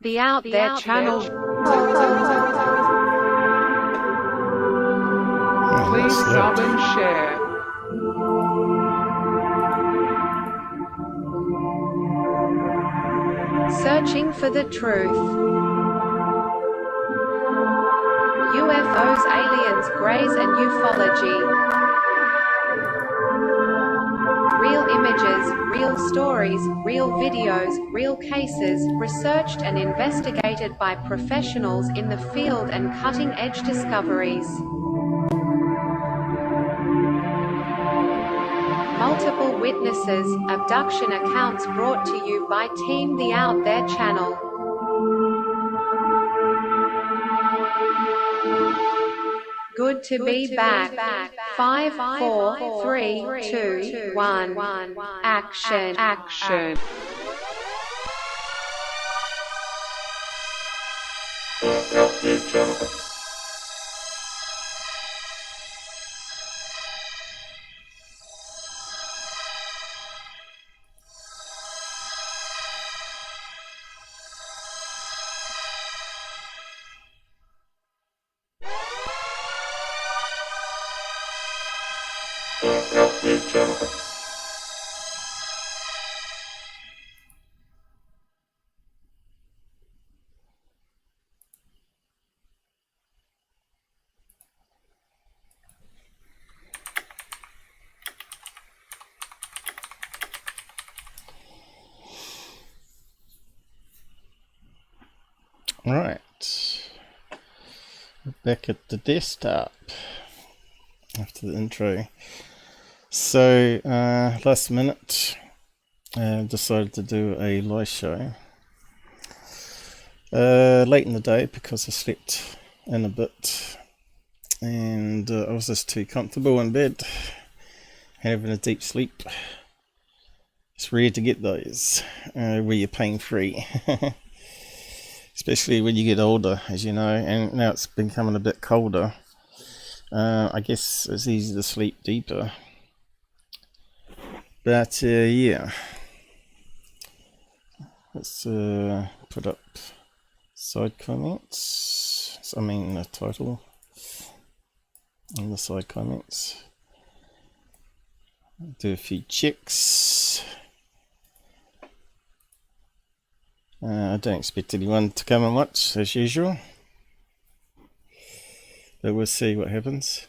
The Out There channel. Please sub and share. Searching for the truth. UFOs, aliens, greys and ufology. Real images, real stories, real videos, real cases, researched and investigated by professionals in the field and cutting-edge discoveries. Multiple witnesses, abduction accounts brought to you by Team The Out There channel. Good to be back. 5, 4, 3, 2, 1. Action. Right, back at the desktop after the intro. So last minute decided to do a live show late in the day because I slept in a bit and I was just too comfortable in bed having a deep sleep. It's rare to get those where you're pain free. Especially when you get older, as you know, and now it's becoming a bit colder. I guess it's easy to sleep deeper. But yeah, let's put up side comments. I mean the title and the side comments. Do a few checks. I don't expect anyone to come and watch as usual, but we'll see what happens.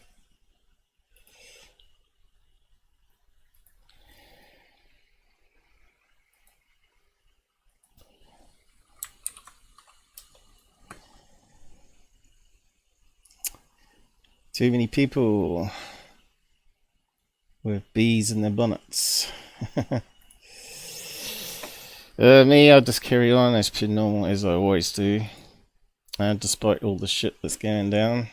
Too many people with bees in their bonnets. Me, I'll just carry on as per normal as I always do, despite all the shit that's going down,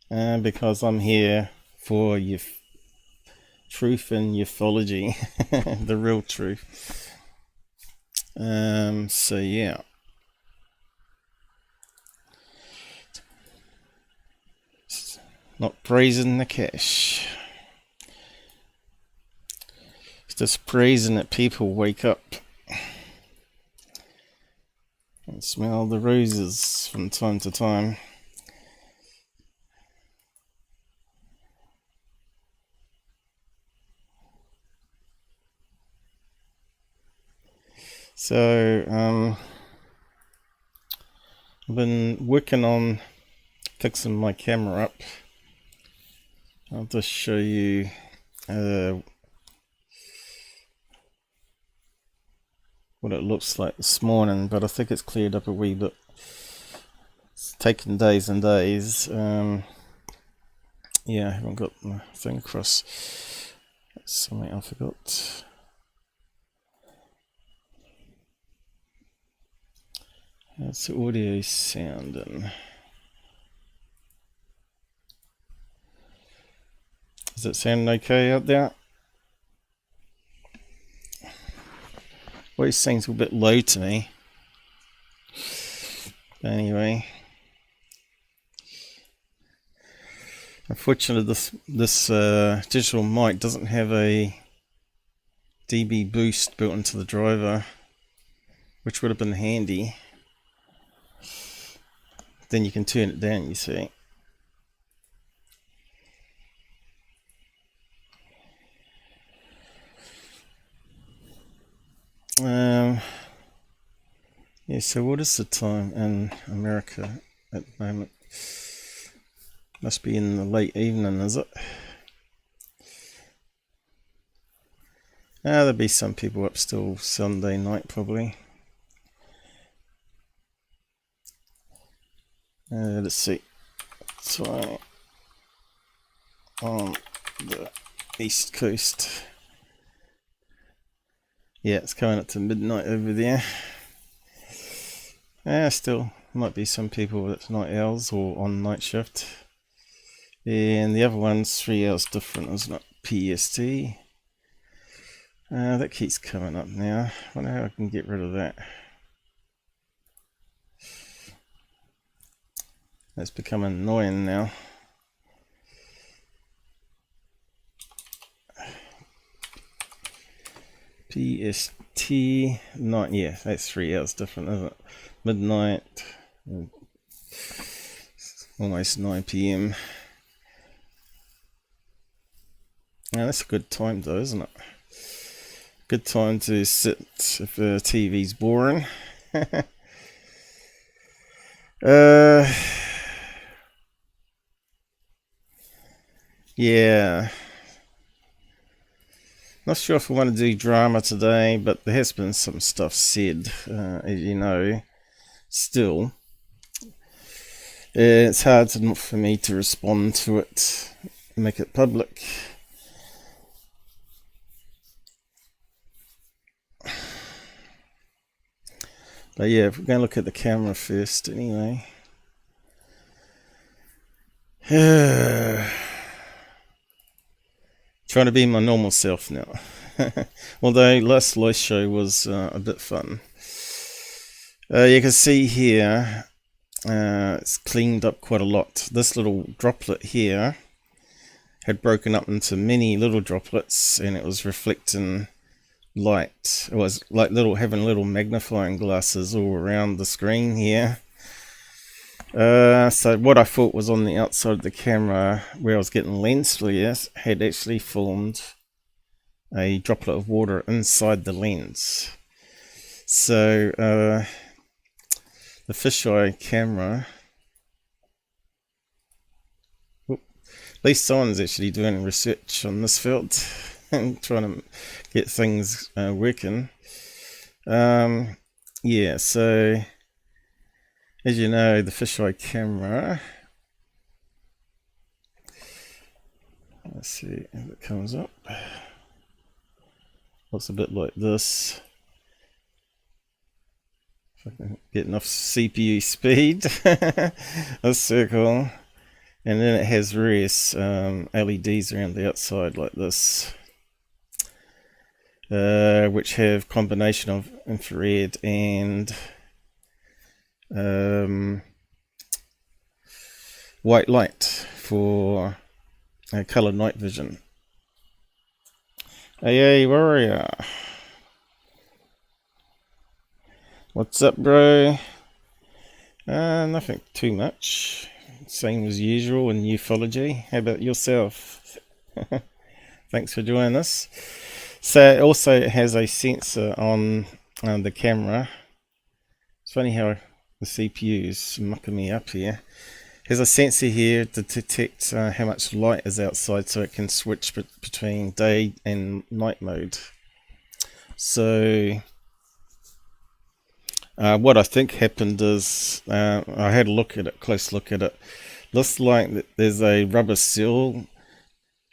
because I'm here for your truth and ufology, the real truth. So yeah. Not praising the cash. Just praising that people wake up and smell the roses from time to time. So I've been working on fixing my camera up. I'll just show you what it looks like this morning, but I think it's cleared up a wee bit. It's taken days and days. Yeah, I haven't got my thing across. That's something I forgot. How's the audio sounding? Is it sounding okay out there? Voice seems a bit low to me. But anyway, unfortunately, this digital mic doesn't have a dB boost built into the driver. which would have been handy. Then you can turn it down, you see. Yeah, so what is the time in America at the moment? Must be in the late evening, is it? There'll be some people up still Sunday night probably. Let's see. So on the east coast. Yeah, it's coming up to midnight over there. Still might be some people that's night owls or on night shift. And the other one's 3 hours different, isn't it? PST. That keeps coming up now. I wonder how I can get rid of that. That's becoming annoying now. PST night, yeah, that's 3 hours different, isn't it? Midnight, almost 9 PM. Now that's a good time though, isn't it? Good time to sit if the TV's boring. Yeah. Not sure if I want to do drama today, but there has been some stuff said, as you know. Still, it's hard for me to respond to it, make it public. But yeah, if we're going to look at the camera first anyway. Trying to be my normal self now. Although last live show was a bit fun. You can see here it's cleaned up quite a lot. This little droplet here had broken up into many little droplets, and it was reflecting light. It was like having little magnifying glasses all around the screen here. So what I thought was on the outside of the camera where I was getting lens flares had actually formed a droplet of water inside the lens. So the fisheye camera, at least someone's actually doing research on this field and trying to get things working. Yeah, so as you know, the fisheye camera, let's see if it comes up, looks a bit like this. If I can get enough CPU speed, a circle, and then it has various LEDs around the outside like this, which have combination of infrared and white light for color night vision. Hey warrior, what's up, bro? Nothing too much, same as usual in ufology. How about yourself? Thanks for joining us. So it also has a sensor on the camera. It's funny how the CPU is mucking me up here. Has a sensor here to detect how much light is outside, so it can switch between day and night mode. So what I think happened is I had a look at it, close look at it. Looks like there's a rubber seal.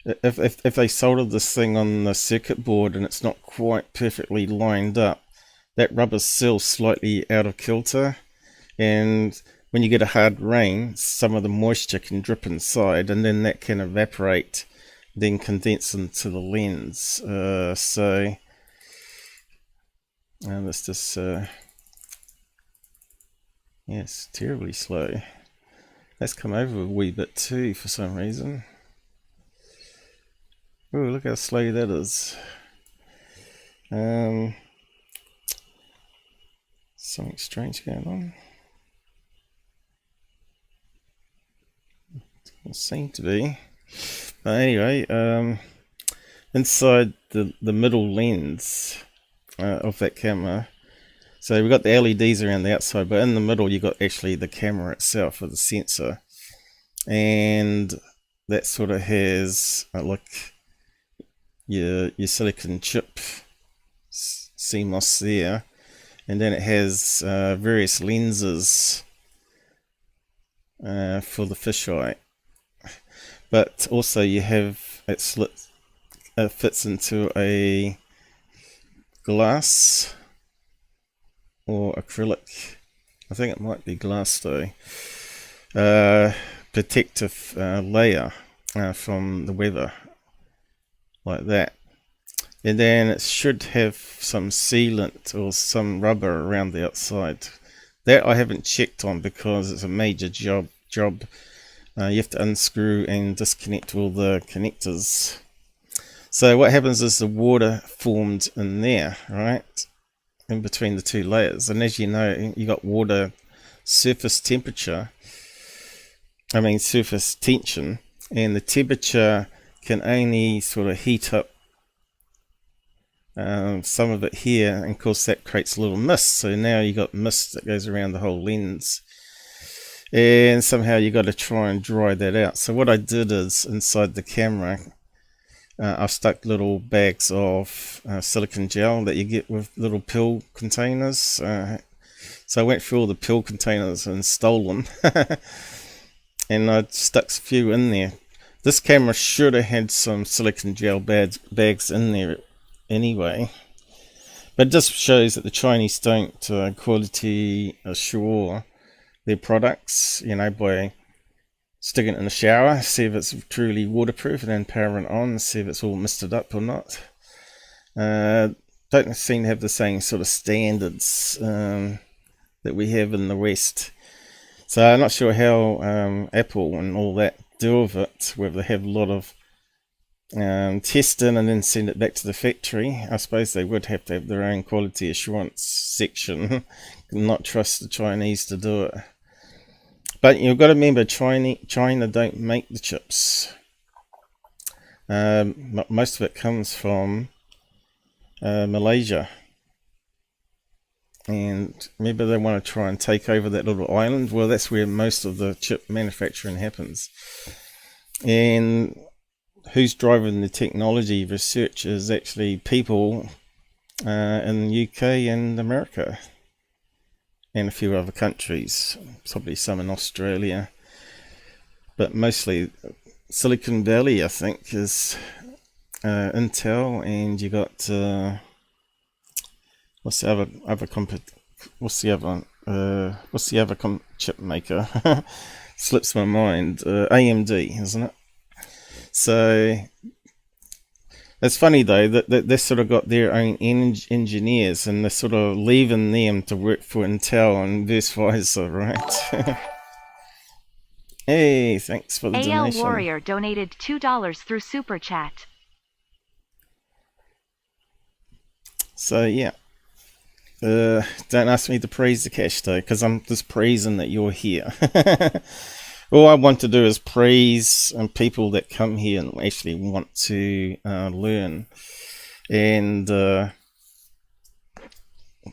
If they soldered this thing on the circuit board and it's not quite perfectly lined up, that rubber seal's slightly out of kilter, and when you get a hard rain, some of the moisture can drip inside, and then that can evaporate, then condense into the lens. So let's just yes, terribly slow. Let's come over a wee bit too for some reason. Oh, look how slow that is. Something strange going on. Doesn't seem to be. But anyway, inside the middle lens of that camera, so we've got the LEDs around the outside, but in the middle you got actually the camera itself with the sensor, and that sort of has like your silicon chip CMOS there, and then it has various lenses for the fisheye, but also you have it fits into a glass or acrylic, I think it might be glass though, protective layer from the weather, like that. And then it should have some sealant or some rubber around the outside. That I haven't checked on because it's a major job. You have to unscrew and disconnect all the connectors. So what happens is the water formed in there, right, in between the two layers. And as you know, you got water surface temperature, surface tension, and the temperature can only sort of heat up some of it here, and of course that creates a little mist. So now you got mist that goes around the whole lens, and somehow you got to try and dry that out. So what I did is, inside the camera, I've stuck little bags of silicone gel that you get with little pill containers. So I went through all the pill containers and stole them and I stuck a few in there. This camera should have had some silicone gel bags in there anyway, but it just shows that the Chinese don't quality assure their products, by sticking it in the shower, see if it's truly waterproof, and then power it on, see if it's all misted up or not. Don't seem to have the same sort of standards that we have in the West. So I'm not sure how Apple and all that do with it, whether they have a lot of testing and then send it back to the factory. I suppose they would have to have their own quality assurance section, not trust the Chinese to do it. But you've got to remember, China don't make the chips. Most of it comes from Malaysia. And maybe they want to try and take over that little island. Well, that's where most of the chip manufacturing happens. And who's driving the technology research is actually people in the UK and America, and a few other countries, probably some in Australia, but mostly Silicon Valley, I think, is Intel, and you got what's the other chip maker? Slips my mind. AMD, isn't it? So it's funny though that they sort of got their own engineers, and they're sort of leaving them to work for Intel and vice versa, right? Hey, thanks for the donation. AL Warrior donated $2 through Super Chat. So yeah, don't ask me to praise the cash though, because I'm just praising that you're here. All I want to do is praise people that come here and actually want to learn and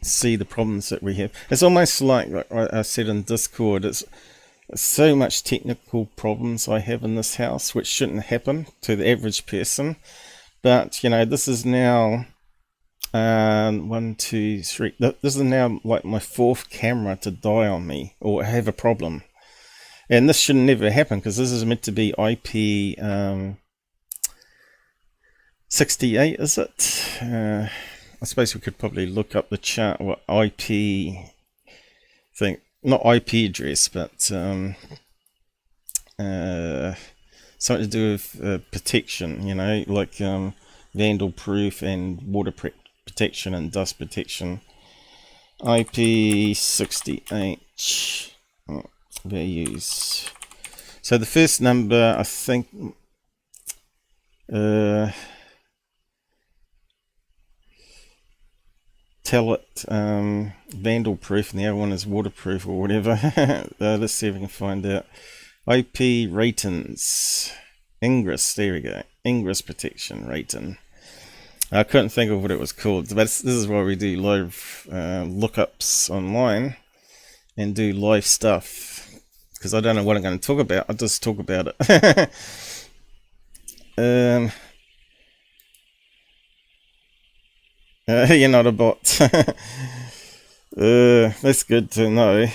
see the problems that we have. It's almost like I said in Discord, it's so much technical problems I have in this house which shouldn't happen to the average person. But, this is now 1, 2, 3. This is now like my 4th camera to die on me or have a problem. And this should never happen, because this is meant to be IP 68, is it? I suppose we could probably look up the chart, what IP thing, not IP address, but something to do with protection, like vandal proof and water protection and dust protection. IP 68. Values. So the first number, I think, 10 tell it vandal proof, and the other one is waterproof or whatever. Let's see if we can find out. IP ratings. Ingress, there we go. Ingress Protection rating. I couldn't think of what it was called, but this is why we do live lookups online and do live stuff, because I don't know what I'm going to talk about. I'll just talk about it. You're not a bot. That's good to know,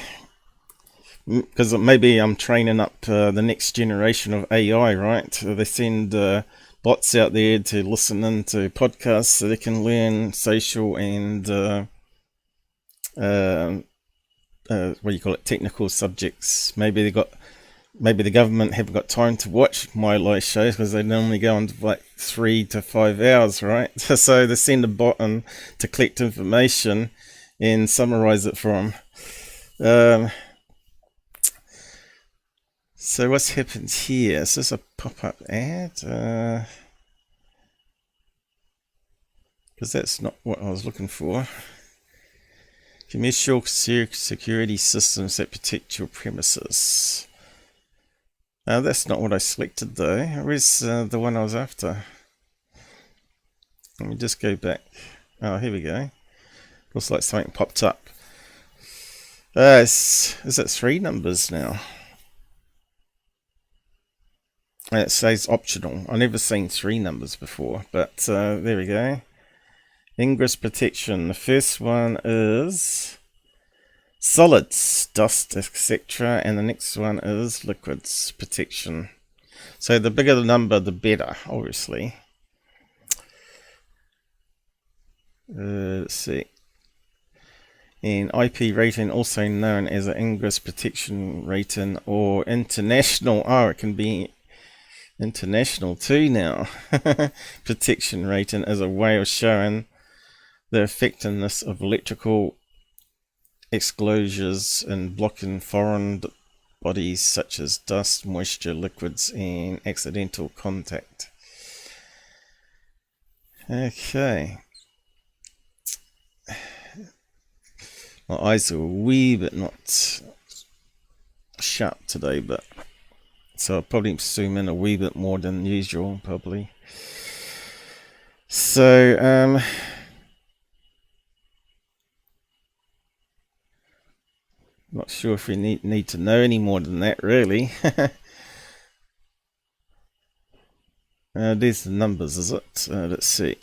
because maybe I'm training up the next generation of AI, right? They send bots out there to listen into podcasts so they can learn social and what do you call it, technical subjects. Maybe the government haven't got time to watch my live shows because they normally go on to like 3 to 5 hours, right? So they send a bot in to collect information and summarize it for them. So what's happened here? Is this a pop-up ad? Because that's not what I was looking for. Commercial security systems that protect your premises. That's not what I selected though. Where's the one I was after? Let me just go back. Oh, here we go. Looks like something popped up. Is it 3 numbers now? It says optional. I've never seen 3 numbers before, but there we go. Ingress Protection. The first one is solids, dust, etc. And the next one is liquids protection. So the bigger the number, the better, obviously. Let's see. And IP rating, also known as an Ingress Protection rating or international. Oh, it can be international too now. Protection rating is a way of showing the effectiveness of electrical exclosures and blocking foreign bodies such as dust, moisture, liquids, and accidental contact. Okay. My eyes are a wee bit not sharp today, but so I'll probably zoom in a wee bit more than usual, probably. So, not sure if we need to know any more than that, really. There's the numbers, is it? Let's see.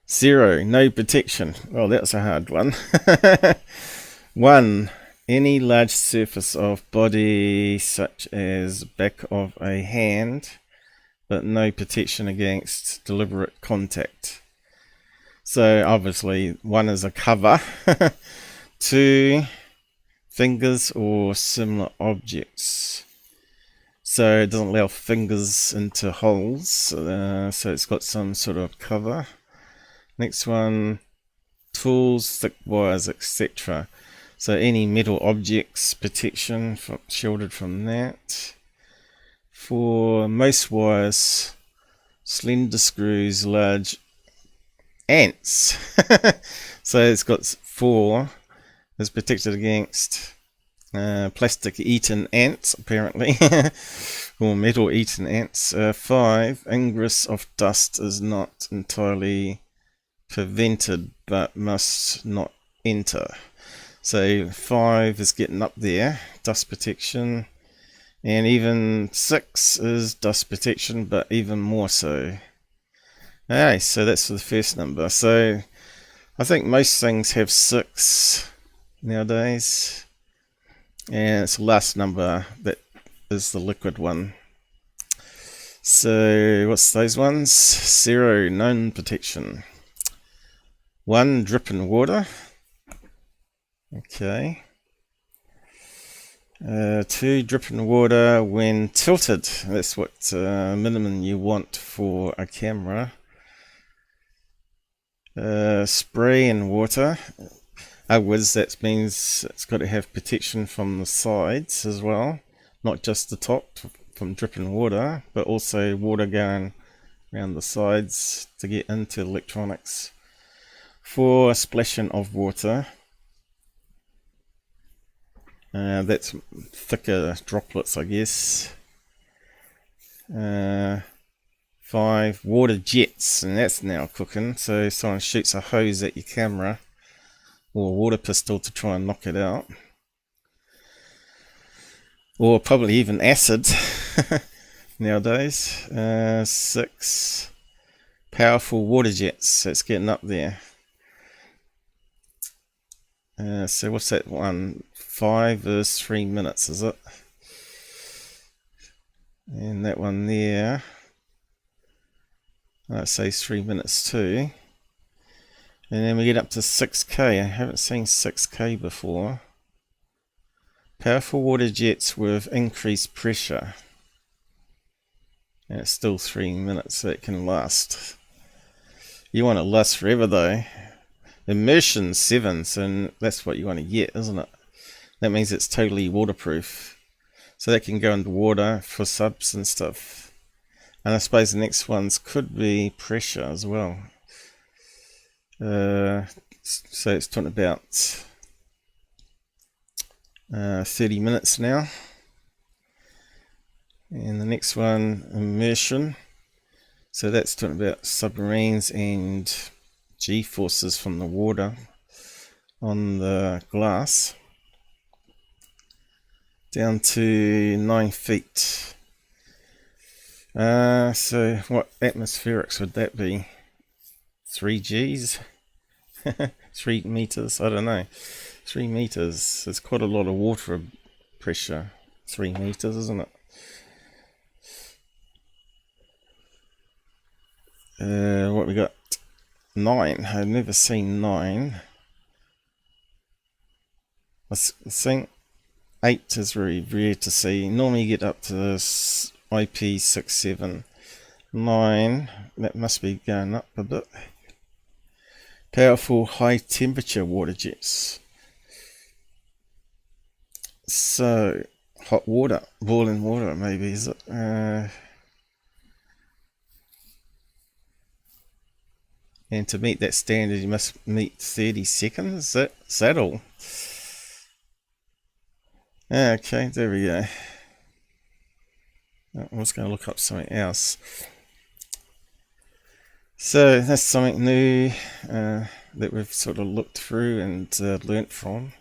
0, no protection. Well, that's a hard one. 1, any large surface of body, such as back of a hand, but no protection against deliberate contact. So obviously 1 is a cover. 2, fingers or similar objects. So it doesn't allow fingers into holes, so it's got some sort of cover. Next one, tools, thick wires, etc. So any metal objects, protection shielded from that. For most wires, slender screws, large ants. So it's got 4 is protected against plastic eaten ants, apparently. Or metal eaten ants. 5, ingress of dust is not entirely prevented but must not enter. So 5 is getting up there, dust protection. And even 6 is dust protection, but even more so. Okay, so that's for the first number. So I think most things have 6 nowadays. And it's the last number that is the liquid one. So what's those ones? 0, known protection. 1, dripping water. Okay. 2, dripping water when tilted. That's what minimum you want for a camera. Spray and water. Wids, that means it's got to have protection from the sides as well, not just the top from dripping water, but also water going around the sides to get into electronics for splashing of water. That's thicker droplets, I guess. 5 water jets, and that's now cooking. So someone shoots a hose at your camera or a water pistol to try and knock it out, or probably even acid nowadays. 6 powerful water jets. That's getting up there. So what's that one? 5 is 3 minutes, is it? And that one there, it says 3 minutes too. And then we get up to 6k. I haven't seen 6k before. Powerful water jets with increased pressure. And it's still 3 minutes, so it can last. You want it to last forever though. Immersion 7, so that's what you want to get, isn't it? That means it's totally waterproof. So that can go into water for subs and stuff. And I suppose the next ones could be pressure as well. So it's talking about 30 minutes now. And the next one, immersion. So that's talking about submarines and G-forces from the water on the glass. Down to 9 feet. So what atmospherics would that be? 3 Gs? 3 meters? I don't know. 3 meters. It's quite a lot of water pressure. 3 meters, isn't it? What we got? 9. I've never seen 9. I think 8 is very rare to see. Normally you get up to this IP67. 9, that must be going up a bit. Powerful high temperature water jets. So hot water, boiling water maybe, is it? And to meet that standard you must meet 30 seconds. Is that all? Okay, there we go. I was going to look up something else. So that's something new that we've sort of looked through and learnt from.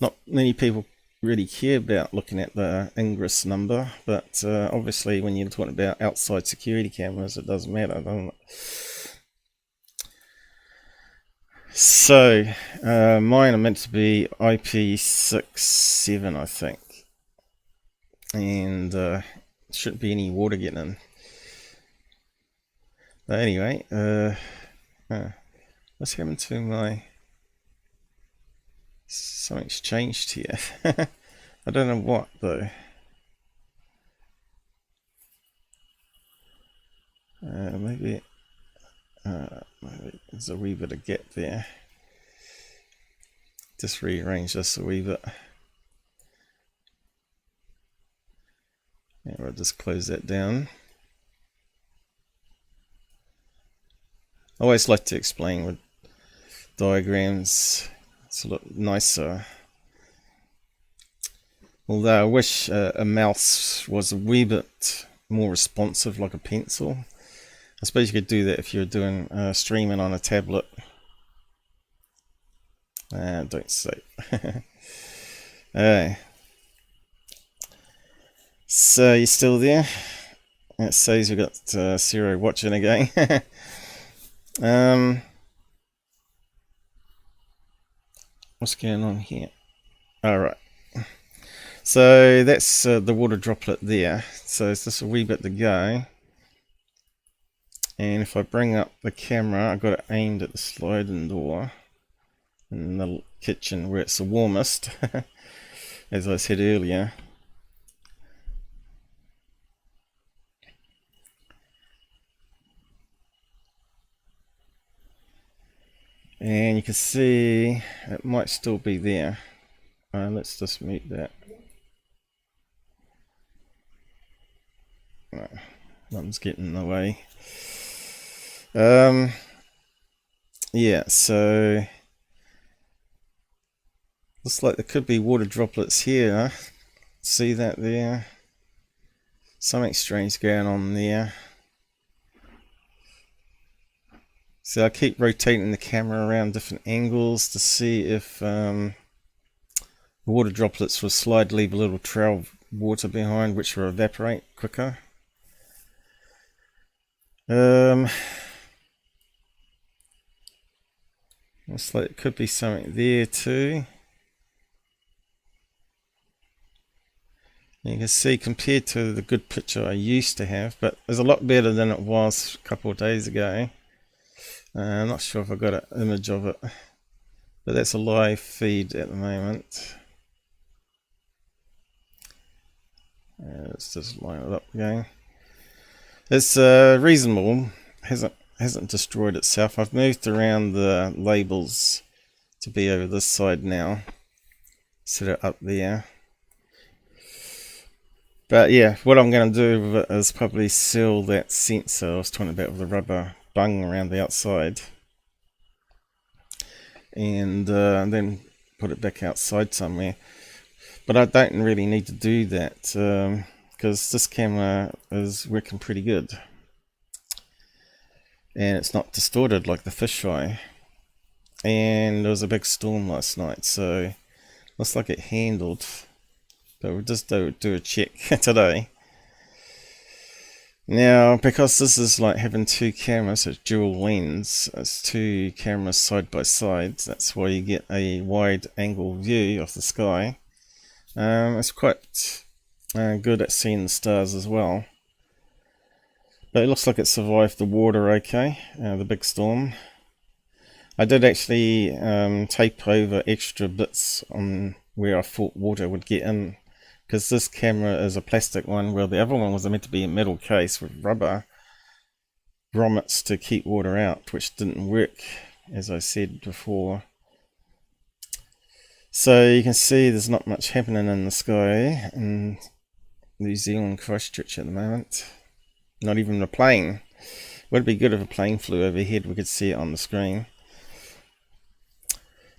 Not many people really care about looking at the Ingress number, but obviously when you're talking about outside security cameras it does matter, doesn't it? So mine are meant to be IP67, I think, and shouldn't be any water getting in. But anyway, what's happened to my... Something's changed here. I don't know what though. Maybe there's a wee bit of gap there. Just rearrange this a wee bit. And we'll just close that down. I always like to explain with diagrams. It's a lot nicer. Although I wish a mouse was a wee bit more responsive, like a pencil. I suppose you could do that if you're doing streaming on a tablet. Don't say. So you're still there? It says we've got Zero watching again. What's going on here? Alright. So that's the water droplet there. So it's just a wee bit to go. And if I bring up the camera, I've got it aimed at the sliding door in the kitchen where it's the warmest, as I said earlier. And you can see it might still be there. Let's just mute that. Nothing's getting in the way. Yeah, so looks like there could be water droplets here. See that there? Something strange going on there. So I keep rotating the camera around different angles to see if water droplets will slide, leave a little trail of water behind, which will evaporate quicker. Looks like it could be something there too. You can see compared to the good picture I used to have, but it's a lot better than it was a couple of days ago. I'm not sure if I got an image of it, but that's a live feed at the moment. Let's just line it up again. It's reasonable. Hasn't destroyed itself. I've moved around the labels to be over this side now. Set it up there. But yeah, what I'm going to do with it is probably seal that sensor I was talking about with the rubber bung around the outside, and then put it back outside somewhere. But I don't really need to do that because this camera is working pretty good and it's not distorted like the fisheye. And there was a big storm last night, so looks like it handled. But we'll just do a check today. Now, because this is like having two cameras, it's dual lens, it's two cameras side by side, that's why you get a wide angle view of the sky. It's quite good at seeing the stars as well. But it looks like it survived the water okay, the big storm. I did actually tape over extra bits on where I thought water would get in, because this camera is a plastic one, where the other one was meant to be a metal case with rubber grommets to keep water out, which didn't work, as I said before. So you can see there's not much happening in the sky in New Zealand, Christchurch at the moment. Not even a plane. Would be good if a plane flew overhead, we could see it on the screen.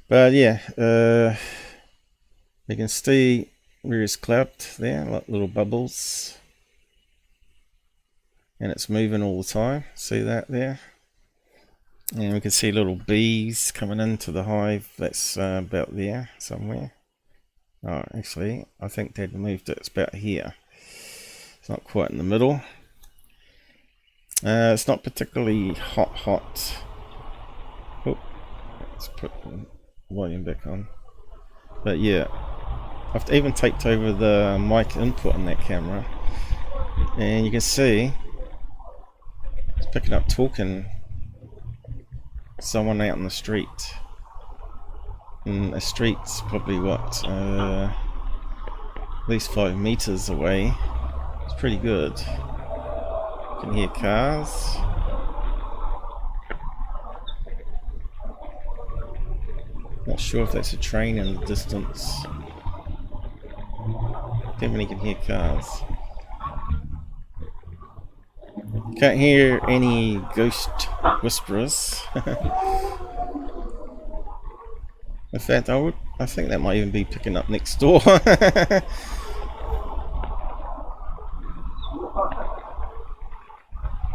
But yeah, you can see where it's cloud there, like little bubbles, and it's moving all the time. See that there? And we can see little bees coming into the hive. That's about there somewhere. Oh, actually, I think they'd moved it. It's about here. It's not quite in the middle. It's not particularly hot. Oh, let's put the volume back on. But yeah, I've even taped over the mic input on that camera, and you can see it's picking up talking. Someone out on the street. And the street's probably what, at least 5 meters away. It's pretty good. You can hear cars. Not sure if that's a train in the distance. Definitely can hear cars. Can't hear any ghost whisperers. In fact, I think that might even be picking up next door.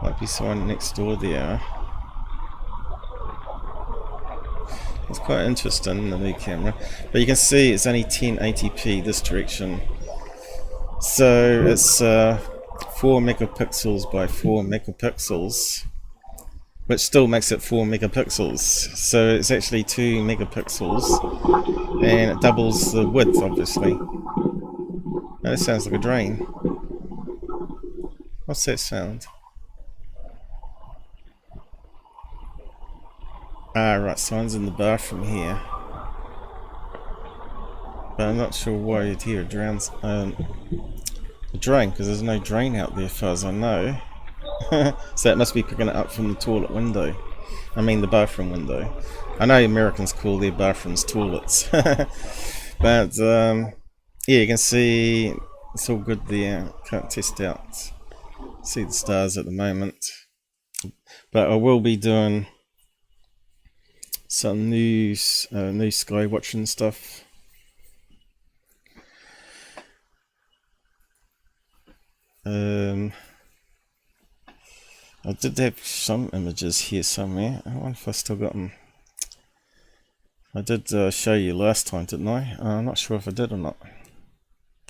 Might be someone next door there. It's quite interesting in the new camera. But you can see it's only 1080p this direction. So it's 4 megapixels by 4 megapixels, which still makes it 4 megapixels. So it's actually 2 megapixels, and it doubles the width, obviously. Now, that sounds like a drain. What's that sound? Ah, right, someone's in the bathroom here. But I'm not sure why you'd hear a drain, because there's no drain out there as far as I know. So it must be picking it up from the toilet window. I mean the bathroom window. I know Americans call their bathrooms toilets. But yeah, you can see it's all good there. Can't test out see the stars at the moment. But I will be doing some new sky watching stuff. I did have some images here somewhere. I wonder if I still got them. I did show you last time, didn't I? I'm not sure if I did or not.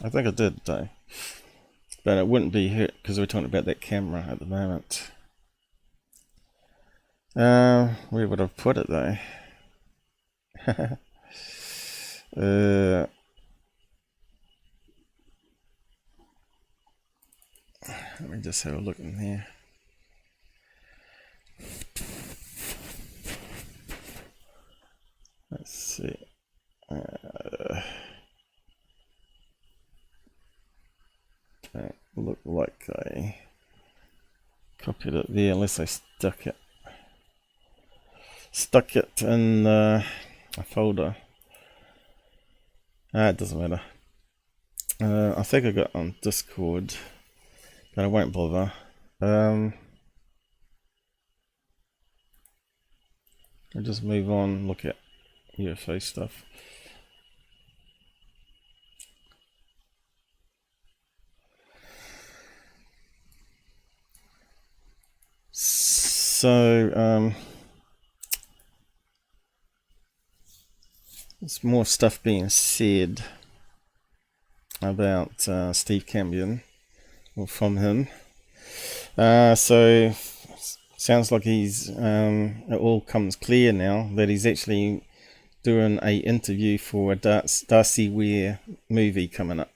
I think I did though. But it wouldn't be here because we're talking about that camera at the moment. Where would I put it though? Let me just have a look in here. Let's see. It looked like I copied it there, unless I stuck it in a folder. It doesn't matter. I think I got it on Discord, but I won't bother. I'll just move on, look at UFO stuff. So there's more stuff being said about Steve Cambian, or from him. So sounds like he's it all comes clear now that he's actually doing a interview for a Darcy movie coming up.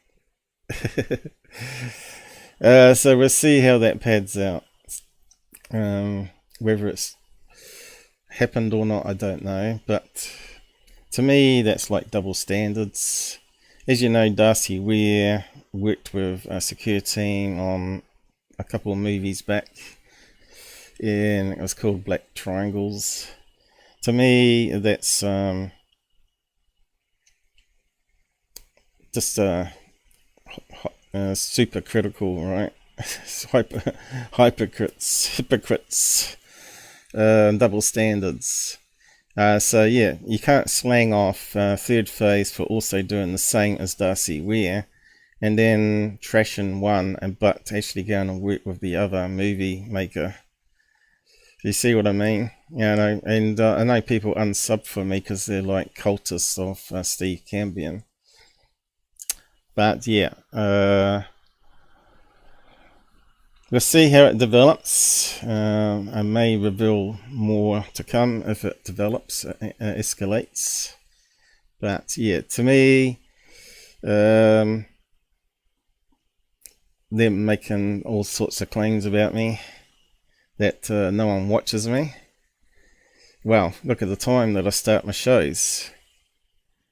So we'll see how that pads out. Whether it's happened or not, I don't know, but to me that's like double standards. As you know, Darcy worked with a Secureteam on a couple of movies back, and it was called Black Triangles. To me, that's just super critical, right? Hypocrites, double standards. So yeah, you can't slang off Third Phase for also doing the same as Darcy Ware, and then trashing one but actually going and work with the other movie maker. You see what I mean? You know, and I know people unsub for me because they're like cultists of Steve Cambian. But yeah, we'll see how it develops. I may reveal more to come if it develops, escalates. But yeah, to me, they're making all sorts of claims about me, that no one watches me. Well, look at the time that I start my shows.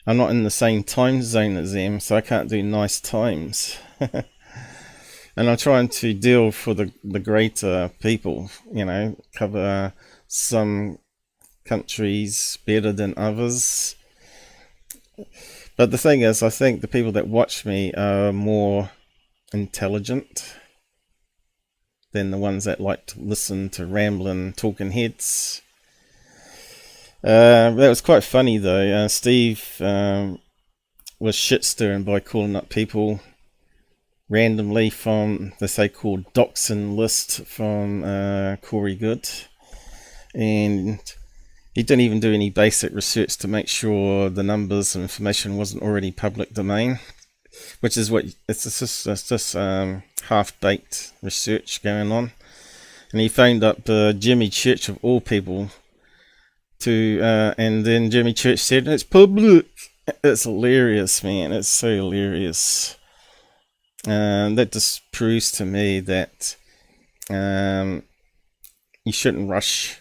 I'm not in the same time zone as them, so I can't do nice times. And I'm trying to deal for the greater people, you know, cover some countries better than others. But the thing is, I think the people that watch me are more intelligent than the ones that like to listen to rambling talking heads. That was quite funny though. Steve was shit stirring by calling up people randomly from the so-called Doxin list from Corey Good, and he didn't even do any basic research to make sure the numbers and information wasn't already public domain, which is what it's just half-baked research going on. And he phoned up Jimmy Church of all people to and then Jimmy Church said it's public. It's hilarious, man. It's so hilarious. That just proves to me that you shouldn't rush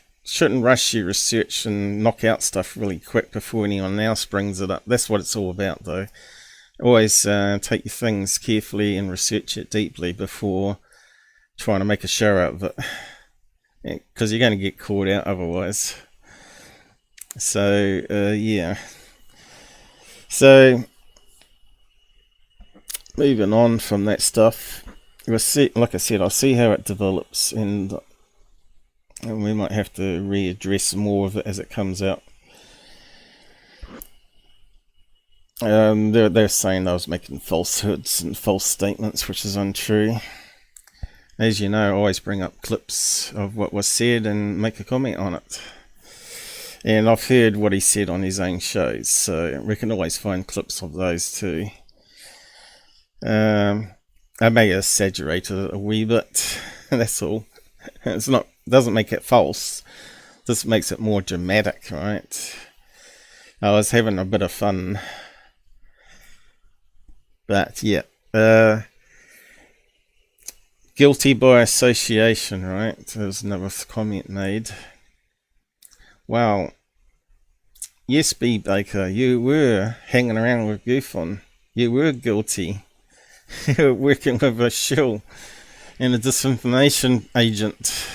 your research and knock out stuff really quick before anyone else brings it up. That's what it's all about, though. Always take your things carefully and research it deeply before trying to make a show out of it, because you're going to get caught out otherwise. So yeah. So moving on from that stuff, we'll see. Like I said, I'll see how it develops, and we might have to readdress more of it as it comes out. They're saying I was making falsehoods and false statements, which is untrue. As you know, I always bring up clips of what was said and make a comment on it. And I've heard what he said on his own shows, so we can always find clips of those too. I may have exaggerated it a wee bit, that's all. Doesn't make it false, just makes it more dramatic, right? I was having a bit of fun. But yeah, guilty by association, right? There's another comment made. Wow. Yes, B. Baker, you were hanging around with Goofon. You were guilty. You were working with a shill and a disinformation agent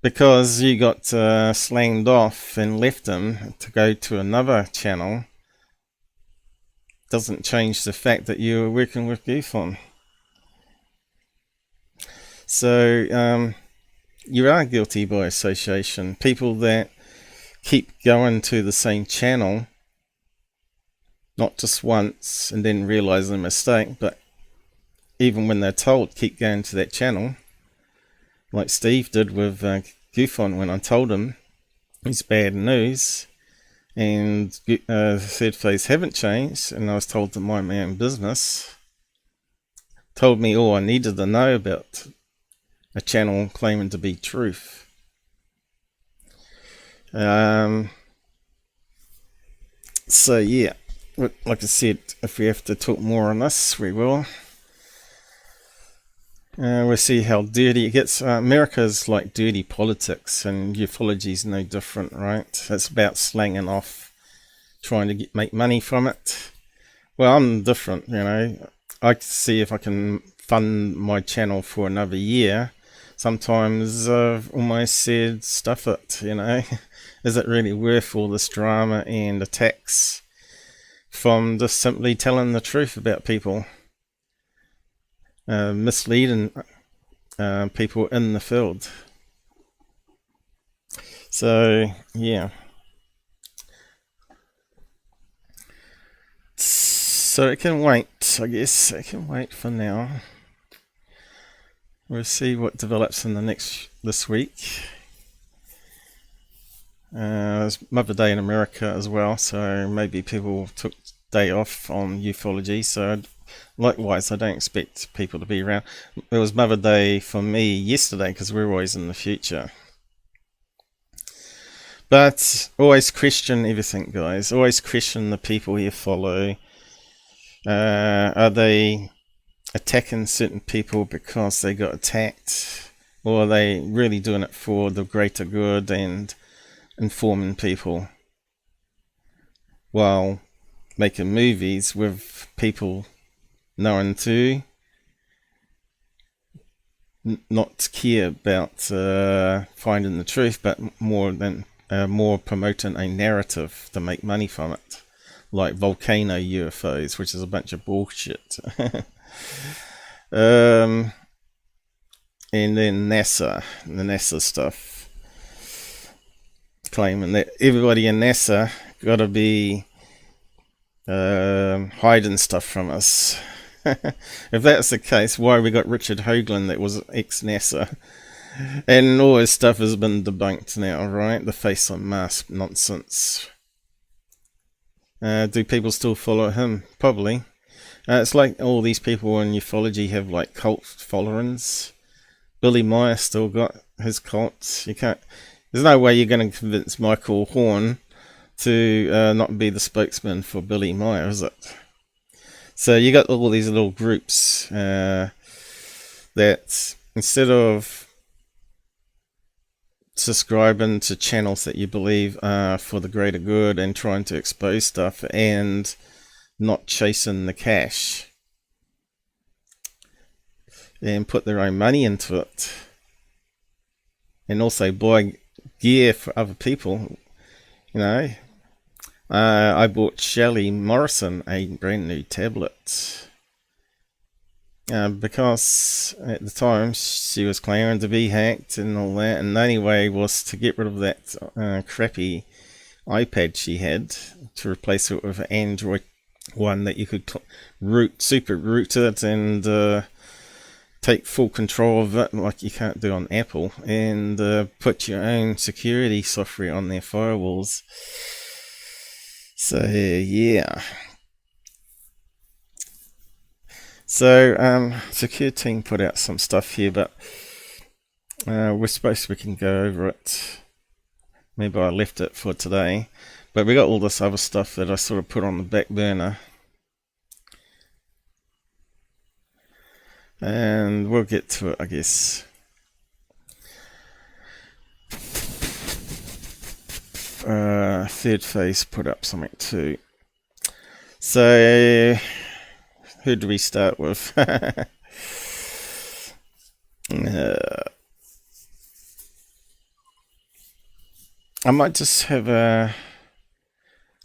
because you got slanged off and left him to go to another channel. Doesn't change the fact that you were working with Goofon. So you are guilty by association. People that keep going to the same channel, not just once and then realize their mistake, but even when they're told, keep going to that channel, like Steve did with Goofon when I told him it's bad news. And third phase haven't changed, and I was told to mind my own business. Told me all I needed to know about a channel claiming to be truth. So yeah, like I said, if we have to talk more on this, we will. We'll see how dirty it gets. America's like dirty politics, and ufology's no different, right? It's about slanging off, trying to make money from it. Well, I'm different, you know. I see if I can fund my channel for another year. Sometimes I've almost said, stuff it, you know. Is it really worth all this drama and attacks from just simply telling the truth about people? Misleading people in the field. So yeah, so it can wait. I guess it can wait for now. We'll see what develops in this week. It's Mother Day in America as well, so maybe people took day off on ufology, so likewise I don't expect people to be around. It was Mother Day for me yesterday because we're always in the future. But always question everything, guys. Always question the people you follow. Are they attacking certain people because they got attacked, or are they really doing it for the greater good and informing people while making movies with people known to not care about finding the truth, but more promoting a narrative to make money from it, like volcano UFOs, which is a bunch of bullshit. And then NASA, the NASA stuff, claiming that everybody in NASA got to be hiding stuff from us. If that's the case, why we got Richard Hoagland that was ex-NASA? And all his stuff has been debunked now, right? The face on mask nonsense. Do people still follow him? Probably. It's like all these people in ufology have like cult followings. Billy Meyer still got his cult. You can't. There's no way you're going to convince Michael Horn to not be the spokesman for Billy Meyer, is it? So you got all these little groups that instead of subscribing to channels that you believe are for the greater good and trying to expose stuff and not chasing the cash and put their own money into it and also buy gear for other people, you know. I bought Shelley Morrison a brand new tablet because at the time she was claiming to be hacked and all that, and the only way was to get rid of that crappy iPad she had, to replace it with an Android one that you could super root it and take full control of it like you can't do on Apple, and put your own security software on their firewalls. So yeah. So Secure Team put out some stuff here, but we can go over it. Maybe I left it for today, but we got all this other stuff that I sort of put on the back burner, and we'll get to it, I guess. Third Phase put up something too. So who do we start with? I might just have a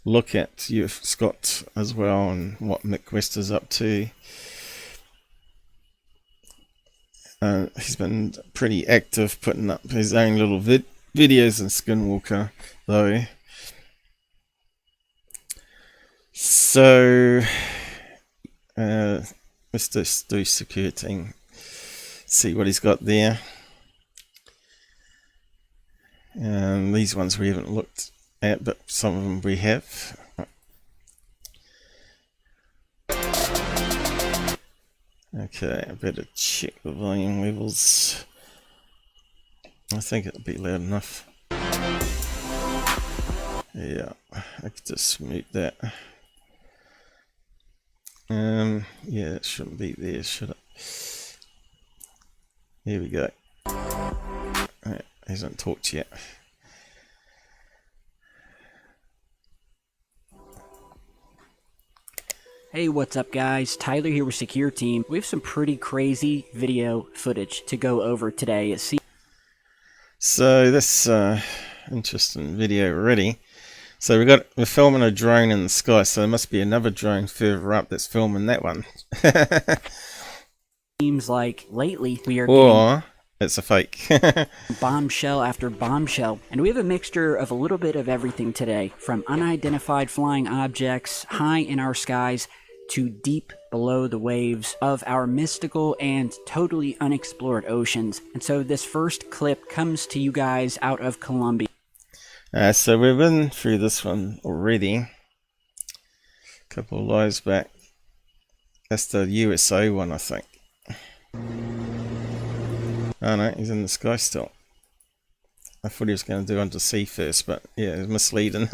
look at you, Scott, as well, and what Mick West is up to. He's been pretty active putting up his own little videos in Skinwalker, though. So let's just do Secure Team, see what he's got there. And these ones we haven't looked at, but some of them we have. Okay, I better check the volume levels. I think it'll be loud enough. Yeah, I could just mute that. Yeah, it shouldn't be there, should it? Here we go. Right, hasn't talked yet. Hey, what's up guys? Tyler here with Secure Team. We have some pretty crazy video footage to go over today. So this interesting video already. So we're filming a drone in the sky, so there must be another drone further up that's filming that one. Seems like lately we are getting it's a fake. bombshell after bombshell. And we have a mixture of a little bit of everything today, from unidentified flying objects high in our skies to deep below the waves of our mystical and totally unexplored oceans. And so this first clip comes to you guys out of Colombia. So we've been through this one already. A couple of lives back. That's the USA one, I think. Oh no, he's in the sky still. I thought he was going to do undersea first, but yeah, it's misleading.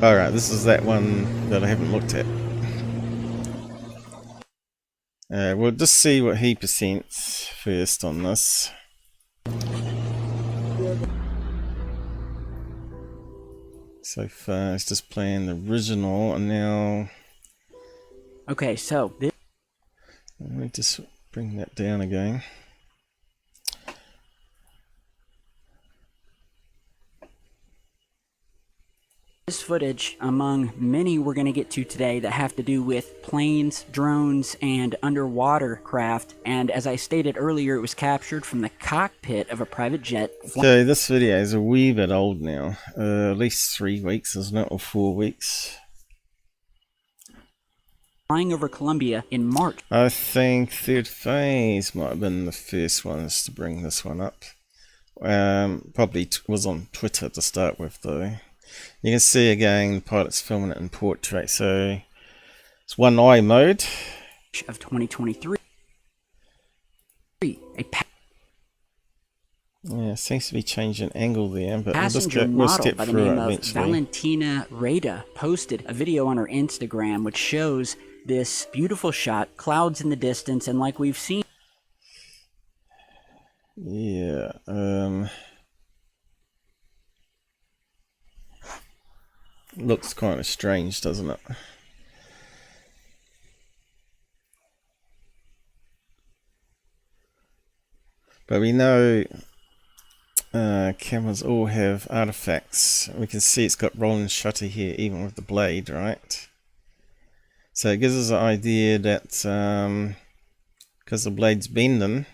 Alright, this is that one that I haven't looked at. We'll just see what he presents first on this. So far, it's just playing the original, and now... Okay, so let me just bring that down again. this footage, among many we're going to get to today that have to do with planes, drones, and underwater craft. And as I stated earlier, it was captured from the cockpit of a private jet. So this video is a wee bit old now. At least 3 weeks, isn't it? Or 4 weeks. Flying over Colombia in March. I think Third Phase might have been the first ones to bring this one up. Probably was on Twitter to start with, though. You can see again the pilot's filming it in portrait, so it's one eye mode. Of 2023. Yeah, it seems to be changing angle there, but Passenger we'll model step by the through name it of eventually. Valentina Reda posted a video on her Instagram which shows this beautiful shot, clouds in the distance, and like we've seen. Yeah, looks kind of strange, doesn't it? But we know cameras all have artifacts. We can see it's got rolling shutter here, even with the blade, right? So it gives us an idea that because the blade's bending,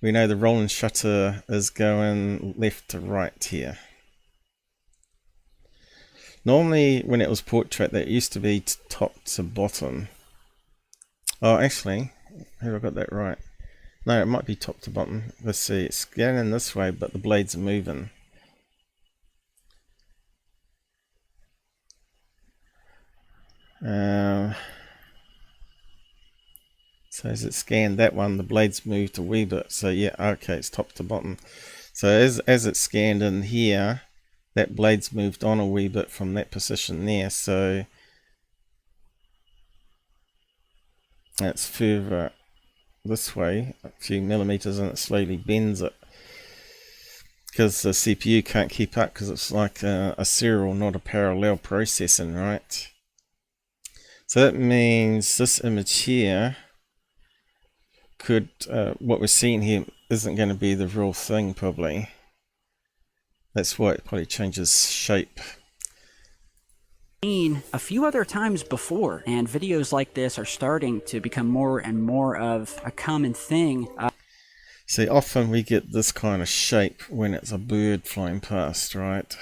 we know the rolling shutter is going left to right here. Normally when it was portrait, that used to be top to bottom. Oh, actually, have I got that right? No, it might be top to bottom. Let's see, it's scanning this way, but the blades are moving. So as it scanned that one, the blades moved a wee bit. So yeah, okay, it's top to bottom. So as it scanned in here, that blade's moved on a wee bit from that position there. So it's further this way, a few millimeters, and it slowly bends it. Because the CPU can't keep up, because it's like a serial, not a parallel processing, right? So that means this image here could, what we're seeing here isn't going to be the real thing, probably. That's why it probably changes shape. Seen a few other times before, and videos like this are starting to become more and more of a common thing. See, often we get this kind of shape when it's a bird flying past, right?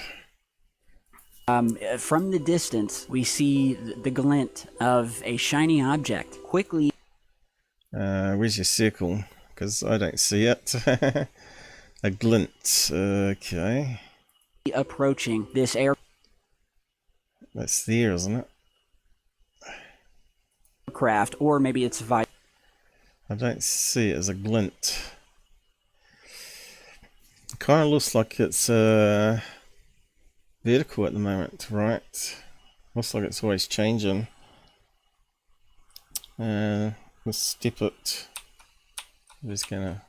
From the distance, we see the glint of a shiny object quickly. Where's your circle? Because I don't see it. A glint. Okay. Approaching this That's there, isn't it? aircraft, or maybe it's I don't see it as a glint. It kind of looks like it's vertical at the moment, right? Looks like it's always changing. Let's step it. I'm just gonna.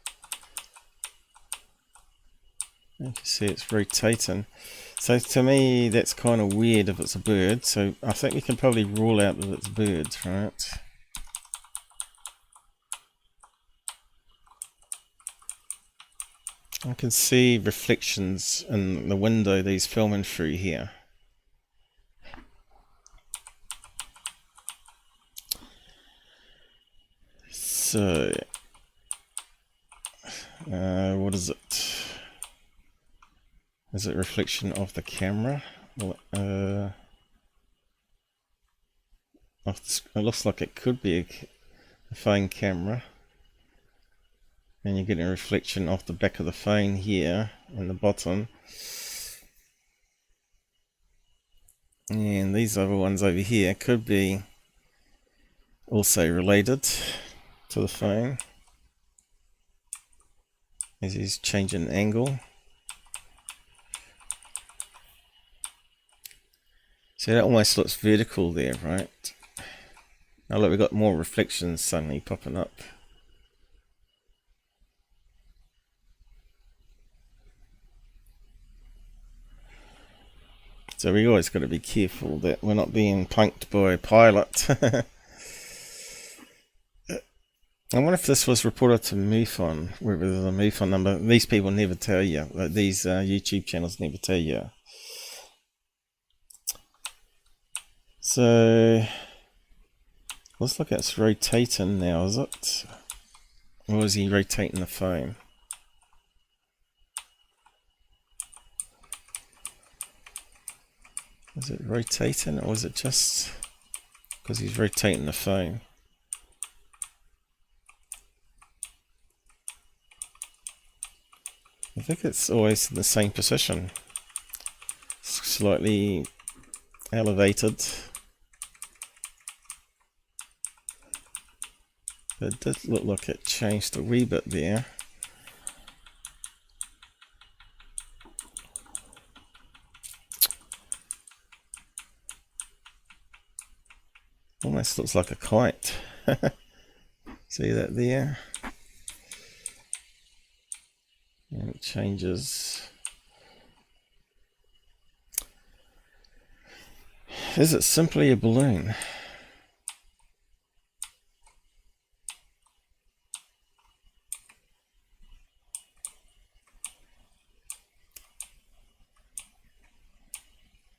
You can see it's rotating. So to me, that's kind of weird if it's a bird. So I think we can probably rule out that it's birds, right? I can see reflections in the window that he's filming through here. So, what is it? Is it reflection of the camera? It looks like it could be a phone camera. And you're getting a reflection off the back of the phone here in the bottom. And these other ones over here could be also related to the phone, as he's changing angle. So that almost looks vertical there, right? Now look, we've got more reflections suddenly popping up. So we always got to be careful that we're not being punked by a pilot. I wonder if this was reported to MUFON, whether there's a MUFON number. These people never tell you. Like these YouTube channels never tell you. So looks like it's rotating now, is it? Or is he rotating the phone? Is it rotating, or is it just because he's rotating the phone? I think it's always in the same position, slightly elevated. But it did look like it changed a wee bit there. Almost looks like a kite. See that there? And it changes. Is it simply a balloon?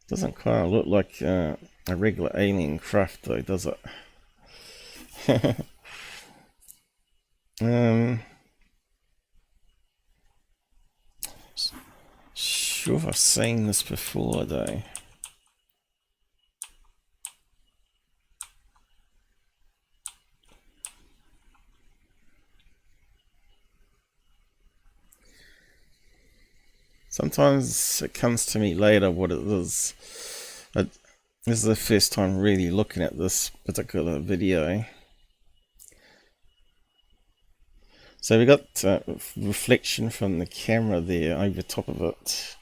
Doesn't kind of look like a regular alien craft though, does it? Sure I've seen this before though. Sometimes it comes to me later what it is. This is the first time really looking at this particular video. So we got reflection from the camera there over top of it,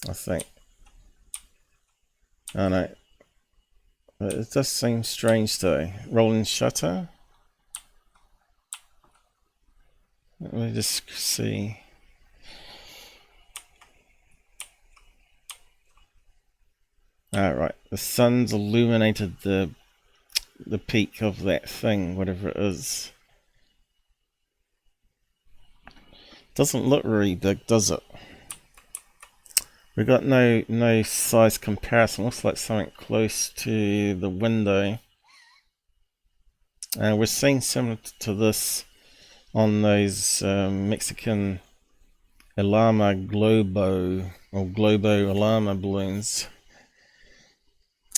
I think. Oh no, it does seem strange though. Rolling shutter. Let me just see. Alright, the sun's illuminated the peak of that thing, whatever it is. Doesn't look really big, does it? We got no size comparison. Looks like something close to the window. We're seeing similar to this on those Mexican Alarma Globo or Globo Alarma balloons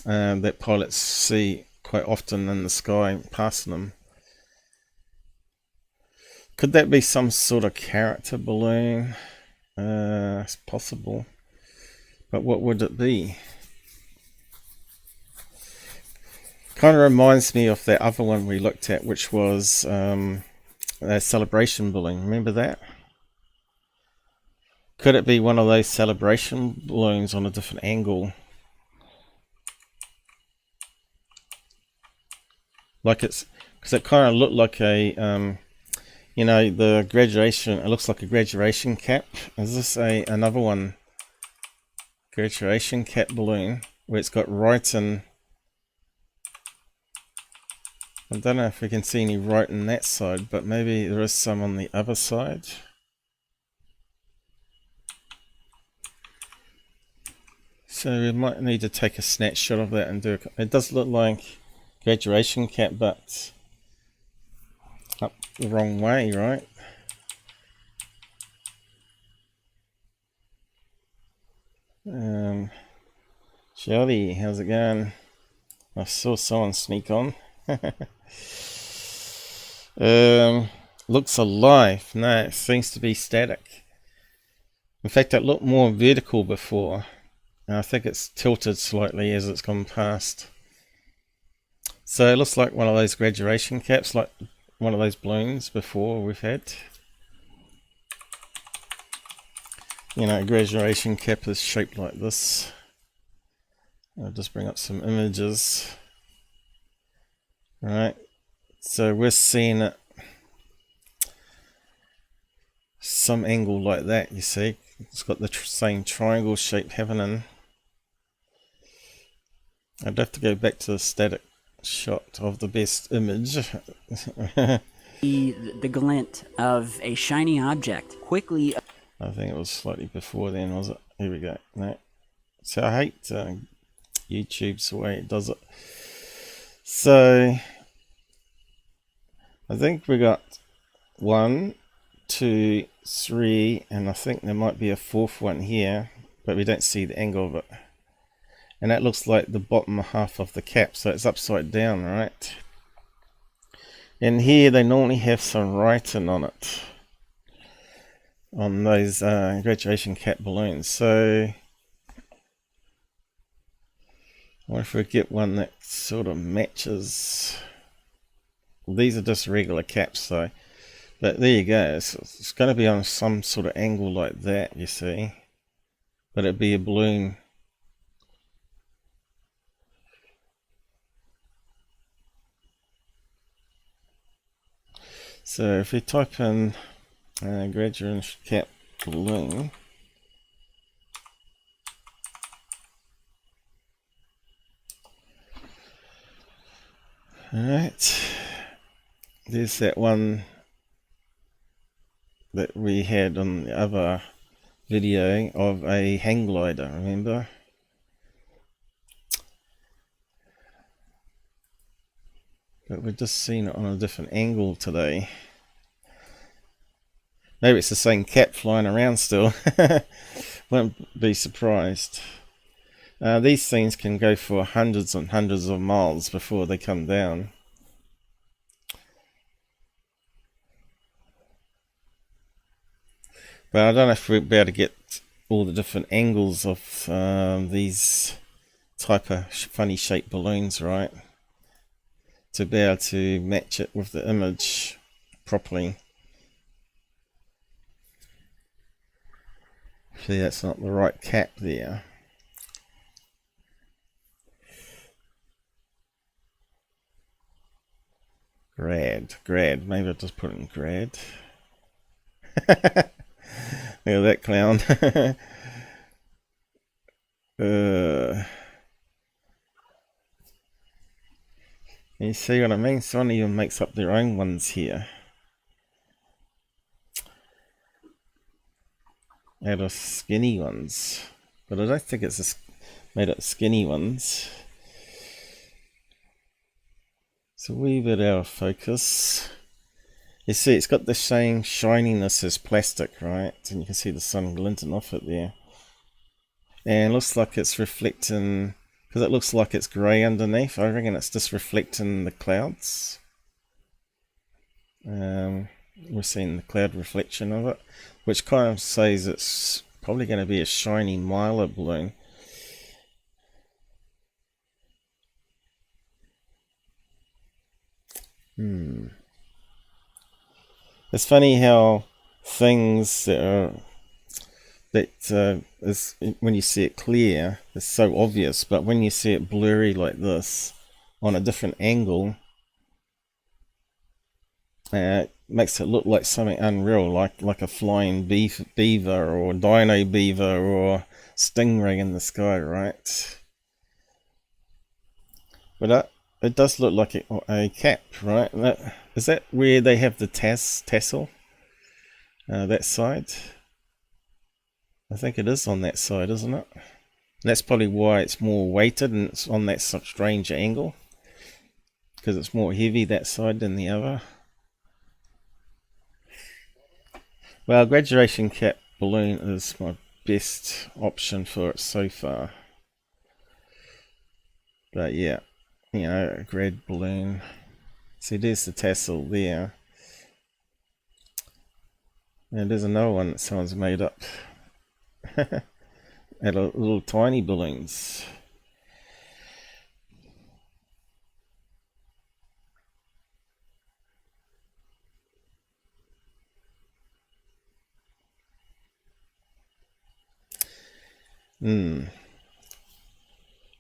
that pilots see quite often in the sky passing them. Could that be some sort of character balloon? It's possible. But what would it be? Kind of reminds me of that other one we looked at, which was a celebration balloon. Remember that? Could it be one of those celebration balloons on a different angle? Like it's, because it kind of looked like a, you know, the graduation, it looks like a graduation cap. Is this another one? Graduation cap balloon, where it's got writing. I don't know if we can see any writing that side, but maybe there is some on the other side. So we might need to take a snapshot of that and do it. It does look like graduation cap, but up the wrong way, right? Shelly, how's it going? I saw someone sneak on. Looks alive. No, it seems to be static. In fact, it looked more vertical before. I think it's tilted slightly as it's gone past. So it looks like one of those graduation caps, like one of those balloons before we've had. You know, a graduation cap is shaped like this. I'll just bring up some images. Right, so we're seeing it some angle like that, you see. It's got the same triangle shape happening. I'd have to go back to the static shot of the best image. The glint of a shiny object quickly. I think it was slightly before then, was it? Here we go. No. So I hate YouTube's the way it does it. So I think we got 1, 2, 3, and I think there might be a fourth one here, but we don't see the angle of it. And that looks like the bottom half of the cap, so it's upside down, right? And here they normally have some writing on it, on those graduation cap balloons. So what if we get one that sort of matches? These are just regular caps, so, but there you go. It's going to be on some sort of angle like that, you see, but it'd be a balloon. So if we type in graduation cap balloon, alright, there's that one that we had on the other video of a hang glider, remember? But we've just seen it on a different angle today. Maybe it's the same cat flying around still. Won't be surprised. These things can go for hundreds and hundreds of miles before they come down. But I don't know if we'll be able to get all the different angles of these type of funny shaped balloons, right? To be able to match it with the image properly. See, that's not the right cap there. Grad. Maybe I'll just put it in grad. Look at that clown. You see what I mean? Someone even makes up their own ones here. Out of skinny ones. But I don't think it's made up skinny ones. It's a wee bit out of focus. You see, it's got the same shininess as plastic, right? And you can see the sun glinting off it there. And it looks like it's reflecting, because it looks like it's grey underneath. I reckon it's just reflecting the clouds. We're seeing the cloud reflection of it, which kind of says it's probably going to be a shiny Mylar balloon. It's funny how things that is, when you see it clear, it's so obvious, but when you see it blurry like this on a different angle, it makes it look like something unreal, like a flying beaver or dino beaver or stingray in the sky, right? But it does look like a cap, right? Is that where they have the tassel? That side? I think it is on that side, isn't it? And that's probably why it's more weighted and it's on that strange angle. Because it's more heavy that side than the other. Well, graduation cap balloon is my best option for it so far. But yeah, you know, a grad balloon. See, there's the tassel there. And there's another one that someone's made up. Out of little tiny balloons.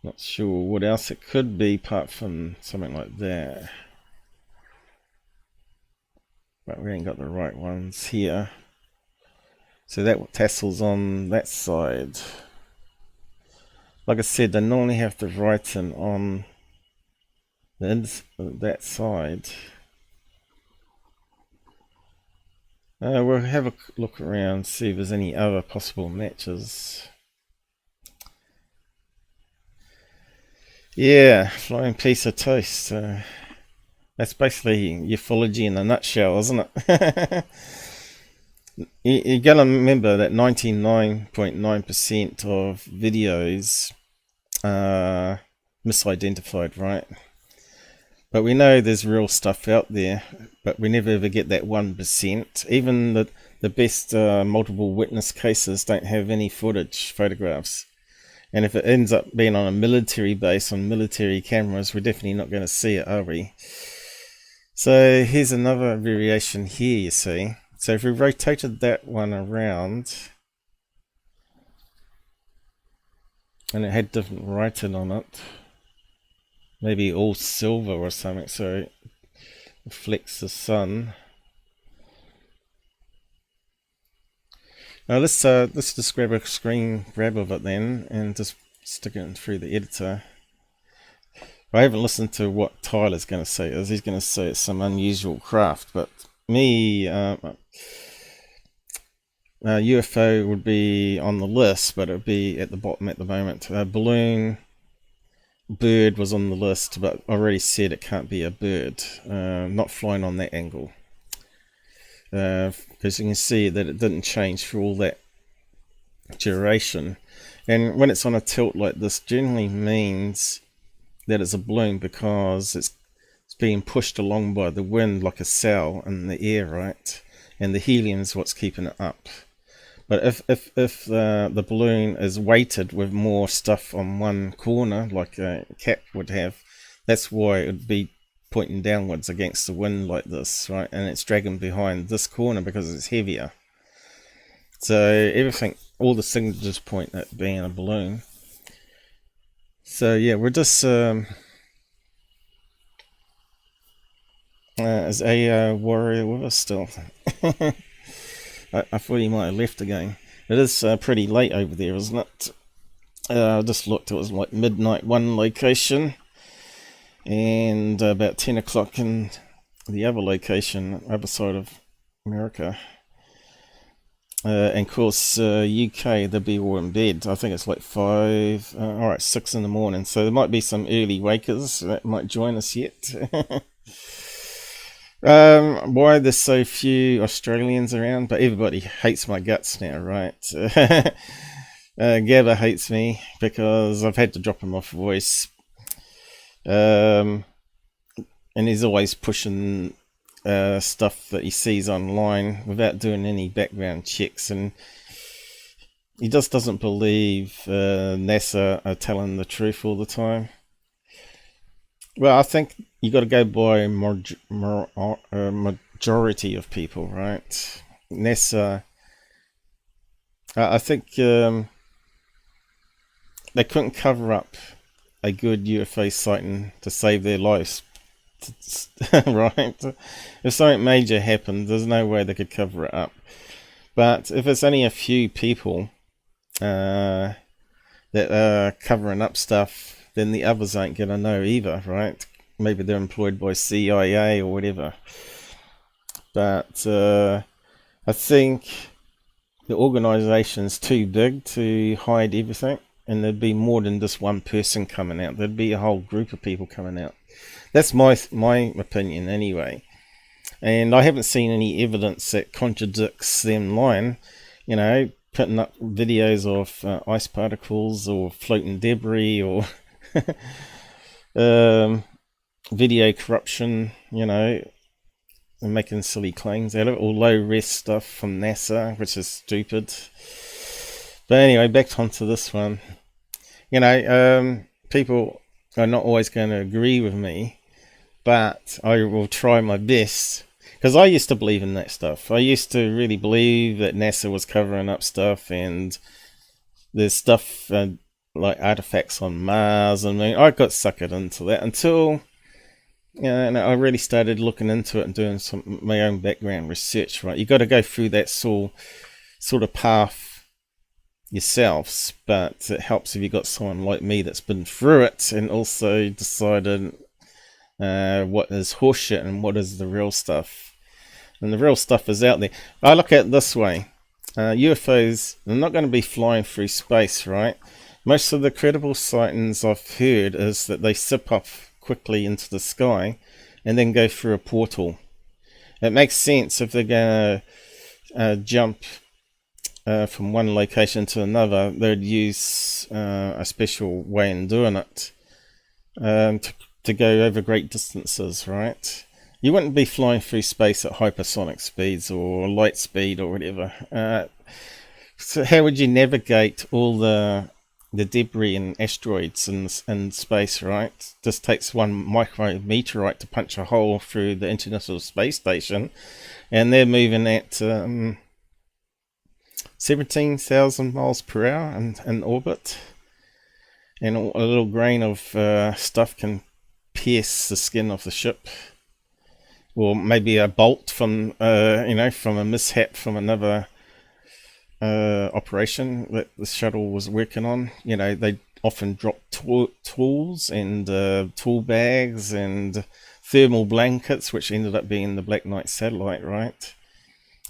Not sure what else it could be apart from something like that. But we ain't got the right ones here. So that tassel's on that side. Like I said, they normally have the writing on that side. We'll have a look around, see if there's any other possible matches. Yeah, flying piece of toast. That's basically ufology in a nutshell, isn't it? You gotta remember that 99.9% of videos are misidentified, right? But we know there's real stuff out there, but we never ever get that 1%. Even the best multiple witness cases don't have any photographs. And if it ends up being on a military base, on military cameras, we're definitely not going to see it, are we? So here's another variation here, you see. So if we rotated that one around, and it had different writing on it, maybe all silver or something, so it reflects the sun. Now let's just grab a screen grab of it then, and just stick it through the editor. I haven't listened to what Tyler's going to say. He's going to say it's some unusual craft, but me, UFO would be on the list, but it would be at the bottom at the moment. Balloon, bird was on the list, but I already said it can't be a bird, not flying on that angle. Because you can see that it didn't change for all that duration. And when it's on a tilt like this, generally means that it's a balloon, because it's being pushed along by the wind like a sail in the air, right? And the helium is what's keeping it up. But if the balloon is weighted with more stuff on one corner, like a cap would have, that's why it would be pointing downwards against the wind like this, right? And it's dragging behind this corner because it's heavier. So everything, all the signatures point at being a balloon. So yeah, we're just is a warrior with us still? I thought he might have left again. It is pretty late over there, isn't it? I just looked, it was like midnight one location, and about 10 o'clock in the other location, other side of America. And of course, UK, they'll be all in bed. I think it's like 6 in the morning. So there might be some early wakers that might join us yet. Why there's so few Australians around, but everybody hates my guts now, right? Gabber hates me because I've had to drop him off voice. And he's always pushing stuff that he sees online without doing any background checks, and he just doesn't believe NASA are telling the truth all the time. Well, I think you got to go by majority of people, right? NASA, I think they couldn't cover up a good UFO sighting to save their lives, right? If something major happened, there's no way they could cover it up. But if it's only a few people that are covering up stuff, then the others ain't gonna know either, right? Maybe they're employed by CIA or whatever. But I think the organization's too big to hide everything, and there'd be more than just one person coming out. There'd be a whole group of people coming out. That's my opinion anyway. And I haven't seen any evidence that contradicts them lying. You know, putting up videos of ice particles or floating debris or video corruption, you know, and making silly claims out of it, or low res stuff from NASA, which is stupid. But anyway, back onto this one. You know, people are not always going to agree with me, but I will try my best, because I used to believe in that stuff. I used to really believe that NASA was covering up stuff, and there's stuff like artifacts on Mars, and I got suckered into that until, you know, and I really started looking into it and doing some my own background research. Right, you got to go through that sort of path yourselves, but it helps if you got someone like me that's been through it and also decided what is horseshit and what is the real stuff. And the real stuff is out there. I look at it this way: UFOs, they're not going to be flying through space, right? Most of the credible sightings I've heard is that they sip off quickly into the sky and then go through a portal. It makes sense if they're going to jump from one location to another. They'd use a special way in doing it to go over great distances, right? You wouldn't be flying through space at hypersonic speeds or light speed or whatever. So how would you navigate all the debris and asteroids in space, right? Just takes one micrometeorite to punch a hole through the International Space Station, and they're moving at 17,000 miles per hour in orbit, and a little grain of stuff can pierce the skin of the ship, or maybe a bolt from from a mishap from another operation that the shuttle was working on. You know, they often drop tools and tool bags and thermal blankets, which ended up being the Black Knight satellite, right?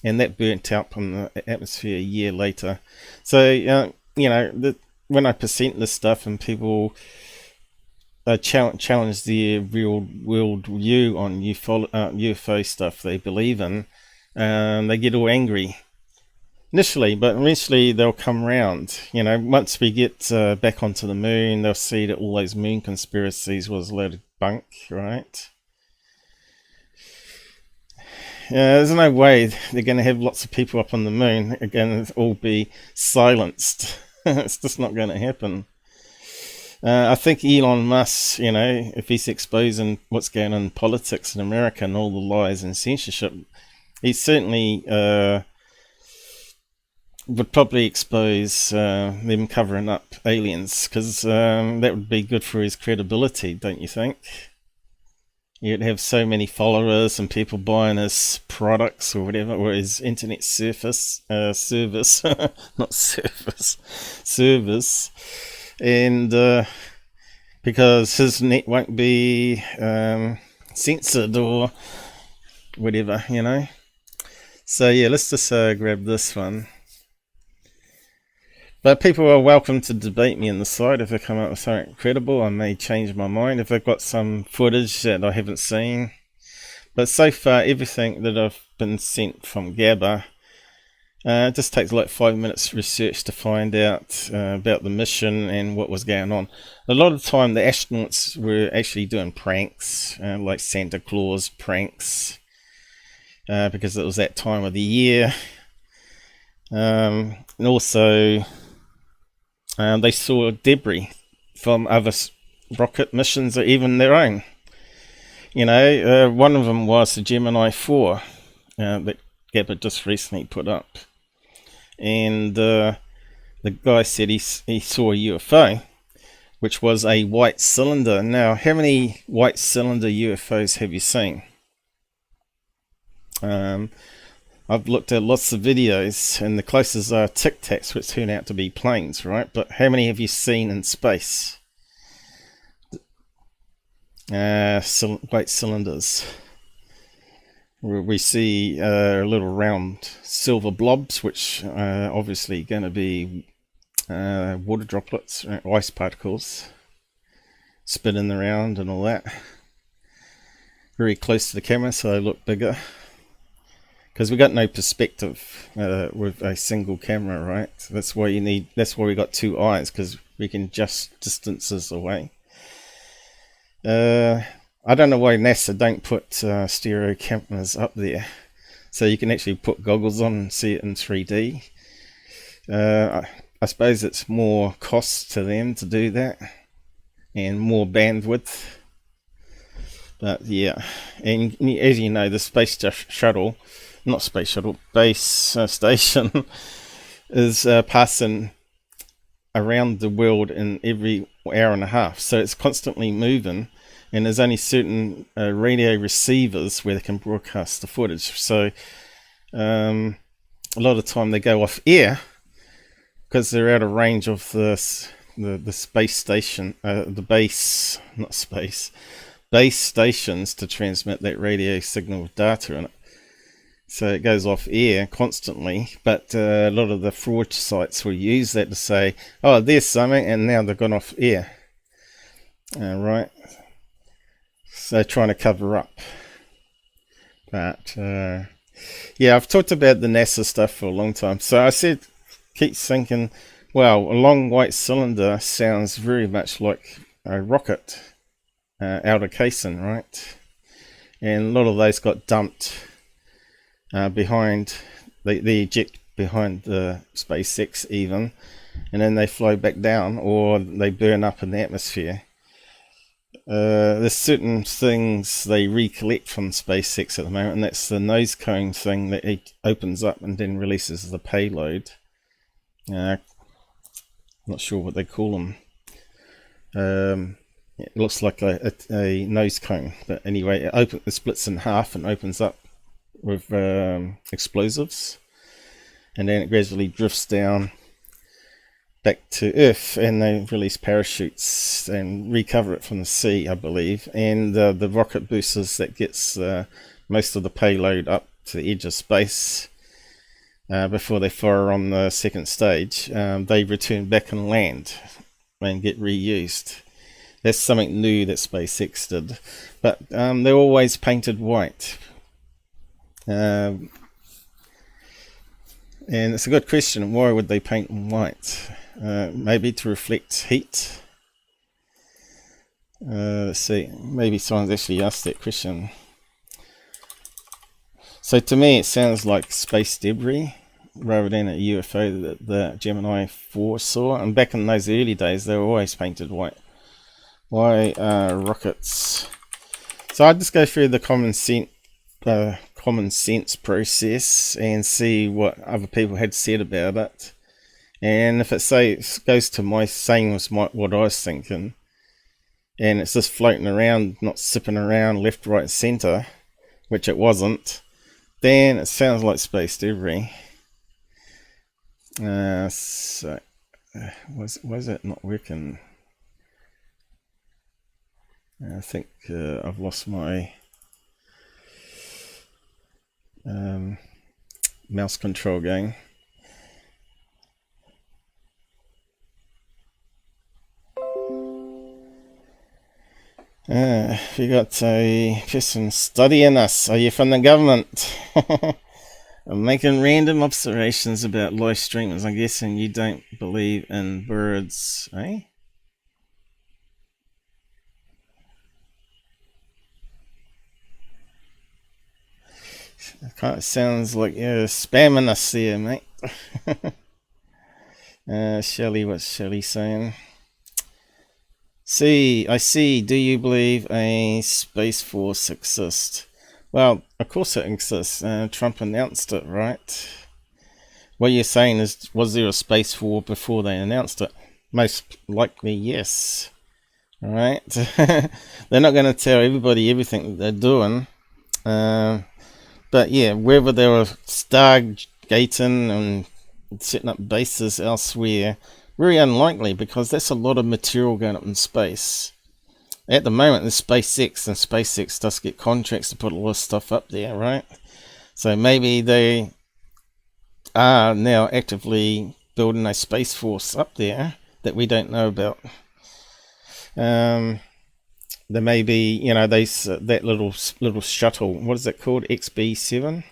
and that burnt out from the atmosphere a year later. So you know, when I present this stuff and people challenge their real world view on UFO stuff they believe in, they get all angry initially, but eventually they'll come round. You know, once we get back onto the moon, they'll see that all those moon conspiracies was a load of bunk, right? There's no way they're going to have lots of people up on the moon again, all be silenced. It's just not going to happen. I think Elon Musk, you know, if he's exposing what's going on in politics in America and all the lies and censorship, he certainly would probably expose them covering up aliens, because that would be good for his credibility, don't you think? You'd have so many followers and people buying his products or whatever, or his internet service, not service, and because his net won't be censored or whatever, you know. So yeah, let's just grab this one. But people are welcome to debate me on the side. If they come up with something credible, I may change my mind if I've got some footage that I haven't seen. But so far, everything that I've been sent from Gabber, it just takes like 5 minutes research to find out about the mission and what was going on. A lot of the time, the astronauts were actually doing pranks, like Santa Claus pranks, because it was that time of the year. And also, they saw debris from other rocket missions or even their own. You know, one of them was the Gemini IV that Gabber just recently put up. And the guy said he saw a UFO, which was a white cylinder. Now, how many white cylinder UFOs have you seen? I've looked at lots of videos, and the closest are Tic Tacs, which turn out to be planes, right? But how many have you seen in space? White cylinders. We see little round silver blobs, which are obviously going to be water droplets, ice particles, spinning around and all that. Very close to the camera, so they look bigger. Because we got no perspective with a single camera, right? That's why we got two eyes, because we can adjust distances away. I don't know why NASA don't put stereo cameras up there, so you can actually put goggles on and see it in 3D. I suppose it's more cost to them to do that, and more bandwidth. But yeah, and as you know, the space shuttle. Not space shuttle, base station is passing around the world in every hour and a half, so it's constantly moving, and there's only certain radio receivers where they can broadcast the footage. So a lot of the time they go off air because they're out of range of the space station, the base, not space, base stations to transmit that radio signal with data in it. So it goes off air constantly, but a lot of the fraud sites will use that to say, oh, there's something, and now they've gone off air. Right? So trying to cover up. But, yeah, I've talked about the NASA stuff for a long time. So I said, keep thinking, well, a long white cylinder sounds very much like a rocket outer casing, right? And a lot of those got dumped behind, they eject behind the SpaceX even, and then they flow back down, or they burn up in the atmosphere. There's certain things they recollect from SpaceX at the moment, and that's the nose cone thing that it opens up and then releases the payload. Not sure what they call them. It looks like a nose cone, but anyway, it splits in half and opens up with explosives, and then it gradually drifts down back to Earth, and they release parachutes and recover it from the sea, I believe, and the rocket boosters that gets most of the payload up to the edge of space, before they fire on the second stage, they return back and land and get reused. That's something new that SpaceX did. But they're always painted white. And it's a good question. Why would they paint them white? Maybe to reflect heat. Let's see. Maybe someone's actually asked that question. So to me, it sounds like space debris rather than a UFO that the Gemini IV saw. And back in those early days, they were always painted white. Why rockets? So I'd just go through the common sense process and see what other people had said about it. And if it goes to my same as what I was thinking, and it's just floating around, not sipping around left, right, centre, which it wasn't, then it sounds like space debris. So was it not working? I think I've lost my mouse control going. We got a person studying us. Are you from the government? I'm making random observations about live streamers. I'm guessing you don't believe in birds, eh? It kind of sounds like you're spamming us there, mate. Shelley, what's Shelley saying? I see. Do you believe a Space Force exists? Well, of course it exists. Trump announced it, right? What you're saying is, was there a Space War before they announced it? Most likely, yes. Alright? They're not going to tell everybody everything that they're doing. But yeah, whether they were stargating and setting up bases elsewhere, very unlikely, because that's a lot of material going up in space. At the moment, there's SpaceX, and SpaceX does get contracts to put a lot of stuff up there, right? So maybe they are now actively building a Space Force up there that we don't know about. There may be, that little shuttle, what is it called, XB7?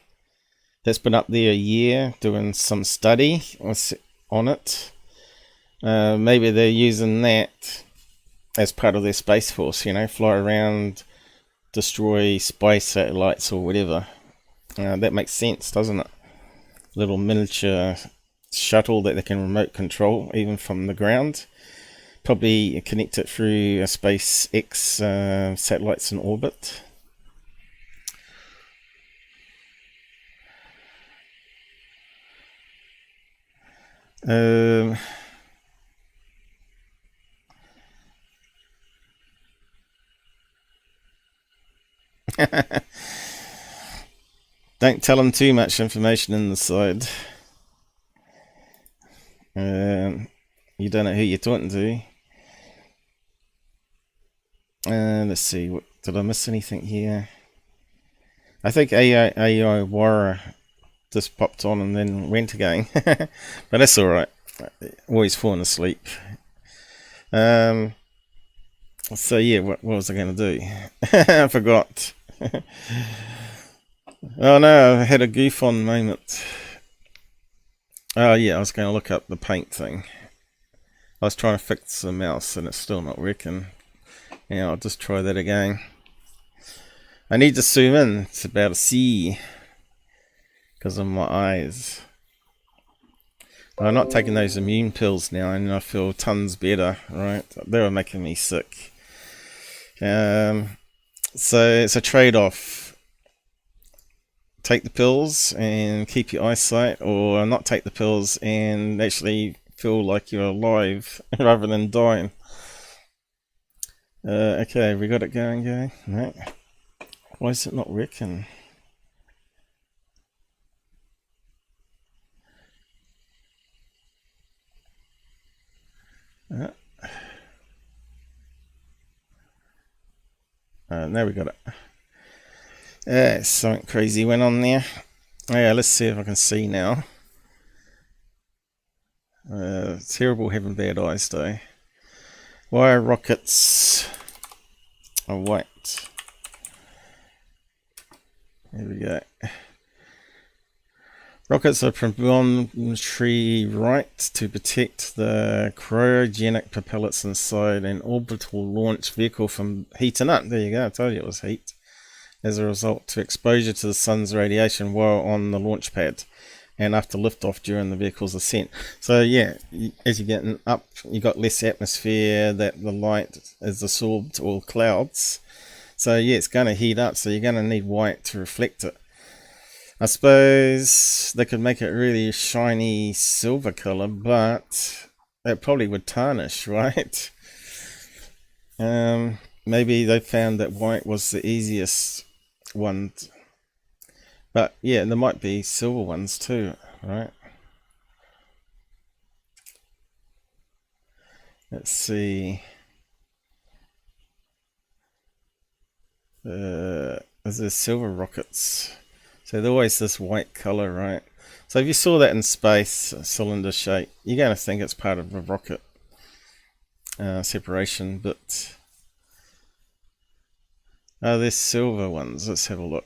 That's been up there a year doing some study on it. Maybe they're using that as part of their Space Force, fly around, destroy spy satellites or whatever. That makes sense, doesn't it? Little miniature shuttle that they can remote control even from the ground. Probably connect it through a SpaceX satellites in orbit. Don't tell them too much information in the side. You don't know who you're talking to. Let's see, did I miss anything here? I think AI Wara just popped on and then went again. But that's alright. Always falling asleep. So yeah, what was I going to do? I forgot. Oh no, I had a goof on moment. Oh yeah, I was going to look up the paint thing. I was trying to fix the mouse and it's still not working. Yeah, I'll just try that again. I need to zoom in. It's about to see because of my eyes. I'm not taking those immune pills now and I feel tons better, right? They were making me sick. So it's a trade-off. Take the pills and keep your eyesight, or not take the pills and actually feel like you're alive rather than dying. Okay, we got it going. No. Why is it not working? Now we got it. Something crazy went on there. Yeah, let's see if I can see now. Terrible having bad eyes though. Why are rockets white? There we go. Rockets are predominantly right to protect the cryogenic propellants inside an orbital launch vehicle from heating up. There you go, I told you it was heat. As a result to exposure to the sun's radiation while on the launch pad and after liftoff during the vehicle's ascent. So yeah, as you're getting up, you got less atmosphere that the light is absorbed, or clouds. So yeah, it's going to heat up, so you're going to need white to reflect it. I suppose they could make it really shiny silver color, but it probably would tarnish, right? Maybe they found that white was the easiest one, but yeah, there might be silver ones too, right? Let's see. Is there silver rockets? So they're always this white color, right? So if you saw that in space, cylinder shape, you're going to think it's part of a rocket separation, but there's silver ones. Let's have a look.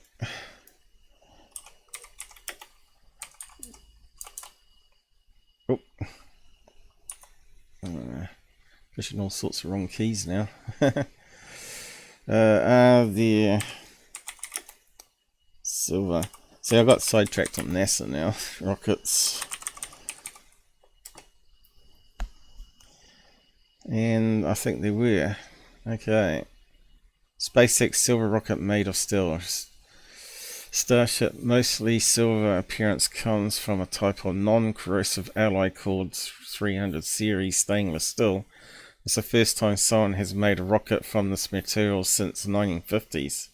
Oh, pushing all sorts of wrong keys now. The silver. See, I got sidetracked on NASA now. Rockets. And I think they were. Okay. SpaceX silver rocket made of steel. Starship mostly silver appearance comes from a type of non-corrosive alloy called 300 series stainless steel. It's the first time someone has made a rocket from this material since the 1950s.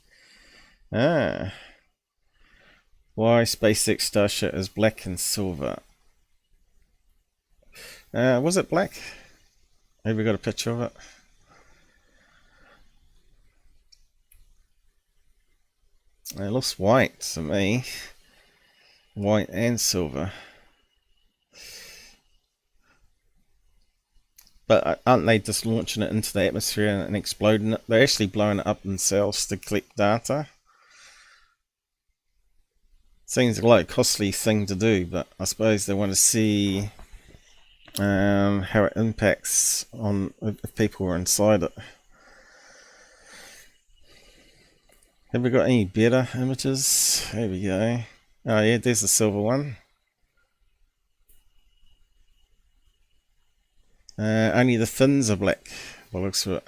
Why SpaceX Starship is black and silver? Was it black? Have we got a picture of it? It looks white to me. White and silver. But aren't they just launching it into the atmosphere and exploding it? They're actually blowing it up themselves to collect data. Seems like a costly thing to do, but I suppose they want to see how it impacts on if people are inside it. Have we got any better images? There we go. Oh yeah, there's the silver one. Only the fins are black, by the looks of it.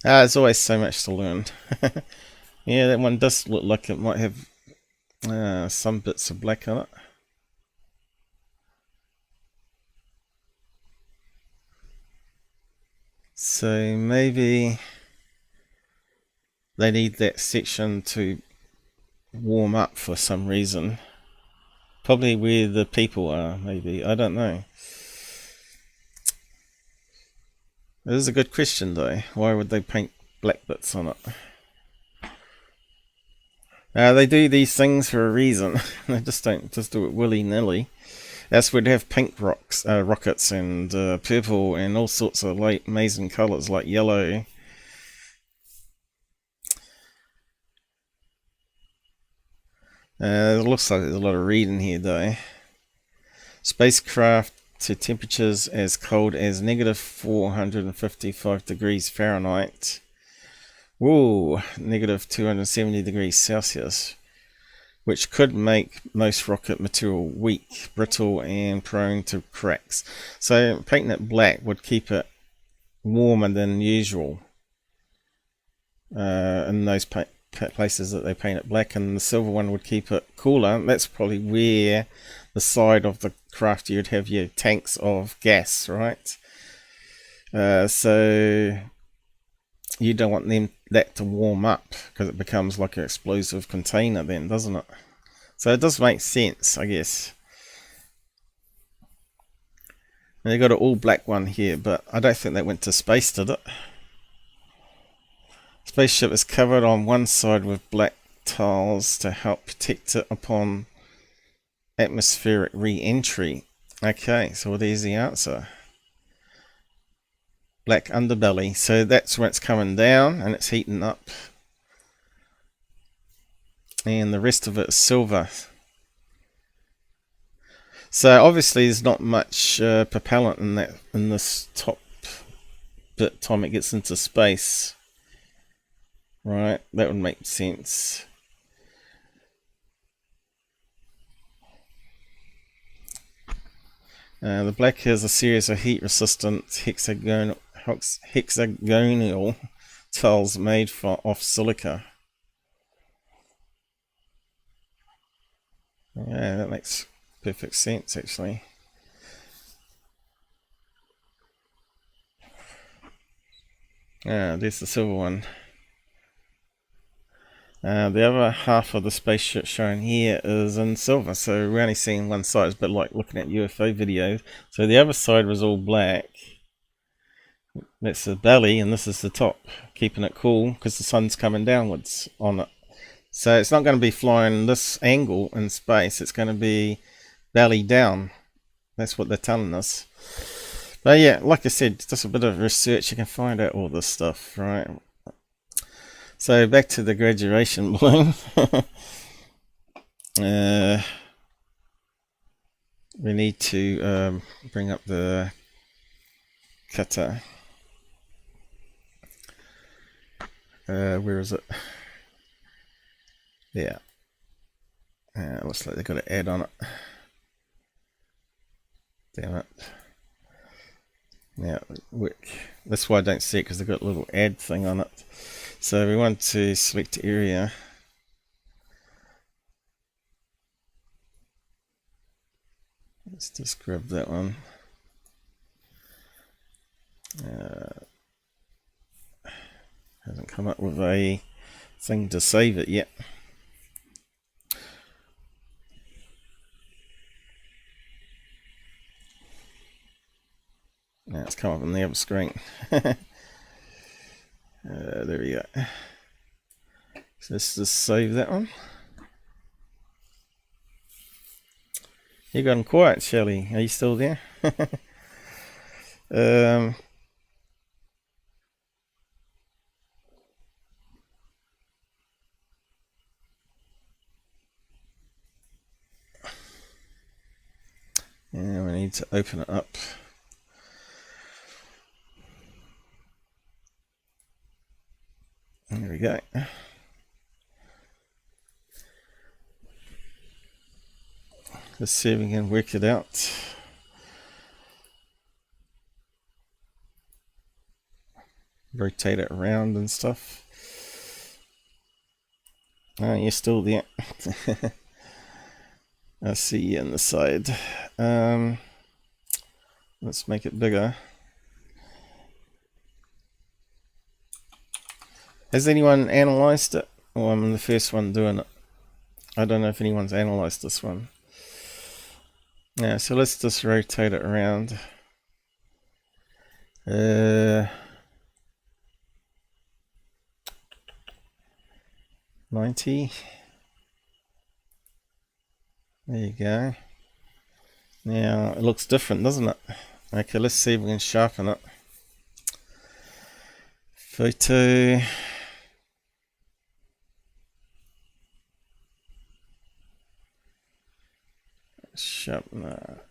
There's always so much to learn. Yeah, that one does look like it might have some bits of black on it. So maybe they need that section to warm up for some reason. Probably where the people are, maybe. I don't know. It is a good question though. Why would they paint black bits on it? They do these things for a reason. They just don't just do it willy-nilly. Else we'd have pink rockets and purple and all sorts of like amazing colours like yellow. It looks like there's a lot of reading here though. Spacecraft to temperatures as cold as negative 455 degrees Fahrenheit. Whoa, negative 270 degrees Celsius. Which could make most rocket material weak, brittle and prone to cracks. So painting it black would keep it warmer than usual in those places that they paint it black, and the silver one would keep it cooler. That's probably where the side of the craft you'd have your tanks of gas, right? So you don't want that to warm up, because it becomes like an explosive container then, doesn't it? So it does make sense, I guess. And they got an all black one here, but I don't think that went to space, did it? Spaceship is covered on one side with black tiles to help protect it upon atmospheric re-entry. Okay, so there's the answer. Black underbelly. So that's when it's coming down and it's heating up. And the rest of it is silver. So obviously there's not much propellant in this top bit time it gets into space. Right, that would make sense. The black has a series of heat-resistant hexagonal tiles made of silica. Yeah, that makes perfect sense, actually. There's the silver one. The other half of the spaceship shown here is in silver, so we're only seeing one side. It's a bit like looking at UFO videos. So the other side was all black. That's the belly, and this is the top, keeping it cool because the sun's coming downwards on it. So it's not going to be flying this angle in space. It's going to be belly down. That's what they're telling us. But yeah, like I said, just a bit of research, you can find out all this stuff, right? So back to the graduation balloon. We need to bring up the cutter. Where is it? Yeah. Looks like they've got an ad on it. Damn it. Now, work. That's why I don't see it, because they've got a little ad thing on it. So we want to select area. Let's just grab that one. Hasn't come up with a thing to save it yet. Now it's come up on the other screen. There we go. So let's just save that one. You gone quiet, Shelley? Are you still there? And we need to open it up. There we go. Let's see if we can work it out. Rotate it around and stuff. Oh, you're still there. I see you on the side. Let's make it bigger. Has anyone analysed it? Oh, I'm the first one doing it. I don't know if anyone's analysed this one. Yeah, so let's just rotate it around. 90. There you go. Now it looks different, doesn't it? Okay, let's see if we can sharpen it. Photo. Sharpen that.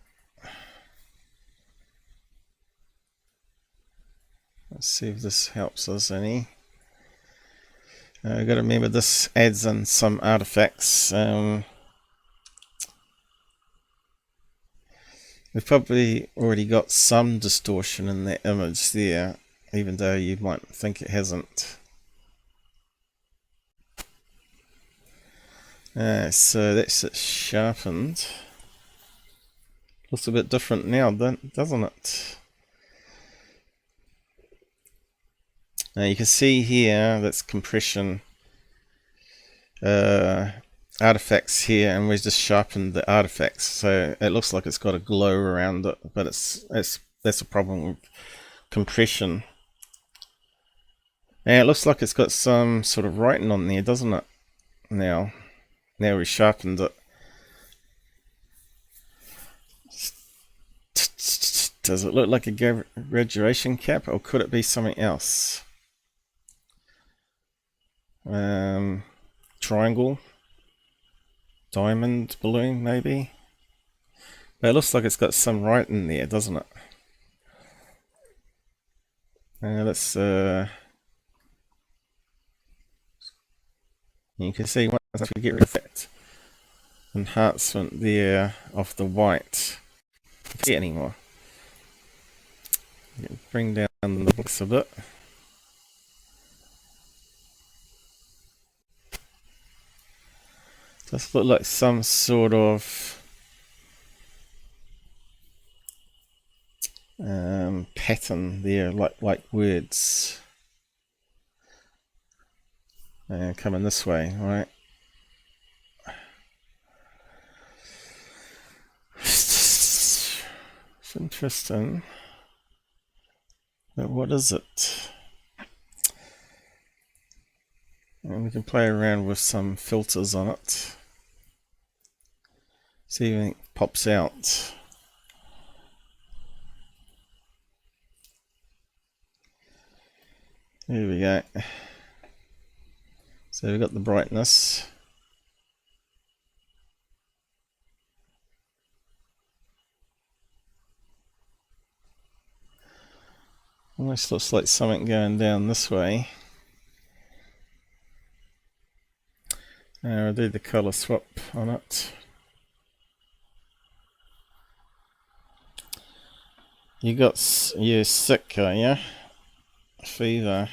Let's see if this helps us any. Got to remember this adds in some artifacts. We've probably already got some distortion in that image there, even though you might think it hasn't. So that's it sharpened. Looks a bit different now, doesn't it? Now you can see here that's compression artifacts here, and we've just sharpened the artifacts, so it looks like it's got a glow around it, but that's a problem with compression. And it looks like it's got some sort of writing on there, doesn't it? Now we sharpened it. Does it look like a graduation cap, or could it be something else? Triangle, diamond balloon, maybe. But it looks like it's got some writing there, doesn't it? Let's. You can see once we get rid of that enhancement there of the white, you can't see it anymore. Bring down the books a bit. Does look like some sort of pattern there, like words. Coming this way, right? It's interesting. But what is it? And we can play around with some filters on it. See if anything pops out. Here we go. So we've got the brightness. Almost looks like something going down this way. I'll do the color swap on it. You're sick, are you? Fever.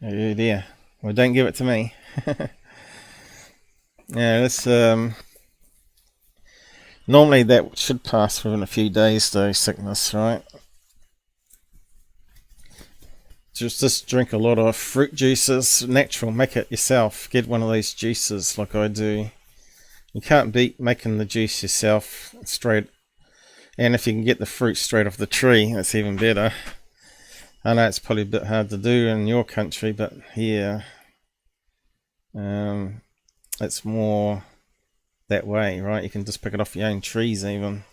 Oh dear. Well, don't give it to me. Yeah, let's normally that should pass within a few days though, sickness, right? Just drink a lot of fruit juices, natural, make it yourself. Get one of these juices like I do. You can't beat making the juice yourself straight. And if you can get the fruit straight off the tree, that's even better. I know it's probably a bit hard to do in your country, but here, it's more that way, right? You can just pick it off your own trees even.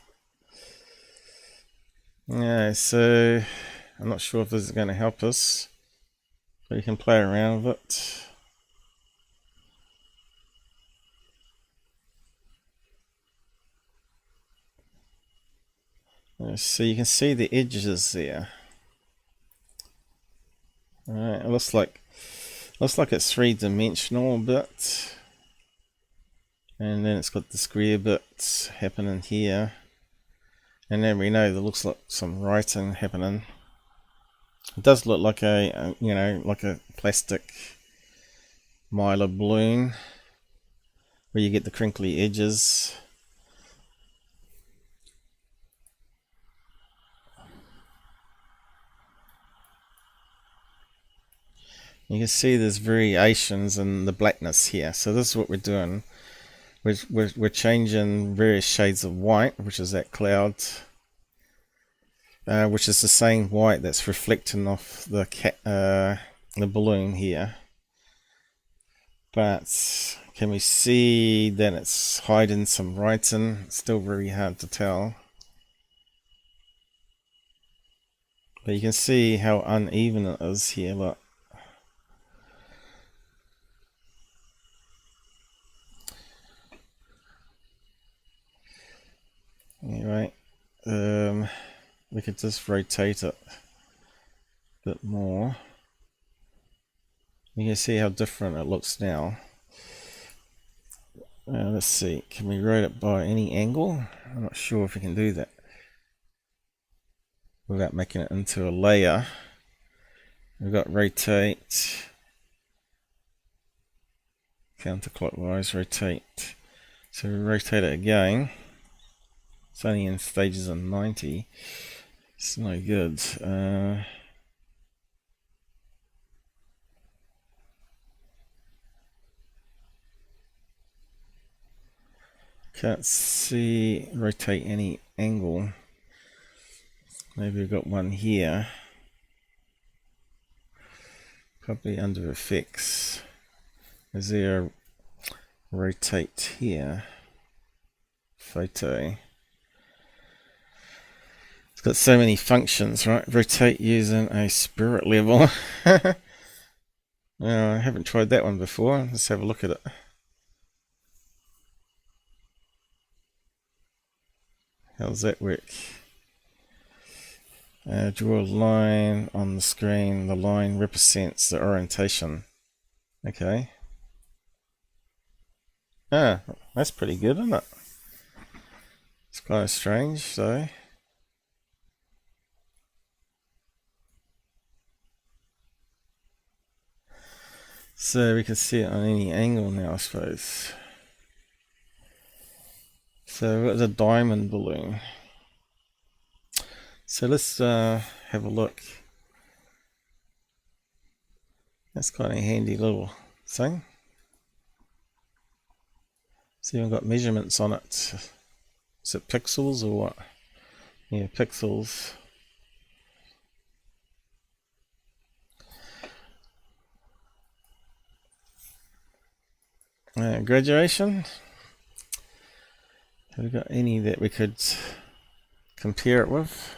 Yeah, so I'm not sure if this is going to help us, but you can play around with it. So you can see the edges there. Alright, it looks like it's three-dimensional a bit, and then it's got the square bits happening here, and then we know there looks like some writing happening. It does look like a like a plastic mylar balloon where you get the crinkly edges. You can see there's variations in the blackness here. So this is what we're doing. We're changing various shades of white, which is that cloud, which is the same white that's reflecting off the balloon here. But can we see that it's hiding some writing? It's still very hard to tell. But you can see how uneven it is here, look. Anyway, we could just rotate it a bit more. You can see how different it looks now. Let's see, can we rotate it by any angle? I'm not sure if we can do that without making it into a layer. We've got rotate, counterclockwise, rotate. So we rotate it again. It's only in stages of 90. It's no good. Can't see rotate any angle. Maybe we've got one here. Probably under effects. Is there a rotate here? Photo. It's got so many functions, right? Rotate using a spirit level. I haven't tried that one before. Let's have a look at it. How does that work? Draw a line on the screen. The line represents the orientation. Okay. Ah, that's pretty good, isn't it? It's kind of strange, though. So we can see it on any angle now, I suppose. So we've got the diamond balloon. So let's have a look. That's kind of a handy little thing. So you've got measurements on it. Is it pixels or what? Yeah, pixels. Graduation. Have we got any that we could compare it with?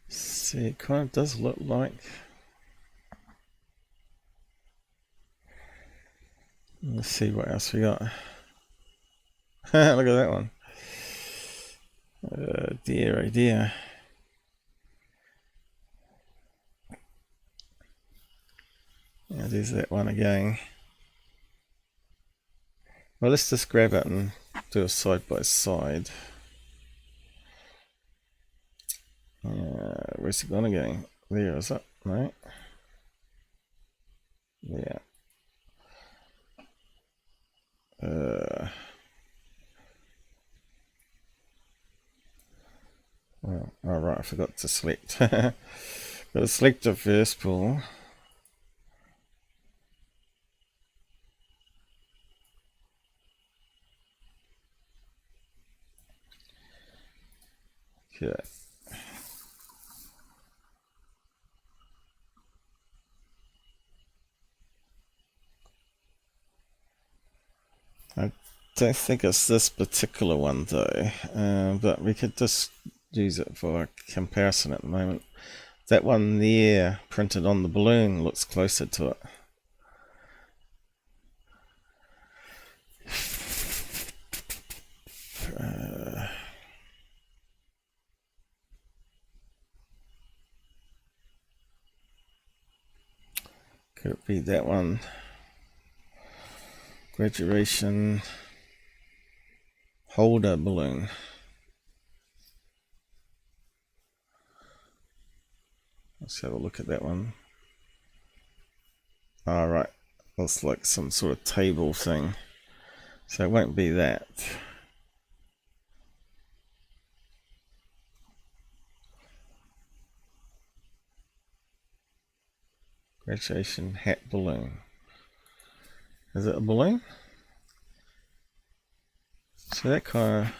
See, it kind of does look like. Let's see what else we got. Look at that one. Dear, oh dear. Yeah, there's that one again. Well, let's just grab it and do a side by side. Where's it gonna go? There, is it? Right? Yeah. Well, alright, I forgot to select. Got to select the first pool. Okay. I don't think it's this particular one though, but we could just use it for a comparison at the moment. That one there printed on the balloon looks closer to it. Could it be that one? Graduation holder balloon. Let's have a look at that one. Alright, looks like some sort of table thing. So it won't be that. Graduation hat balloon. Is it a balloon? So that kind of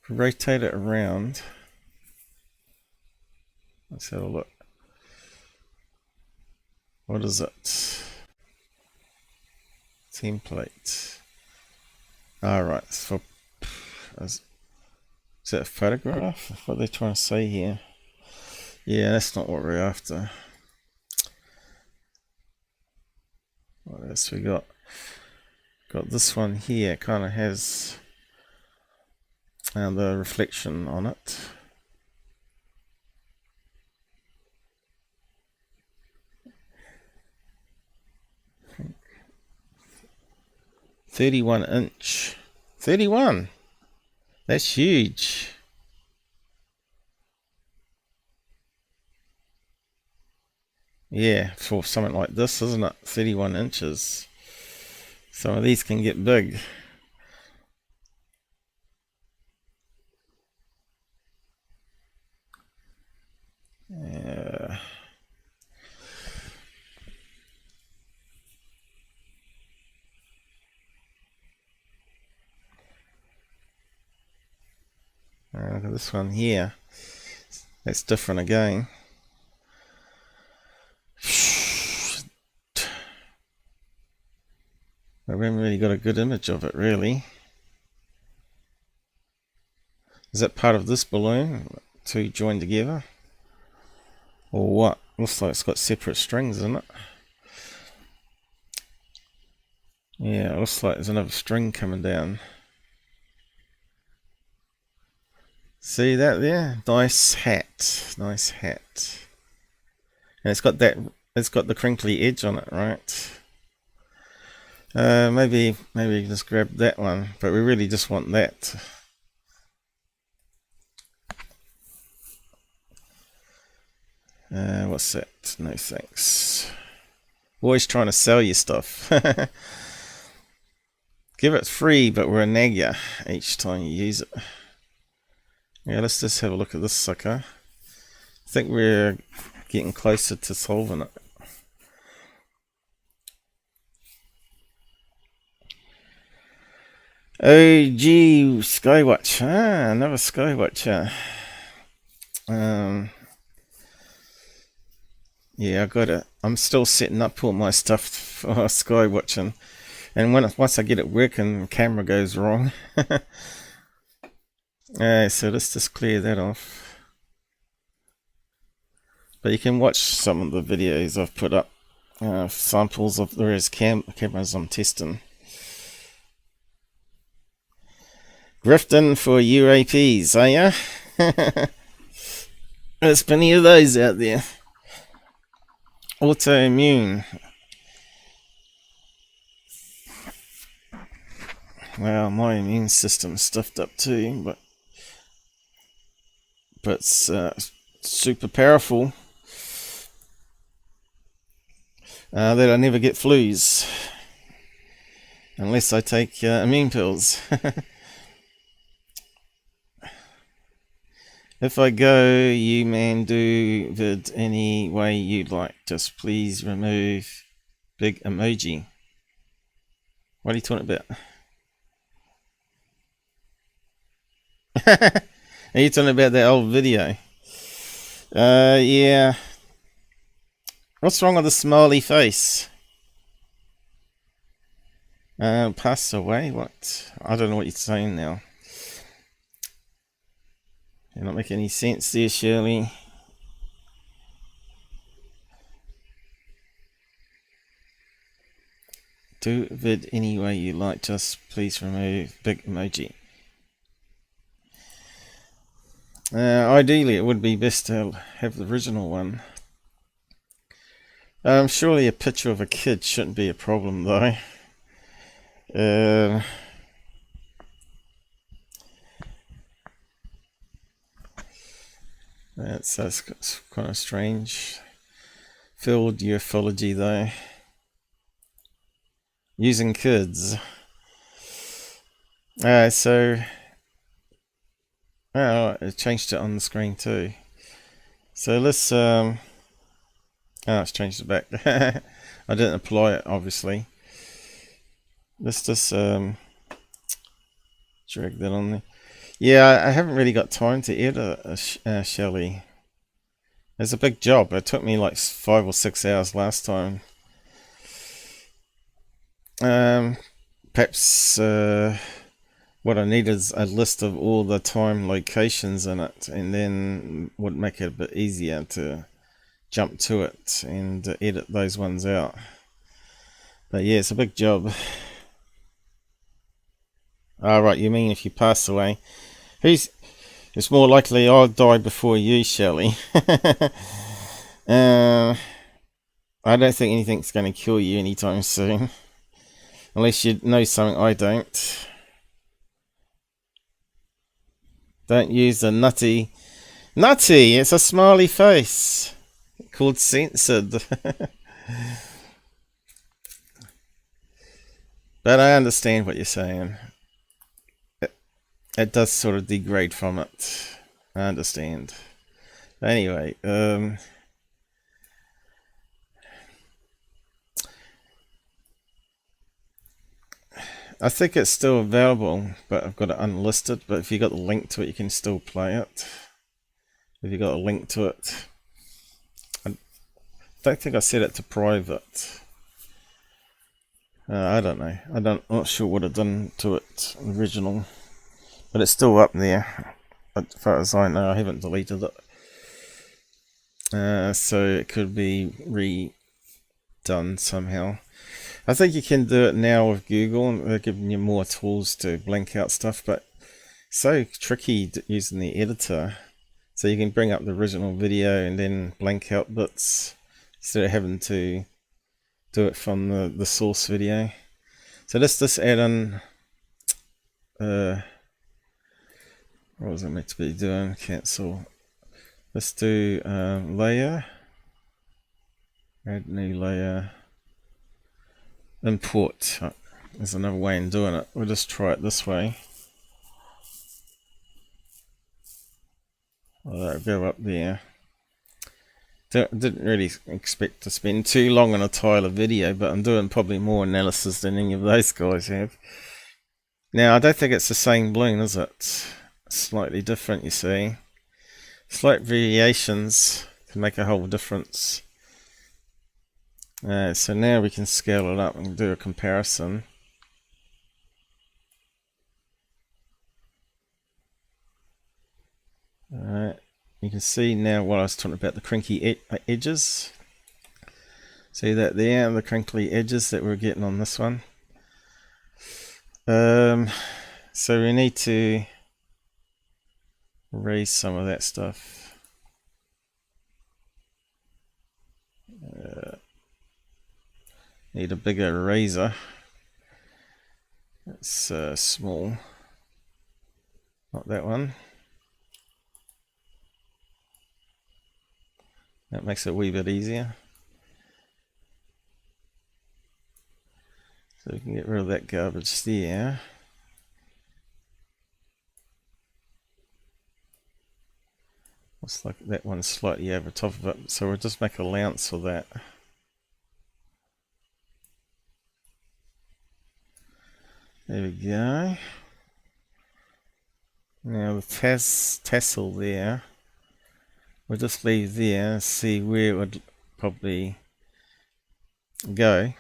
rotate it around. Let's have a look. What is it? Template. Alright, so is that a photograph? What are they trying to say here? Yeah, that's not what we're after. What else we got? Got this one here, it kind of has the reflection on it. "31" 31. That's huge. Yeah, for something like this, isn't it? 31 inches. Some of these can get big. Look at this one here. That's different again. I haven't really got a good image of it, really. Is that part of this balloon? Two joined together? Or what? Looks like it's got separate strings, isn't it? Yeah, it looks like there's another string coming down. See that there? Nice hat. Nice hat. And it's got the crinkly edge on it, right? Maybe just grab that one, but we really just want that. What's that? No thanks. Always trying to sell you stuff. Give it free, but we're a nagger each time you use it. Yeah, let's just have a look at this sucker. I think we're getting closer to solving it. Oh gee, Skywatch. Ah, another Skywatcher. Yeah, I got it. I'm still setting up all my stuff for Skywatching, and once I get it working, the camera goes wrong. So let's just clear that off. But you can watch some of the videos I've put up, samples of the various cameras I'm testing. Grifting for UAPs, are ya? There's plenty of those out there. Autoimmune. Well, my immune system's stuffed up too, but it's super powerful. That I never get flus unless I take immune pills. If I go, you man do vid any way you'd like. Just please remove big emoji. What are you talking about? Are you talking about that old video? Yeah. What's wrong with the smiley face? Pass away? What? I don't know what you're saying now. You're not making any sense there, Shirley. Do vid any way you like, just please remove big emoji. Ideally, it would be best to have the original one. Surely a picture of a kid shouldn't be a problem, though. That's kind of strange. Field ufology, though. Using kids. So... Oh, it changed it on the screen too. So let's... Oh, it's changed it back. I didn't apply it, obviously. Let's just drag that on there. Yeah, I haven't really got time to edit Shelley. It's a big job. It took me like 5 or 6 hours last time. Perhaps what I need is a list of all the time locations in it, and then would make it a bit easier to jump to it and edit those ones out. But yeah, it's a big job. Right, you mean if you pass away? It's more likely I'll die before you, Shelley. I don't think anything's going to kill you anytime soon. Unless you know something I don't. Don't use a nutty. Nutty! It's a smiley face. Called censored. But I understand what you're saying. It does sort of degrade from it. I understand. But anyway, I think it's still available, but I've got it unlisted. But if you got the link to it, you can still play it. If you got a link to it, I don't think I set it to private. I don't know. I'm not sure what I've done to it original, but it's still up there. As far as I know, I haven't deleted it. So it could be redone somehow. I think you can do it now with Google, and they're giving you more tools to blank out stuff, but it's so tricky using the editor. So you can bring up the original video and then blank out bits instead of having to do it from the source video. So this add-on, what was it meant to be doing? Cancel. Let's do layer, add new layer, import. There's another way in doing it. We'll just try it this way. I'll go up there. Didn't really expect to spend too long on a tile of video, but I'm doing probably more analysis than any of those guys have. Now, I don't think it's the same balloon, is it? Slightly different, you see. Slight variations can make a whole difference. So now we can scale it up and do a comparison. Alright. You can see now what I was talking about, the crinkly edges. See that there, the crinkly edges that we're getting on this one. So we need to erase some of that stuff. Need a bigger eraser. It's small. Not that one. That makes it a wee bit easier. So we can get rid of that garbage there. Looks like that one's slightly over top of it, so we'll just make an allowance for that. There we go. Now the tassel there, we'll just leave there and see where it would probably go.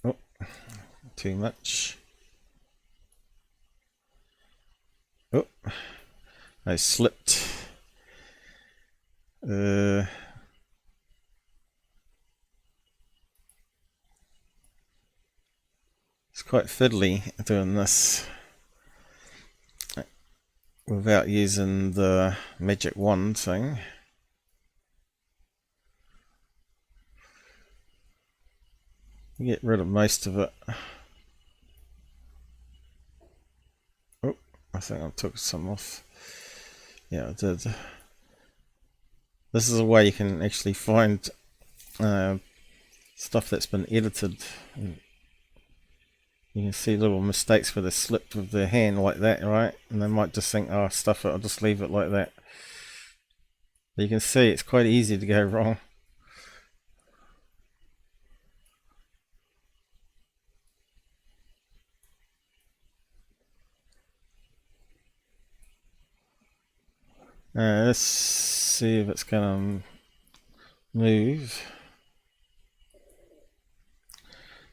Oh, too much. Oh, I slipped. It's quite fiddly doing this without using the magic wand thing. Get rid of most of it. Oh, I think I took some off. Yeah, I did. This is a way you can actually find stuff that's been edited. You can see little mistakes where they slipped with their hand like that, right? And they might just think, oh, stuff it, I'll just leave it like that. But you can see it's quite easy to go wrong. Let's see if it's going to move.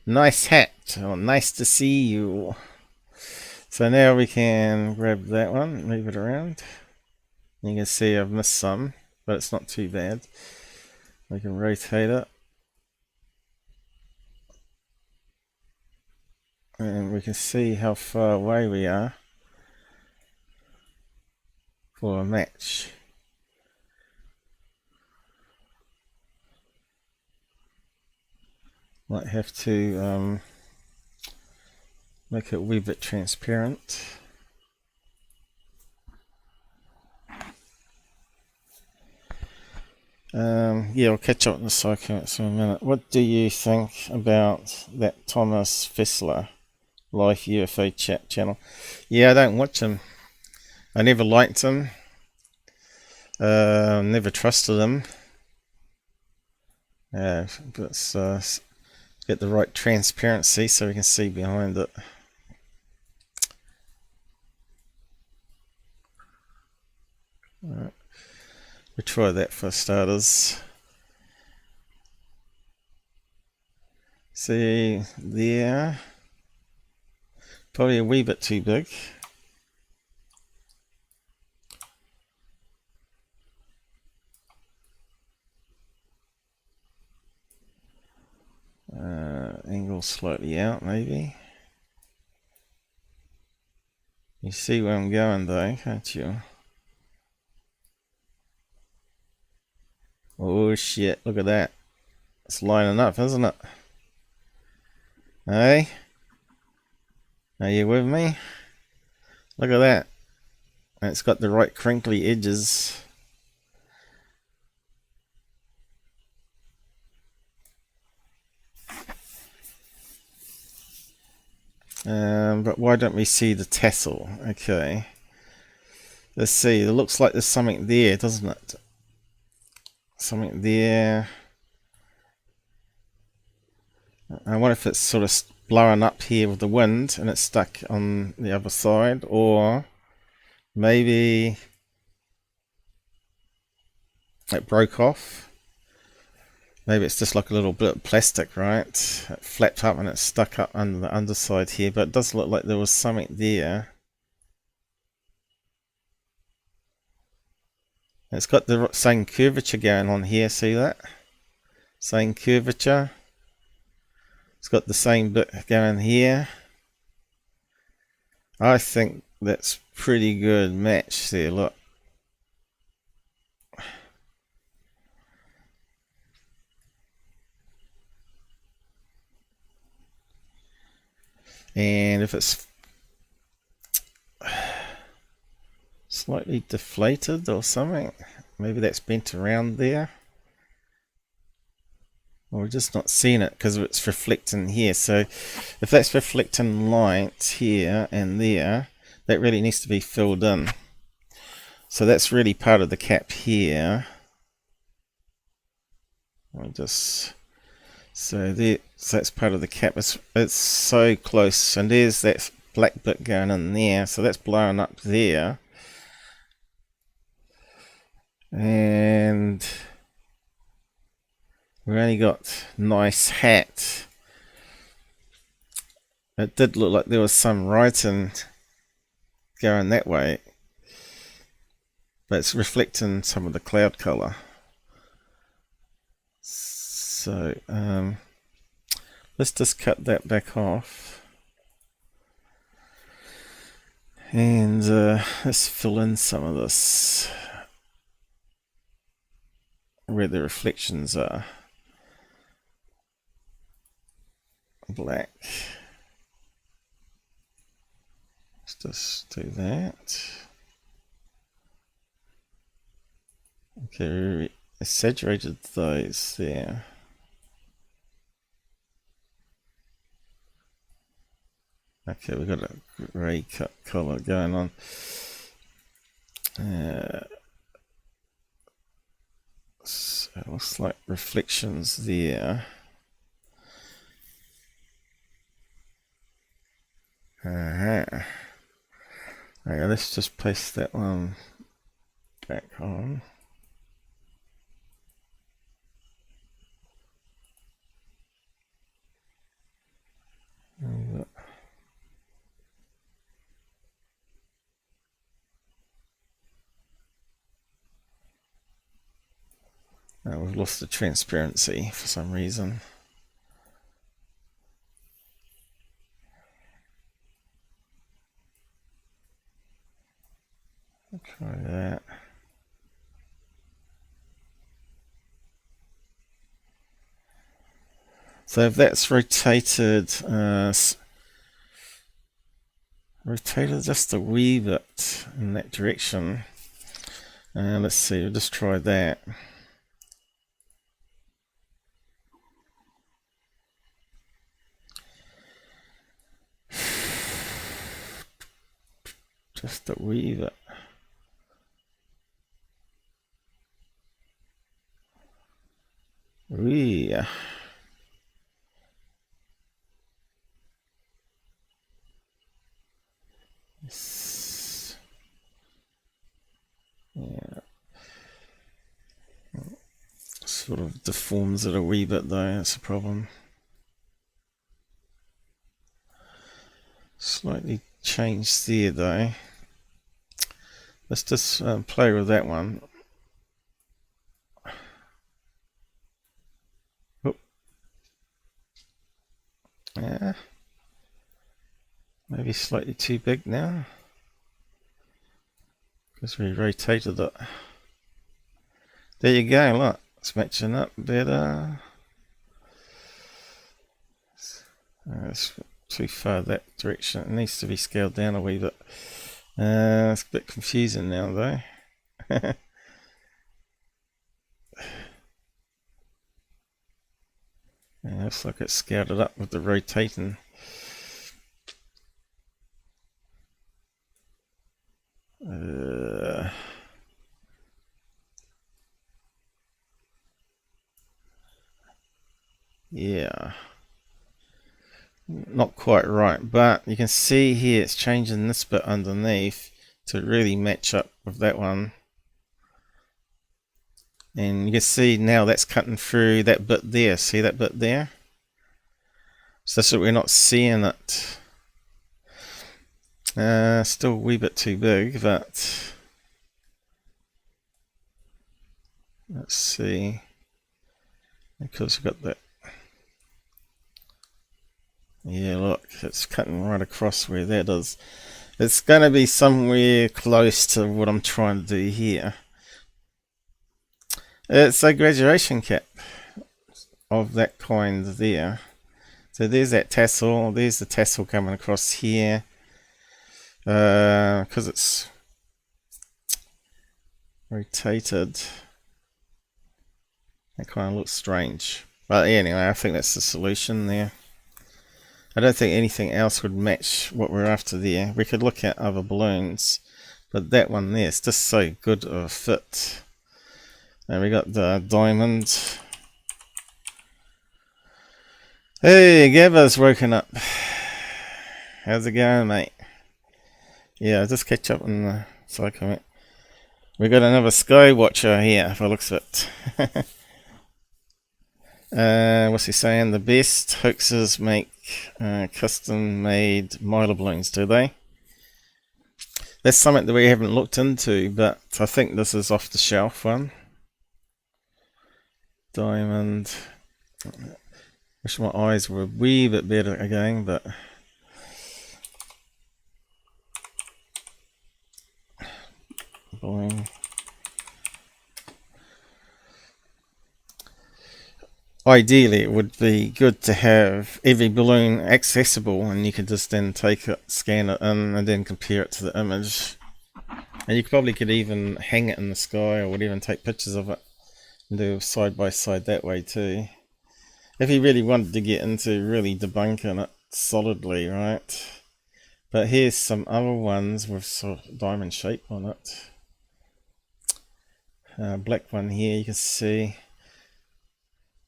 Nice hat. Oh, nice to see you. So now we can grab that one, move it around. You can see I've missed some, but it's not too bad. We can rotate it. And we can see how far away we are for a match. Might have to make it a wee bit transparent. Yeah, I'll catch up with the psychomax in a minute. What do you think about that Thomas Fessler live UFO chat channel? Yeah, I don't watch him. I never liked him. Never trusted him. Yeah, but get the right transparency so we can see behind it. Alright. We'll try that for starters. See there, probably a wee bit too big. Angle slightly out, maybe. You see where I'm going though, can't you? Oh shit, look at that. It's lining up, isn't it? Hey? Are you with me? Look at that. And it's got the right crinkly edges. But why don't we see the tassel? Okay. Let's see. It looks like there's something there, doesn't it? Something there. I wonder if it's sort of blowing up here with the wind and it's stuck on the other side, or maybe it broke off. Maybe it's just like a little bit of plastic, right? It flapped up and it's stuck up under the underside here, but it does look like there was something there. It's got the same curvature going on here, see that? Same curvature. It's got the same bit going here. I think that's pretty good match there, look. And if it's slightly deflated or something, maybe that's bent around there. Well, we're just not seeing it because it's reflecting here. So if that's reflecting light here and there, that really needs to be filled in. So that's really part of the cap here. I'll just... So that's part of the cap. It's so close, and there's that black bit going in there, so that's blowing up there. And we only got nice hat. It did look like there was some writing going that way, but it's reflecting some of the cloud color. So let's just cut that back off, and let's fill in some of this where the reflections are. Black. Let's just do that. Okay, we exaggerated those there. Okay, we've got a grey cut colour going on. So it looks like reflections there. Okay, let's just paste that one back on. We've lost the transparency for some reason. I'll try that. So if that's rotated, rotated just a wee bit in that direction. Let's see, we'll just try that. Just a wee bit. Wee. Yeah. Sort of deforms it a wee bit though, that's a problem. slightly changed there though. Let's just play with that one. Oh. Yeah. Maybe slightly too big now, because we rotated it. There you go, look, it's matching up better. It's too far that direction, it needs to be scaled down a wee bit. It's a bit confusing now though. Yeah, looks like it's scaled it up with the rotating. Yeah, not quite right, but you can see here it's changing this bit underneath to really match up with that one. And you can see now that's cutting through that bit there. See that bit there? So that's what we're not seeing it. Still a wee bit too big, but let's see. Because we've got that. Yeah, look, it's cutting right across where that is. It's going to be somewhere close to what I'm trying to do here. It's a graduation cap of that kind there. So there's that tassel, there's the tassel coming across here. Because it's rotated, that kind of looks strange. But anyway, I think that's the solution there. I don't think anything else would match what we're after there. We could look at other balloons, but that one there is just so good of a fit. And we got the diamond. Hey, Gabber's woken up. How's it going, mate? Yeah, just catch up on the cycle, mate. We got another sky watcher here, if it looks of it. What's he saying? The best hoaxes make custom made Mylar balloons, do they? That's something that we haven't looked into, but I think this is off the shelf one. Diamond. Wish my eyes were a wee bit better again, but balloon. Ideally, it would be good to have every balloon accessible, and you could just then take it, scan it in, and then compare it to the image. And you probably could even hang it in the sky, or would even take pictures of it and do side by side that way too. If you really wanted to get into really debunking it solidly, right? But here's some other ones with sort of diamond shape on it. Black one here, you can see.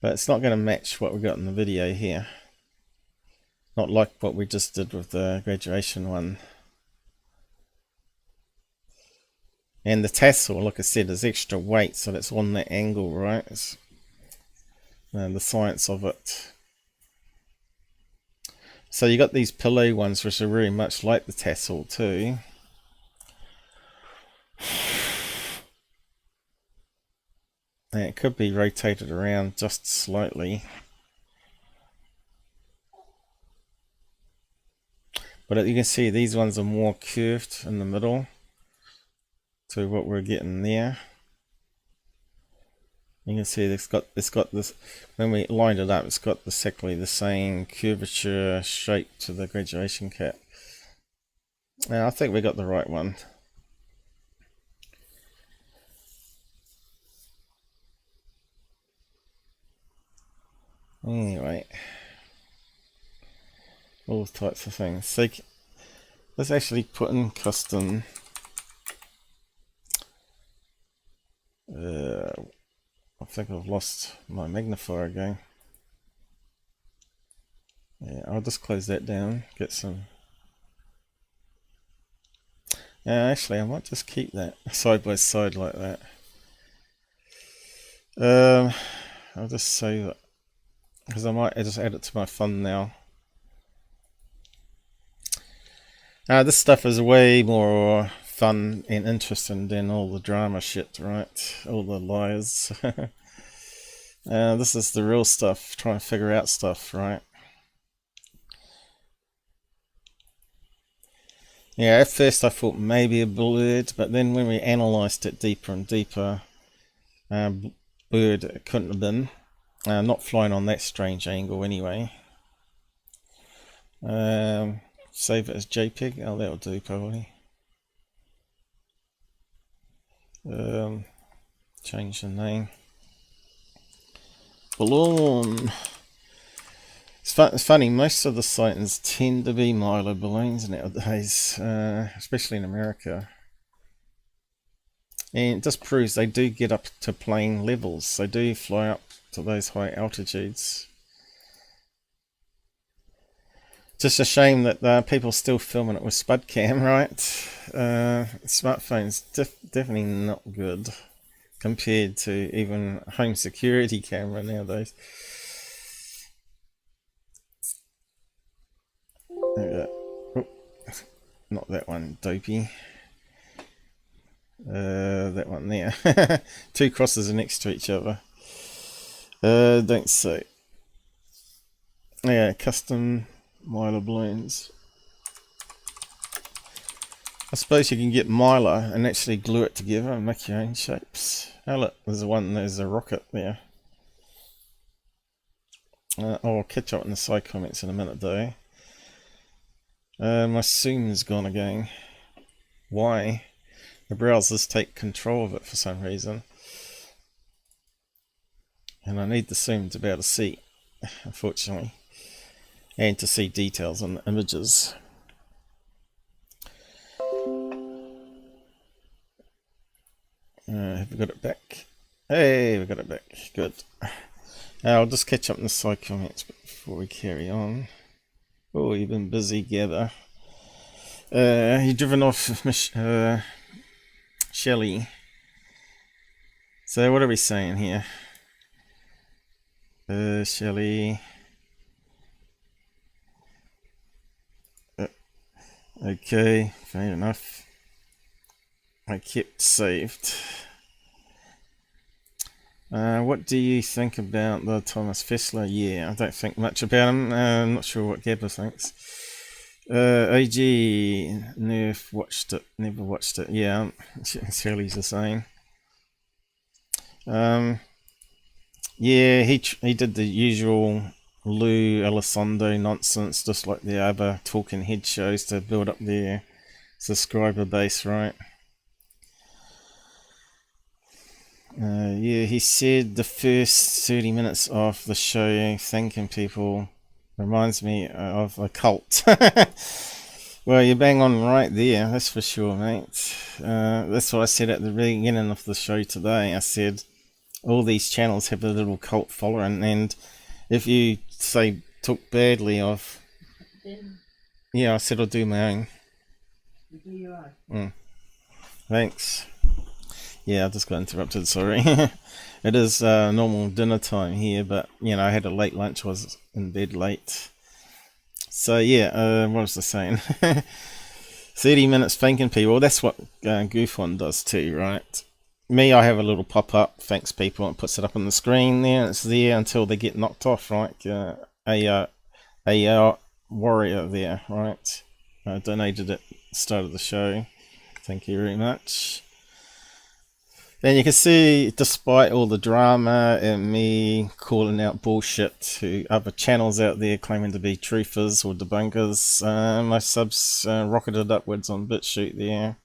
But it's not going to match what we got in the video here. Not like what we just did with the graduation one. And the tassel, like I said, is extra weight, so that's on that angle, right? It's, the science of it. So you got these pillow ones which are very much like the tassel too. And it could be rotated around just slightly. But you can see these ones are more curved in the middle to what we're getting there. You can see it's got this, when we lined it up, it's got exactly the same curvature shape to the graduation cap. Now I think we got the right one. Anyway, all types of things. So let's actually put in custom. I think I've lost my magnifier again. Yeah, I'll just close that down. Get some. Yeah, actually, I might just keep that side by side like that. I'll just save it. Because I might just add it to my thumbnail. This stuff is way more fun and interesting than all the drama shit, right? All the lies. This is the real stuff, trying to figure out stuff, right? Yeah, at first I thought maybe a bird, but then when we analysed it deeper and deeper, bird it couldn't have been. Not flying on that strange angle anyway. Save it as JPEG. Oh, that'll do probably. Change the name. Balloon. It's funny, most of the sightings tend to be Milo balloons nowadays, especially in America. And it just proves they do get up to plane levels. They do fly up to those high altitudes. Just a shame that people still filming it with spud cam, right? Smartphones definitely not good compared to even home security camera nowadays. Oh, not that one, dopey. That one there. Two crosses are next to each other. Don't say. Yeah, custom Mylar balloons. I suppose you can get Mylar and actually glue it together and make your own shapes. Oh look, there's a rocket there. I'll catch up in the side comments in a minute though. My zoom's gone again. Why? The browsers take control of it for some reason. And I need the zoom to be able to see, unfortunately. And to see details on the images. Have we got it back? Hey, we got it back. Good. I'll just catch up in the side comments before we carry on. Oh, you've been busy, Gabber. You've driven off Shelley. So what are we saying here? Shelley. Okay, fair enough. I kept saved. What do you think about the Thomas Fessler? Yeah, I don't think much about him. I'm not sure what Gabber thinks. AG, never watched it. Yeah, Shirley's the same. Yeah, he did the usual Lou Elizondo nonsense, just like the other talking head shows to build up their subscriber base, right? Yeah, he said the first 30 minutes of the show, thanking people, reminds me of a cult. Well, you're bang on right there, that's for sure, mate. That's what I said at the beginning of the show today. I said all these channels have a little cult following, and if you say talk badly of, yeah, I said I'll do my own. You do your own. Thanks. Yeah, I just got interrupted, sorry. It is normal dinner time here, but you know, I had a late lunch, was in bed late. So yeah, what was I saying? 30 minutes thanking people, that's what Goofon does too, right? Me, I have a little pop-up, thanks people, and puts it up on the screen there, and it's there until they get knocked off, right? A warrior there, right? I donated at the start of the show. Thank you very much. And you can see, despite all the drama and me calling out bullshit to other channels out there claiming to be truthers or debunkers, my subs rocketed upwards on BitChute there.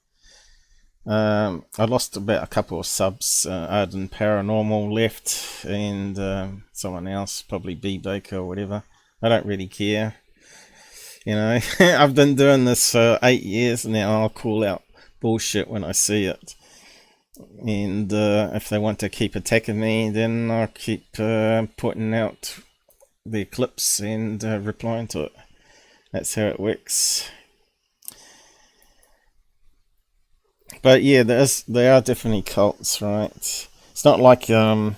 I lost about a couple of subs. Arden Paranormal left, and someone else, probably B Baker or whatever. I don't really care. You know, I've been doing this for 8 years now. I'll call out bullshit when I see it. And if they want to keep attacking me, then I'll keep putting out the clips and replying to it. That's how it works. But yeah, they are definitely cults, right? It's not like I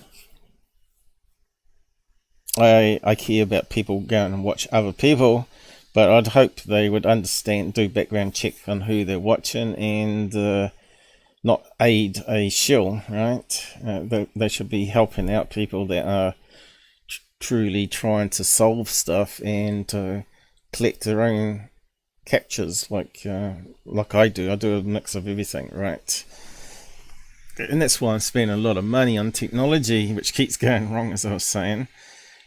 care about people going and watch other people, But I'd hope they would understand, do background check on who they're watching, and not aid a shill, right? They should be helping out people that are truly trying to solve stuff and to collect their own captures, like I do. I do a mix of everything, right? And that's why I'm spending a lot of money on technology, which keeps going wrong, as I was saying.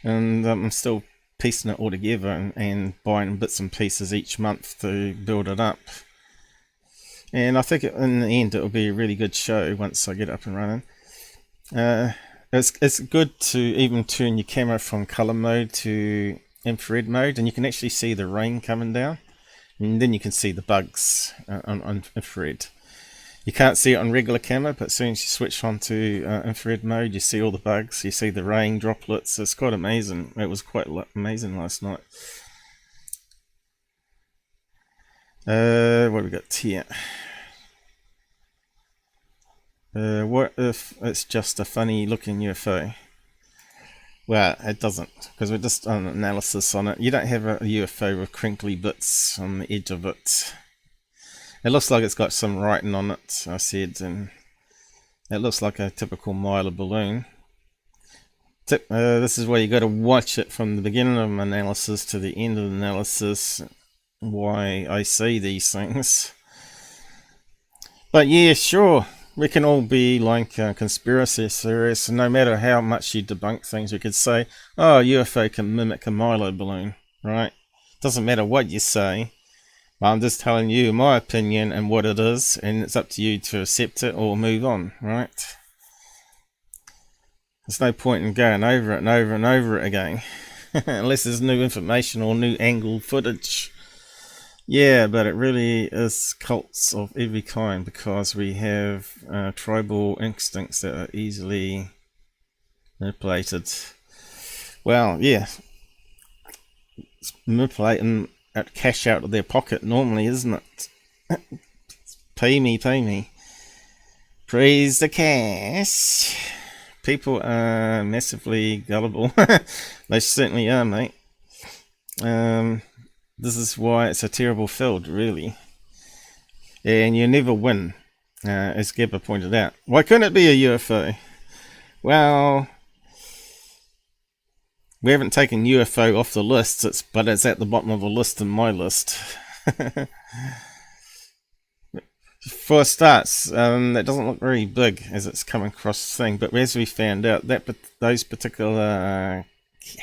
And I'm still piecing it all together and buying bits and pieces each month to build it up. And I think in the end it'll be a really good show once I get up and running. It's good to even turn your camera from color mode to infrared mode, and you can actually see the rain coming down, and then you can see the bugs on infrared. You can't see it on regular camera, but as soon as you switch on to infrared mode, you see all the bugs, you see the rain droplets. It's quite amazing. It was quite amazing last night. What have we got here? What if it's just a funny looking UFO? Well, it doesn't, because we're just on analysis on it. You don't have a UFO with crinkly bits on the edge of it. It looks like it's got some writing on it, I said, and it looks like a typical Mylar balloon. This is where you got to watch it from the beginning of analysis to the end of the analysis, why I say these things. But yeah, sure, we can all be like conspiracy theorists, and no matter how much you debunk things, you could say, oh, a UFO can mimic a Milo balloon, right? Doesn't matter what you say. I'm just telling you my opinion and what it is, and it's up to you to accept it or move on, right? There's no point in going over it and over and over it again, unless there's new information or new angle footage. Yeah, but it really is cults of every kind, because we have tribal instincts that are easily manipulated. Well, yeah, it's manipulating cash out of their pocket normally, isn't it? Pay me, pay me. Praise the cash. People are massively gullible. They certainly are, mate. This is why it's a terrible field, really. And you never win, as Gabber pointed out. Why couldn't it be a UFO? Well, we haven't taken UFO off the list, but it's at the bottom of the list in my list. For starts, that doesn't look very big as it's coming across the thing, but as we found out, those particular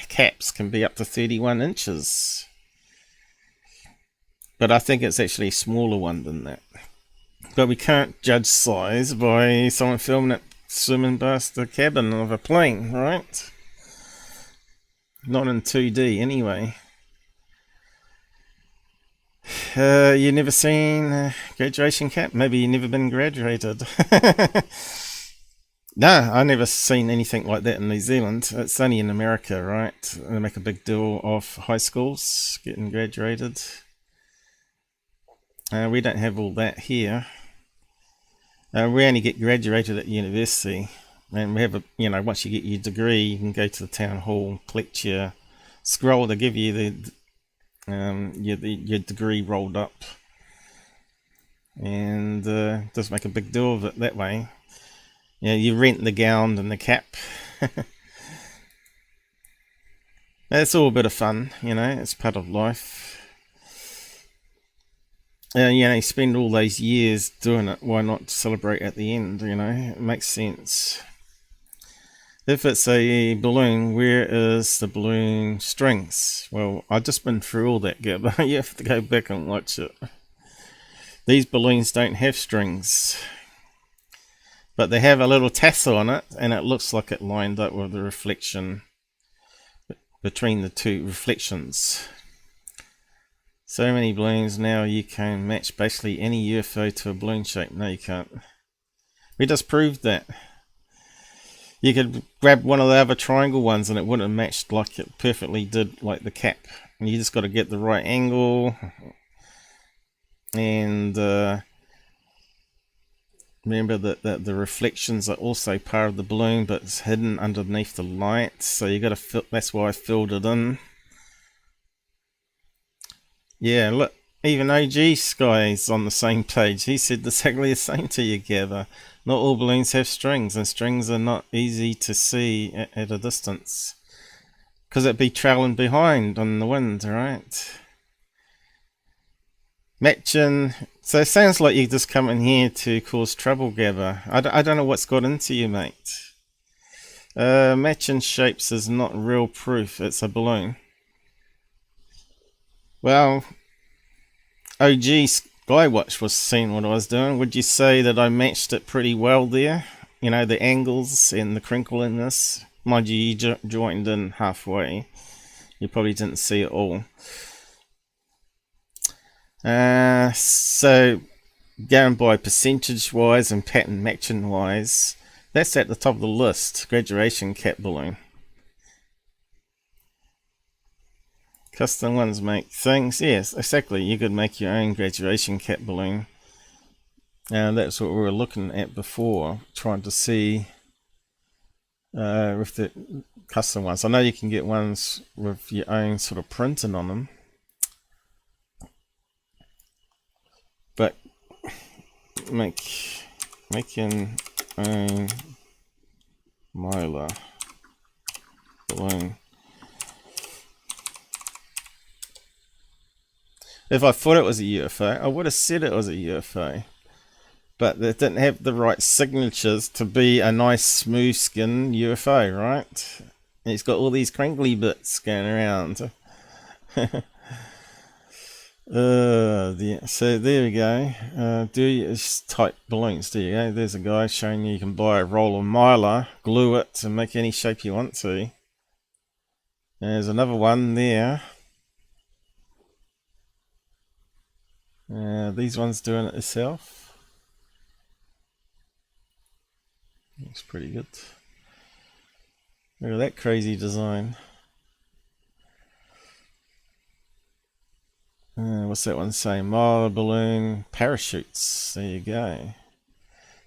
caps can be up to 31 inches. But I think it's actually a smaller one than that. But we can't judge size by someone filming it swimming past the cabin of a plane, right? Not in 2D anyway. You never seen a graduation cap? Maybe you never been graduated. No, I never seen anything like that in New Zealand. It's only in America, right? They make a big deal of high schools getting graduated. We don't have all that here. We only get graduated at university. And we have once you get your degree, you can go to the town hall, collect your scroll. They give you your degree rolled up, and just make a big deal of it that way. You rent the gown and the cap. It's all a bit of fun, it's part of life. You spend all those years doing it, why not celebrate at the end, it makes sense. If it's a balloon, where is the balloon strings? Well, I've just been through all that, Gabber. You have to go back and watch it. These balloons don't have strings, but they have a little tassel on it, and it looks like it lined up with the reflection between the two reflections. So many balloons now you can match basically any UFO to a balloon shape. No, you can't. We just proved that. You could grab one of the other triangle ones and it wouldn't have matched like it perfectly did, like the cap. And you just got to get the right angle. And remember that the reflections are also part of the balloon, but it's hidden underneath the light. So you got to fill. That's why I filled it in. Yeah, look, even OG Sky's on the same page. He said exactly the same to you, Gabber. Not all balloons have strings, and strings are not easy to see at a distance. Because it'd be trailing behind on the wind, right? Matching. So it sounds like you just come in here to cause trouble, Gabber. I don't know what's got into you, mate. Matching shapes is not real proof. It's a balloon. Well, OG Skywatch was seeing what I was doing. Would you say that I matched it pretty well there? You know, the angles and the crinkle in this. Mind you, you joined in halfway. You probably didn't see it all. So going by percentage wise and pattern matching wise, that's at the top of the list. Graduation cap balloon. Custom ones make things. Yes, exactly. You could make your own graduation cap balloon. That's what we were looking at before, trying to see with the custom ones. I know you can get ones with your own sort of printing on them, but making own mylar balloon. If I thought it was a UFO, I would have said it was a UFO. But it didn't have the right signatures to be a nice smooth skin UFO, right? And it's got all these crinkly bits going around. So there we go. Do you type balloons? There you go. There's a guy showing you can buy a roll of mylar, glue it, and make any shape you want to. There's another one there. These ones doing it itself. Looks pretty good. Look at that crazy design. What's that one saying? Mylar balloon parachutes. There you go.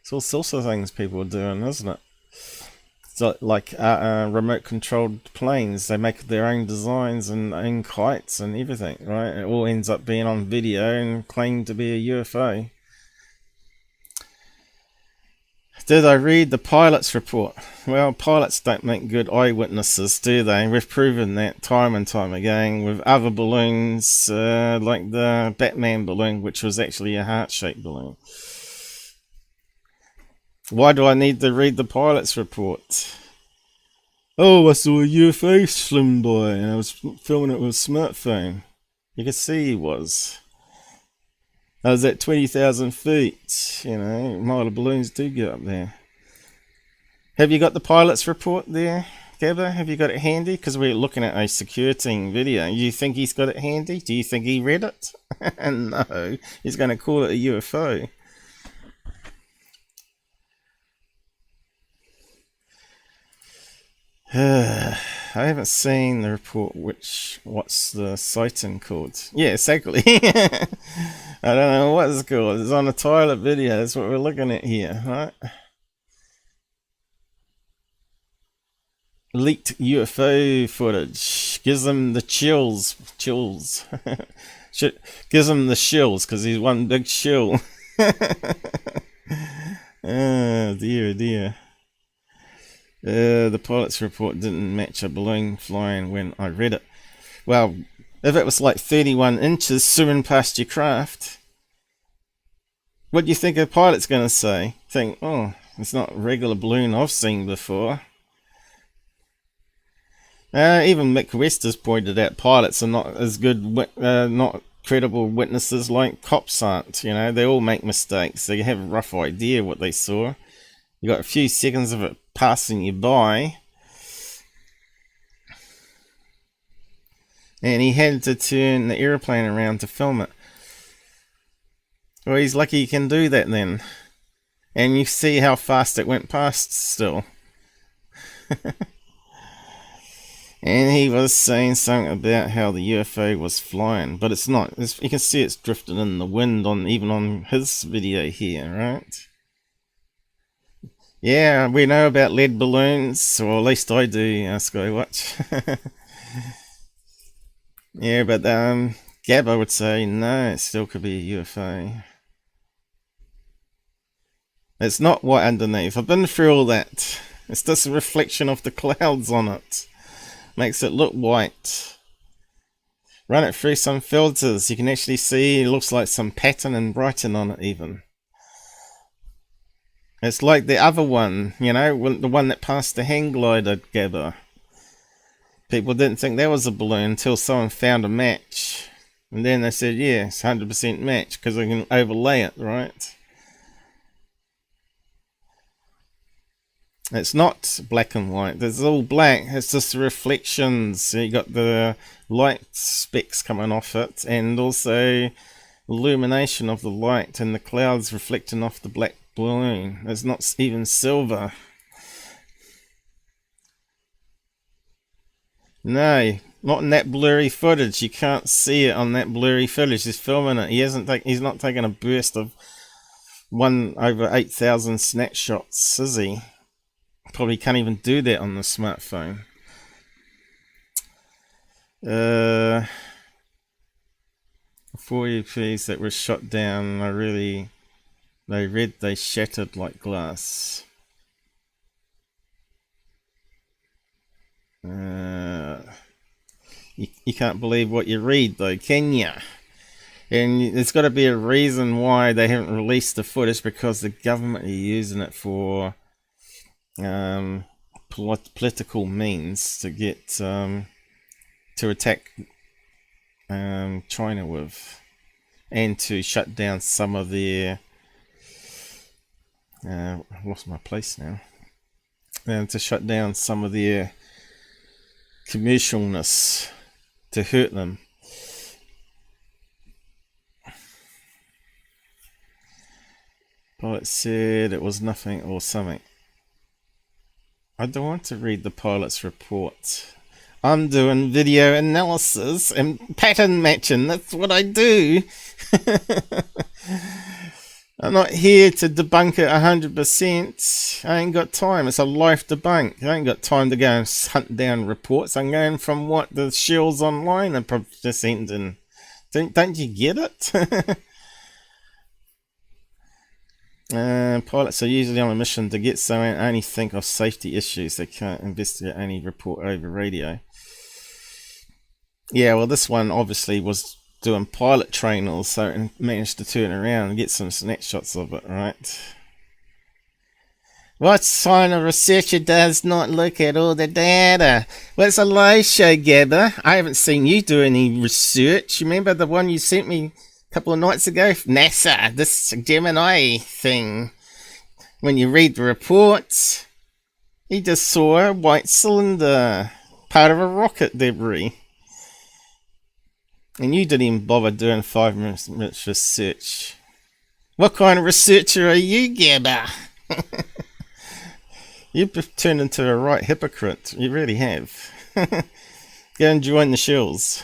It's all sorts of things people are doing, isn't it? It's like remote controlled planes. They make their own designs and own kites and everything, right? It all ends up being on video and claimed to be a UFO. Did I read the pilot's report? Well, pilots don't make good eyewitnesses, do they? We've proven that time and time again with other balloons, like the Batman balloon, which was actually a heart-shaped balloon. Why do I need to read the pilot's report? Oh, I saw a UFO slim by and I was filming it with a smartphone. You could see he was. I was at 20,000 feet. You know, mylar balloons do go up there. Have you got the pilot's report there, Gabber? Have you got it handy? Because we're looking at a secure team video. You think he's got it handy? Do you think he read it? No, he's going to call it a UFO. I haven't seen the report. What's the sighting called? Yeah, exactly. I don't know what it's called. It's on a toilet video. That's what we're looking at here, right? Leaked UFO footage gives them the chills. Gives him the shills because he's one big shill. Oh dear, dear. The pilot's report didn't match a balloon flying when I read it. Well, if it was like 31 inches zooming past your craft, what do you think a pilot's going to say? Think, oh, it's not a regular balloon I've seen before. Even Mick West has pointed out pilots are not as good, not credible witnesses like cops aren't. You know, they all make mistakes. They have a rough idea what they saw. You got a few seconds of it passing you by, and he had to turn the airplane around to film it. Well, he's lucky he can do that then. And you see how fast it went past still. And he was saying something about how the UFO was flying, but it's not. You can see it's drifting in the wind even on his video here, right? Yeah, we know about lead balloons, or at least I do, Skywatch. Yeah, but Gabber would say, no, it still could be a UFO. It's not white underneath. I've been through all that. It's just a reflection of the clouds on it. Makes it look white. Run it through some filters. You can actually see it looks like some pattern and writing on it even. It's like the other one, you know, the one that passed the hang glider, Gabber. People didn't think that was a balloon until someone found a match. And then they said, yeah, it's 100% match because I can overlay it, right? It's not black and white. It's all black. It's just the reflections. So you got the light specks coming off it, and also illumination of the light and the clouds reflecting off the black balloon. It's not even silver. No, not in that blurry footage. You can't see it on that blurry footage. He's filming it. He's not taking a burst of 1/8,000 snapshots, is he? Probably can't even do that on the smartphone. 4 UAPs that were shot down, they shattered like glass. You can't believe what you read though, can you? And there's got to be a reason why they haven't released the footage, because the government are using it for political means to get to attack China with, and to shut down some of their I lost my place now, and to shut down some of their commercialness, to hurt them. Pilot said it was nothing or something. I don't want to read the pilot's report. I'm doing video analysis and pattern matching. That's what I do. I'm not here to debunk it 100%. I ain't got time. It's a life debunk. I ain't got time to go and hunt down reports. I'm going from what the shells online are presenting. Don't you get it? Pilots are usually on a mission to get somewhere and only think of safety issues. They can't investigate any report over radio. Yeah, well, this one obviously was doing pilot trainers, so it managed to turn around and get some snapshots of it, right? What sign a researcher does not look at all the data? Well, it's a live show, Gabber. I haven't seen you do any research. Remember the one you sent me couple of nights ago? NASA, this Gemini thing. When you read the report, he just saw a white cylinder, part of a rocket debris. And you didn't even bother doing 5 minutes research. What kind of researcher are you, Gabber? You've turned into a right hypocrite. You really have. Go and join the shills.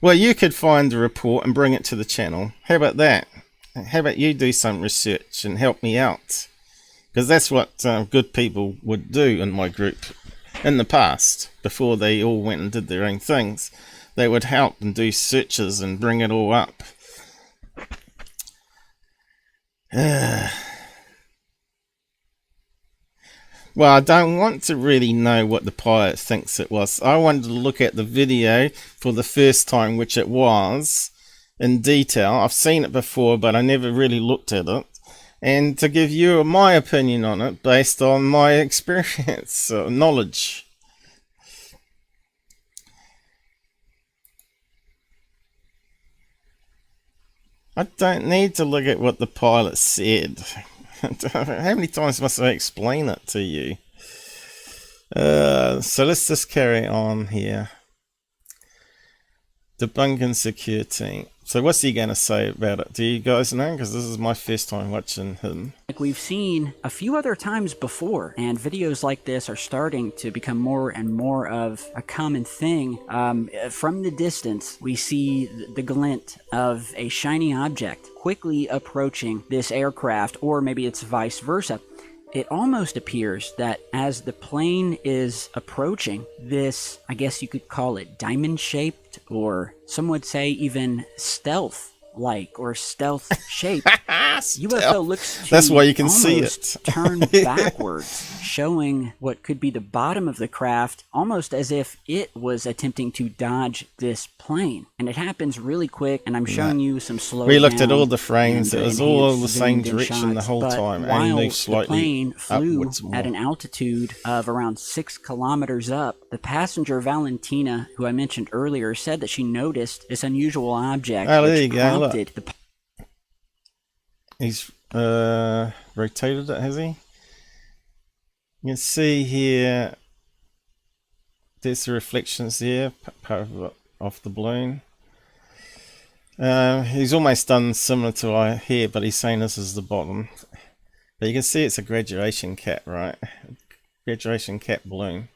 Well, you could find the report and bring it to the channel. How about that? How about you do some research and help me out? Because that's what good people would do in my group in the past, before they all went and did their own things. They would help and do searches and bring it all up. Well, I don't want to really know what the pilot thinks it was. I wanted to look at the video for the first time, which it was, in detail. I've seen it before, but I never really looked at it. And to give you my opinion on it based on my experience, knowledge. I don't need to look at what the pilot said. How many times must I explain it to you? So let's just carry on here. Debunk and Secureteams. So what's he going to say about it? Do you guys know? Because this is my first time watching him. Like we've seen a few other times before, and videos like this are starting to become more and more of a common thing. From the distance, we see the glint of a shiny object quickly approaching this aircraft, or maybe it's vice versa. it almost appears that as the plane is approaching this, I guess you could call it diamond-shaped, or some would say even stealth-like or stealth-shaped, UFO looks to That's why you can see almost it. turn backwards, showing what could be the bottom of the craft, almost as if it was attempting to dodge this plane. And it happens really quick, and I'm showing you some slow We looked at down all the frames, and, it was all the same zoomed-in direction the shots. whole But time, and while moved the slightly plane flew upwards more. at an altitude of around 6 kilometers up, the passenger Valentina, who I mentioned earlier, said that she noticed this unusual object, Oh, there which you go, look. prompted the He's rotated it, has he? You can see here, there's the reflections there, part of the balloon. He's almost done similar to here, but he's saying this is the bottom. But you can see it's a graduation cap, right? Graduation cap balloon.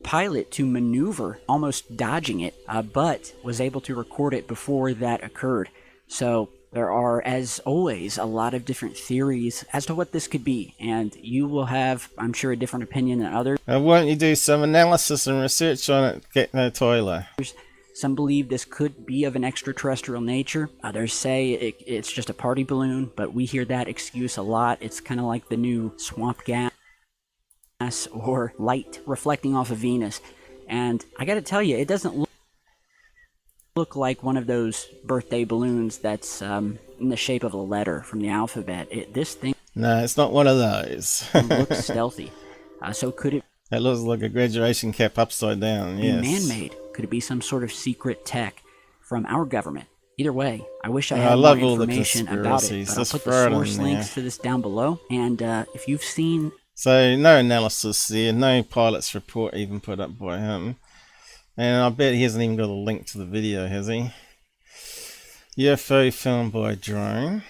pilot to maneuver, almost dodging it, but was able to record it before that occurred. So there are, as always, a lot of different theories as to what this could be, and you will have, I'm sure, a different opinion than others. Why don't you do some analysis and research on it, get no Tyler? Some believe this could be of an extraterrestrial nature. Others say it's just a party balloon, but we hear that excuse a lot. It's kind of like the new swamp gas or light reflecting off of Venus. And I got to tell you, it doesn't look like one of those birthday balloons that's in the shape of a letter from the alphabet. This thing No, it's not one of those. looks stealthy. So could it It looks like a graduation cap upside down, be yes. man-made? Could it be some sort of secret tech from our government? Either way, I wish I had love more all the information about it, conspiracies. but I'll Let's put throw it the in source links there. to this down below. And if you've seen... So, no analysis there, no pilot's report even put up by him. And I bet he hasn't even got a link to the video, has he? UFO filmed by drone.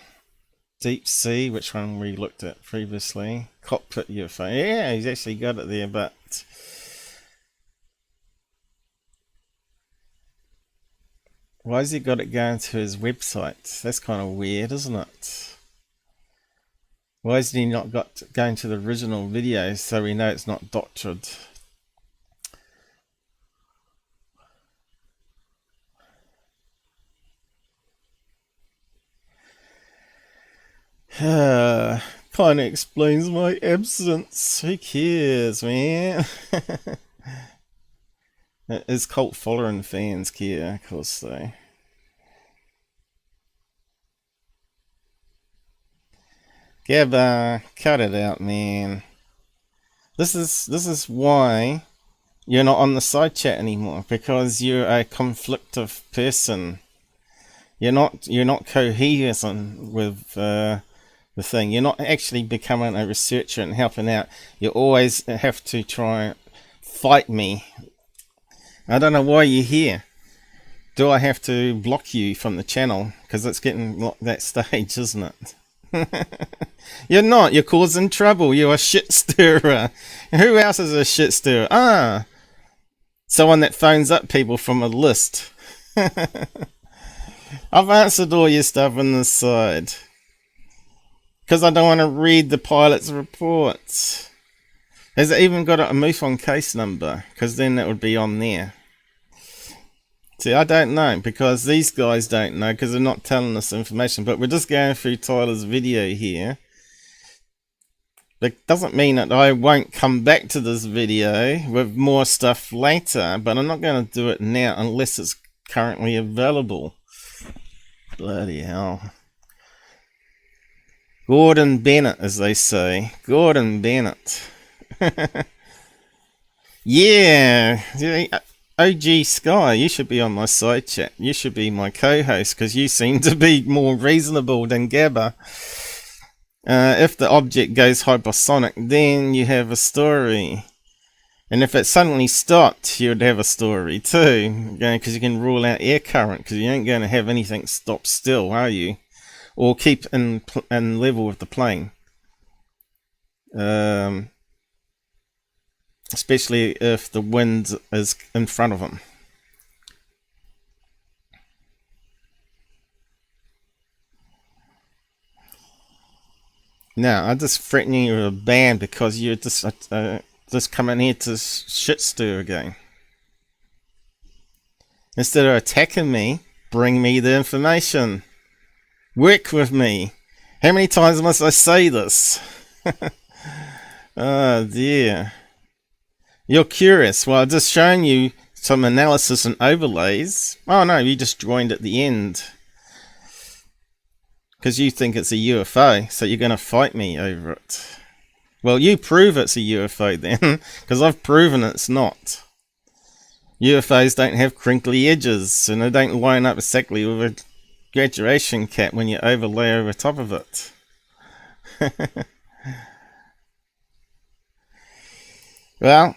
Deep sea, which one we looked at previously. Cockpit UFO. Yeah, he's actually got it there, but... why has he got it going to his website? That's kind of weird, isn't it? Why has he not got going to the original video so we know it's not doctored? Kind of explains my absence. Who cares, man? His cult following fans care, of course, though. Gabber, cut it out, man. This is why you're not on the side chat anymore, because you're a conflictive person. You're not cohesive with the thing. You're not actually becoming a researcher and helping out. You always have to try and fight me. I don't know why you're here. Do I have to block you from the channel? Because it's getting that stage, isn't it? You're not. You're causing trouble. You're a shit stirrer. Who else is a shit stirrer? Ah, someone that phones up people from a list. I've answered all your stuff on the side. Because I don't want to read the pilot's reports. Has it even got a MUFON case number? Because then that would be on there. See, I don't know, because these guys don't know, because they're not telling us information. But we're just going through Tyler's video here. That doesn't mean that I won't come back to this video with more stuff later. But I'm not going to do it now unless it's currently available. Bloody hell. Gordon Bennett, as they say. Gordon Bennett. Yeah, OG Sky, you should be on my side chat. You should be my co-host, because you seem to be more reasonable than Gabber. If the object goes hypersonic, then you have a story. And if it suddenly stopped, you'd have a story too, because you can rule out air current, because you ain't going to have anything stop still, are you? Or keep in level with the plane. Especially if the wind is in front of them. No, I'm just threatening you with a ban because you're just coming here to shit stir again. Instead of attacking me, bring me the information. Work with me. How many times must I say this? Oh dear. You're curious. Well, I've just shown you some analysis and overlays. Oh no, you just joined at the end. Because you think it's a UFO, so you're going to fight me over it. Well, you prove it's a UFO then, because I've proven it's not. UFOs don't have crinkly edges, and they don't line up exactly with a graduation cap when you overlay over top of it. Well,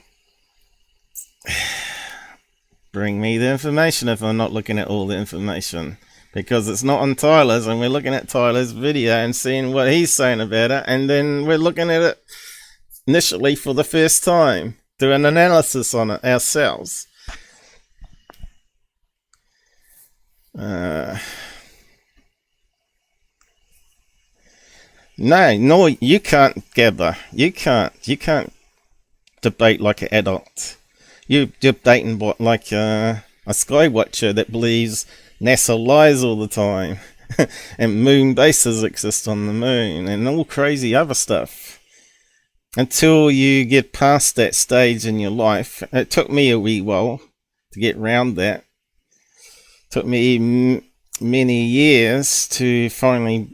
bring me the information if I'm not looking at all the information. Because it's not on Tyler's, and we're looking at Tyler's video and seeing what he's saying about it, and then we're looking at it initially for the first time, do an analysis on it ourselves. No, you can't, Gabber. You can't debate like an adult. You're debating like a skywatcher that believes NASA lies all the time, and moon bases exist on the moon, and all crazy other stuff. Until you get past that stage in your life, it took me a wee while to get round that. It took me many years to finally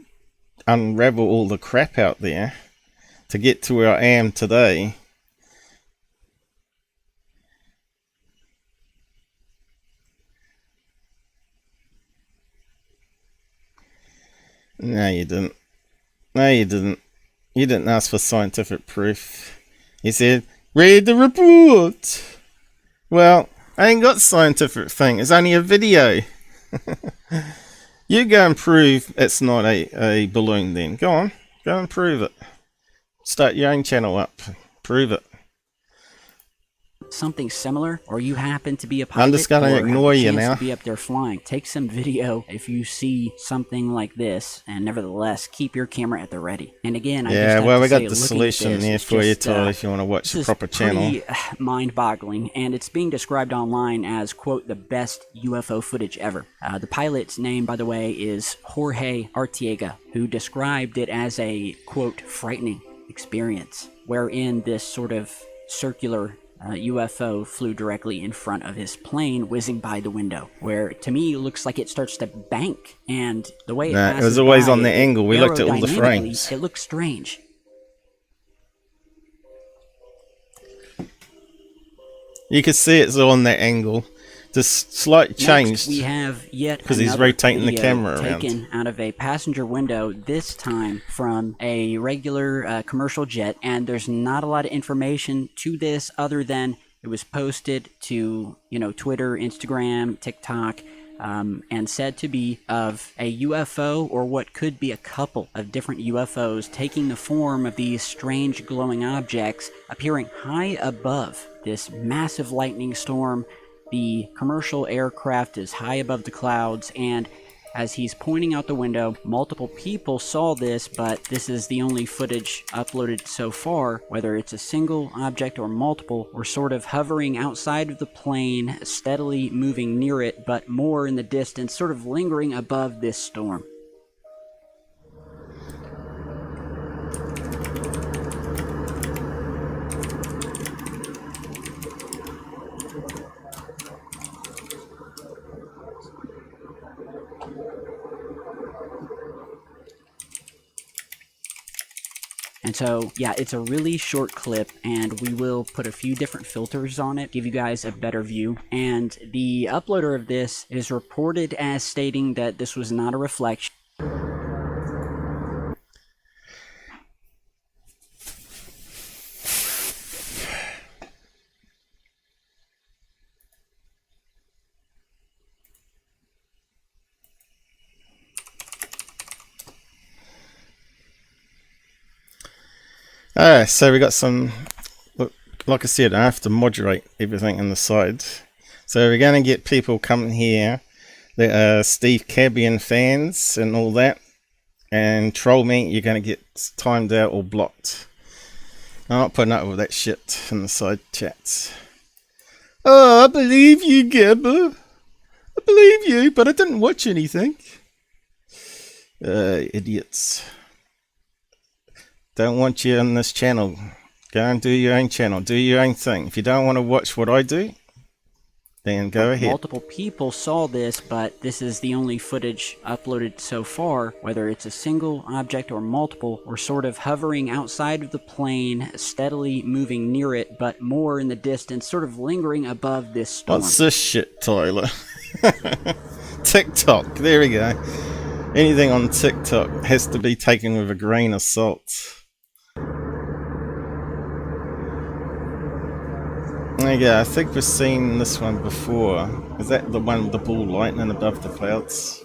unravel all the crap out there to get to where I am today. No, you didn't. No, you didn't. You didn't ask for scientific proof. You said, read the report. Well, I ain't got scientific thing. It's only a video. You go and prove it's not a balloon then. Go on. Go and prove it. Start your own channel up. Prove it. Something similar, or you happen to be a pilot, I'm just gonna ignore you now. To be up there flying. Take some video if you see something like this, and nevertheless keep your camera at the ready. And again, we got the solution there for you, Tyler, if you want to watch the proper channel. Pretty mind-boggling, and it's being described online as, quote, the best UFO footage ever. The pilot's name, by the way, is Jorge Artiega, who described it as a, quote, frightening experience, wherein this sort of circular UFO flew directly in front of his plane, whizzing by the window, where to me it looks like it starts to bank, and the way it was always by, on the angle. We looked at all the frames. It looks strange. You can see it's on that angle. Just slight change. Next, we have yet because he's rotating the camera taken around. Out of a passenger window, this time from a regular commercial jet, and there's not a lot of information to this other than it was posted to Twitter, Instagram, TikTok, and said to be of a UFO or what could be a couple of different UFOs taking the form of these strange glowing objects appearing high above this massive lightning storm. The commercial aircraft is high above the clouds, and as he's pointing out the window, multiple people saw this, but this is the only footage uploaded so far. Whether it's a single object or multiple, we're sort of hovering outside of the plane, steadily moving near it, but more in the distance, sort of lingering above this storm. And so, yeah, it's a really short clip, and we will put a few different filters on it, give you guys a better view. And the uploader of this is reported as stating that this was not a reflection. So we got some, like I said, I have to moderate everything on the sides. So we're going to get people coming here that are Steve Cambian fans and all that, and troll me, you're going to get timed out or blocked. I'm not putting up with that shit in the side chats. Oh, I believe you, Gabber. I believe you, but I didn't watch anything. Idiots. Don't want you on this channel. Go and do your own channel. Do your own thing. If you don't want to watch what I do, then go ahead. Multiple people saw this, but this is the only footage uploaded so far. Whether it's a single object or multiple, or sort of hovering outside of the plane, steadily moving near it, but more in the distance, sort of lingering above this storm. What's this shit, Tyler? TikTok. There we go. Anything on TikTok has to be taken with a grain of salt. There you go. I think we've seen this one before. Is that the one with the ball lightning above the clouds?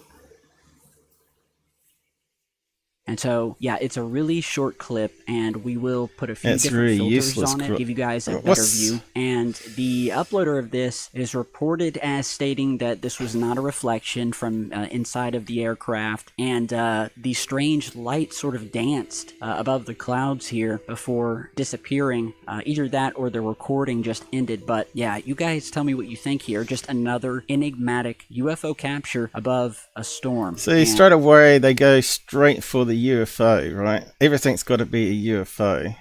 And so, yeah, it's a really short clip, and we will put a few It's different really filters useless on it, give you guys a better What's- view. And the uploader of this is reported as stating that this was not a reflection from inside of the aircraft, and the strange light sort of danced above the clouds here before disappearing. Either that or the recording just ended. But yeah, you guys tell me what you think here. Just another enigmatic UFO capture above a storm. See, And straight away they go straight for the UFO, right? Everything's got to be a UFO.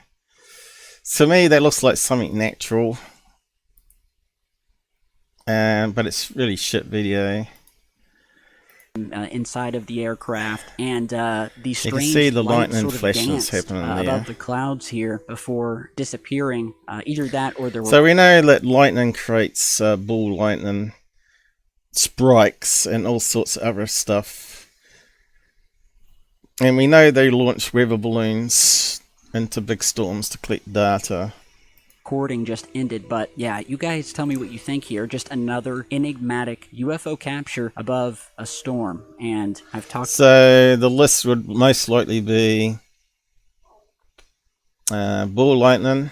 To me, that looks like something natural. But it's really shit video. inside of the aircraft, and the strange You can see the light lightning sort of flashes danced, happening there. above the clouds here before disappearing. Either that or there were So we know that lightning creates ball lightning, spikes, and all sorts of other stuff. And we know they launch weather balloons into big storms to collect data. recording just ended. But yeah, you guys tell me what you think here. Just another enigmatic UFO capture above a storm, and I've talked. So the list would most likely be ball lightning,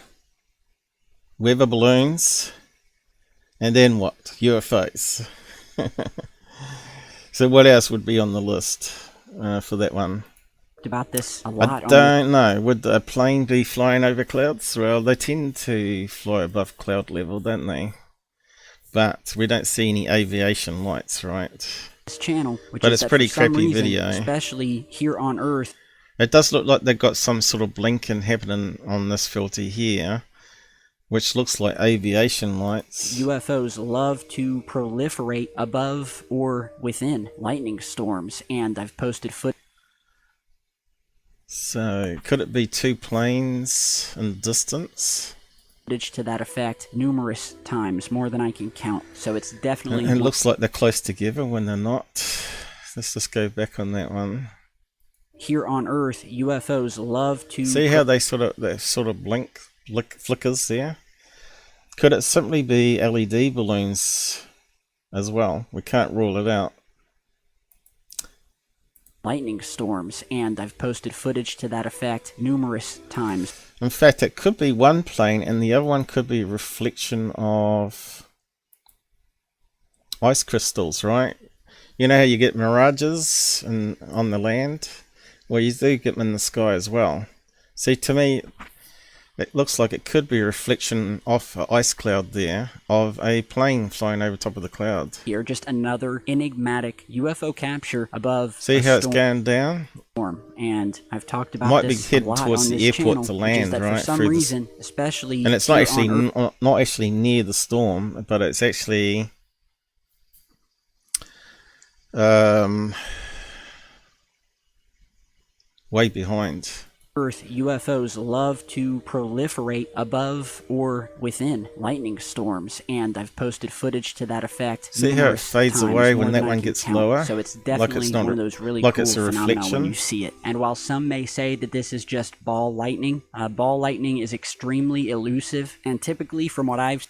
weather balloons, and then what? UFOs. So what else would be on the list for that one? About this a lot. I don't know. Would a plane be flying over clouds? Well, they tend to fly above cloud level, don't they? But we don't see any aviation lights, right? This channel, which But is it's that pretty for some crappy reason, video. especially here on Earth. It does look like they've got some sort of blinking happening on this filter here, which looks like aviation lights. UFOs love to proliferate above or within lightning storms, and I've posted So, could it be two planes in distance? footage to that effect numerous times, more than I can count. So it's definitely It looks like they're close together when they're not. Let's just go back on that one. here on Earth. UFOs love to See how they sort of blink, flickers there? Could it simply be LED balloons as well? We can't rule it out. lightning storms, and I've posted footage to that effect numerous times. In fact, it could be one plane and the other one could be a reflection of ice crystals, right? You know how you get mirages on the land? Well, you do get them in the sky as well. See, to me, it looks like it could be a reflection off an ice cloud there of a plane flying over top of the cloud. Here, just another enigmatic UFO capture above See a how it's going down? storm. And I've talked about Might be this heading a lot towards on the this airport channel, to which is land, that right, for some through this- reason, especially And it's not here actually on Earth, not actually near the storm, but it's actually way behind. UFOs love to proliferate above or within lightning storms, and I've posted footage to that effect. See how it numerous fades times, away more when than that I one can gets count. lower? So it's Like definitely it's not one of those really like cool it's a phenomena when reflection? you see it. And while some may say that this is just ball lightning is extremely elusive, and typically from what I've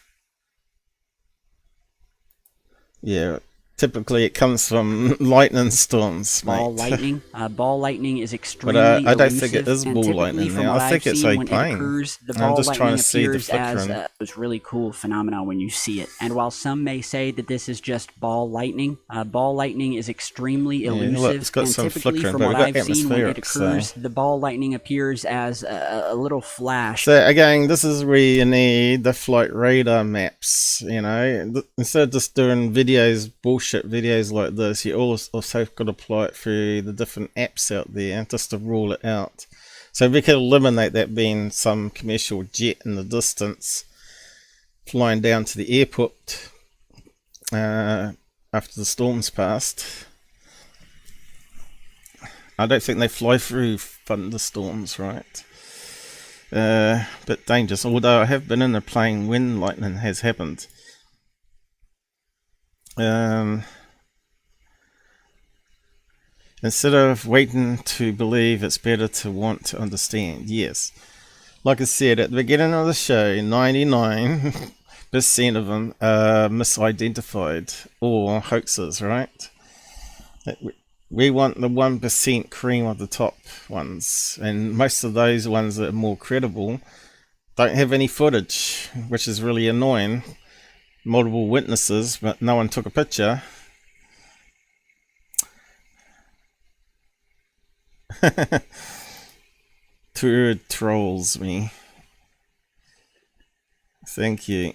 Yeah, Typically, it comes from lightning storms, mate. Ball lightning. Ball lightning is But extremely I don't elusive, think it is and ball typically lightning from now. what I think I've it's seen, when it opaque. occurs, the I'm ball just trying lightning to see the appears as flickering. this really cool phenomenon when you see it. And while some may say that this is just ball lightning is extremely elusive, look, it's got and some typically flickering, from but what we've got I've seen, when it atmospheric, so... occurs, the ball lightning appears as a little flash. So again, this is where you need the flight radar maps, you know. Instead of just doing videos, bullshit videos like this, you also got to apply it through the different apps out there just to rule it out. So we could eliminate that being some commercial jet in the distance flying down to the airport after the storm's passed. I don't think they fly through thunderstorms, right? Bit dangerous, although I have been in a plane when lightning has happened. Instead of waiting to believe, it's better to want to understand. Yes. Like I said at the beginning of the show, 99% of them are misidentified or hoaxes, right? We want the 1% cream of the top ones, and most of those ones that are more credible don't have any footage, which is really annoying. Multiple witnesses, but no one took a picture. Turd trolls me. Thank you.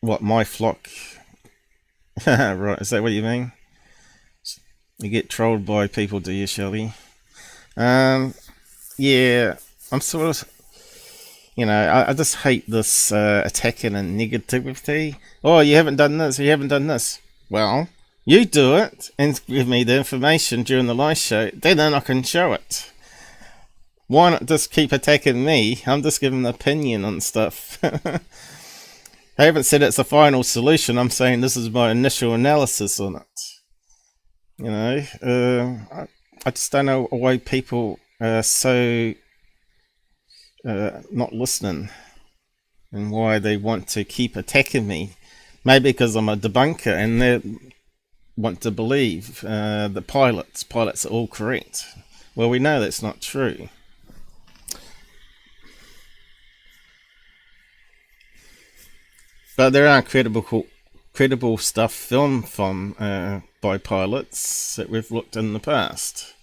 What, my flock? Right, is that what you mean? You get trolled by people, do you, Shelley? Yeah, I'm sort of... You know, I just hate this attacking and negativity. Oh, you haven't done this, you haven't done this. Well, you do it and give me the information during the live show, then I can show it. Why not just keep attacking me? I'm just giving an opinion on stuff. I haven't said it's a final solution, I'm saying this is my initial analysis on it. You know, I just don't know why people are so not listening, and why they want to keep attacking me. Maybe because I'm a debunker and they want to believe the pilots are all correct. Well, we know that's not true. But there are credible stuff filmed from by pilots that we've looked in the past,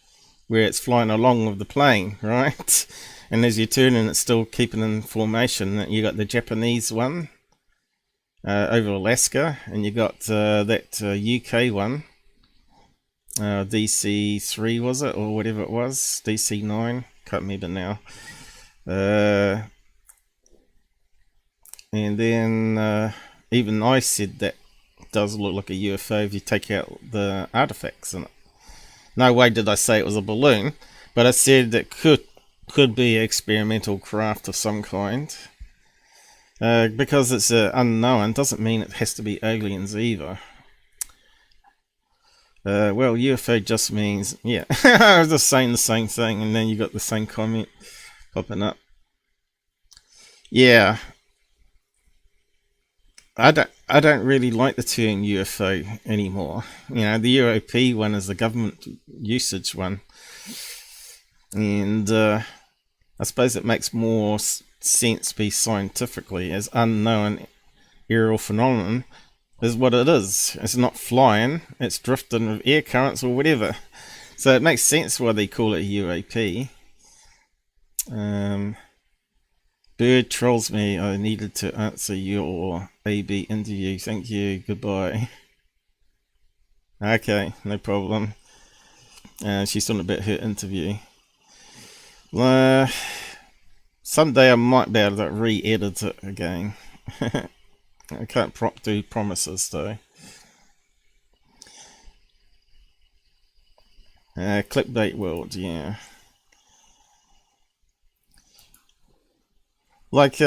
where it's flying along with the plane, right? And as you turn in, it's still keeping in formation. You got the Japanese one over Alaska, and you got that UK one, DC3 was it, or whatever it was, DC9, can't remember now. And then even I said that does look like a UFO if you take out the artifacts in it. No way did I say it was a balloon, but I said that could be experimental craft of some kind. Because it's unknown doesn't mean it has to be aliens either. Well, UFO just means, yeah, I was just saying the same thing, and then you got the same comment popping up. Yeah, I don't really like the term UFO anymore. You know, the UAP one is the government usage one, and I suppose it makes more sense be scientifically, as unknown aerial phenomenon is what it is. It's not flying, it's drifting with air currents or whatever. So it makes sense why they call it a UAP. Bird trolls me, I needed to answer your AB interview. Thank you, goodbye. Okay, no problem. She's talking about her interview. Someday I might be able to re-edit it again. I can't do promises though. Clickbait world, yeah. Like,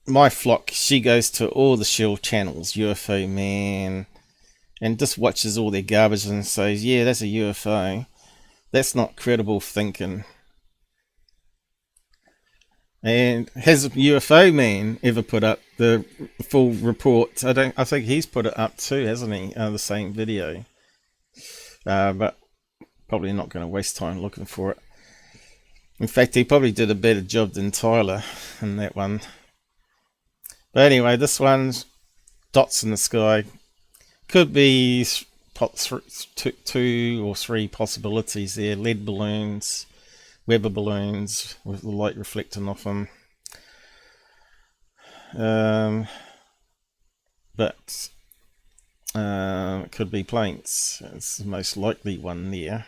my flock, she goes to all the shill channels, UFO Man, and just watches all their garbage and says, yeah, that's a UFO. That's not credible thinking. And has UFO Man ever put up the full report? I think he's put it up too, hasn't he? The same video. But probably not going to waste time looking for it. In fact, he probably did a better job than Tyler in that one. But anyway, this one's dots in the sky. Could be 2 or 3 possibilities there. Lead balloons, Weber balloons with the light reflecting off them. But it could be planes. It's the most likely one there.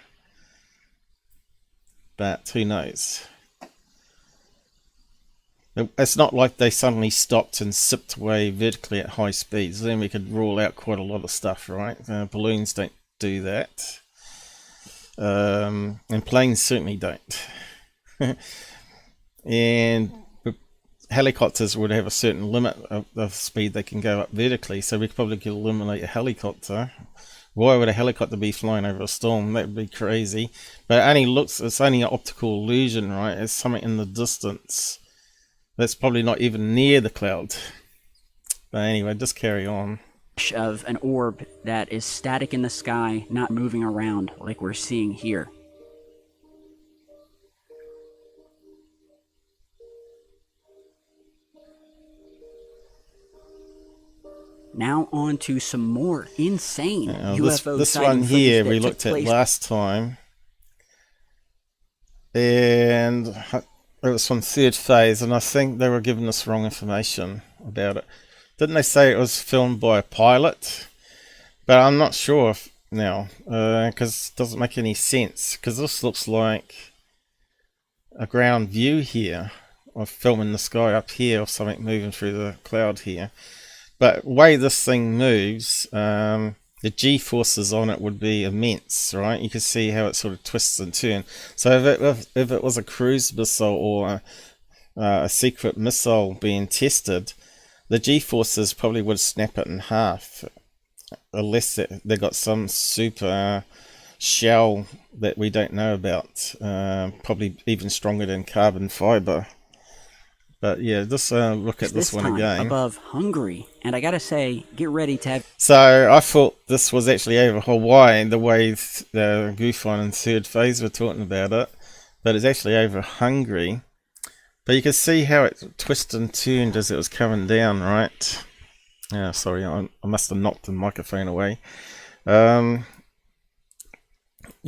But who knows? It's not like they suddenly stopped and sipped away vertically at high speeds. Then we could rule out quite a lot of stuff, right? Balloons don't do that. And planes certainly don't. And helicopters would have a certain limit of speed they can go up vertically, so we probably could eliminate a helicopter. Why would a helicopter be flying over a storm? That would be crazy. But it's only an optical illusion, right? It's something in the distance that's probably not even near the cloud. But anyway, just carry on. Of an orb that is static in the sky, not moving around like we're seeing here. Now on to some more insane UFO this one here we looked at last time, and it was from third phase, and I think they were giving us wrong information about it. Didn't they say it was filmed by a pilot? But I'm not sure now, because it doesn't make any sense, because this looks like a ground view here of filming the sky up here, or something moving through the cloud here. But the way this thing moves, the G-forces on it would be immense, right? You can see how it sort of twists and turns. So if it was a cruise missile or a secret missile being tested, the G-forces probably would snap it in half, unless they got some super shell that we don't know about, probably even stronger than carbon fiber. But yeah, just look at this one again. Above Hungary, and I gotta say, get ready to have. So I thought this was actually over Hawaii, the way the Gufon and third phase were talking about it, but it's actually over Hungary. But you can see how it twisted and turned as it was coming down, right? Yeah, sorry, I must have knocked the microphone away. You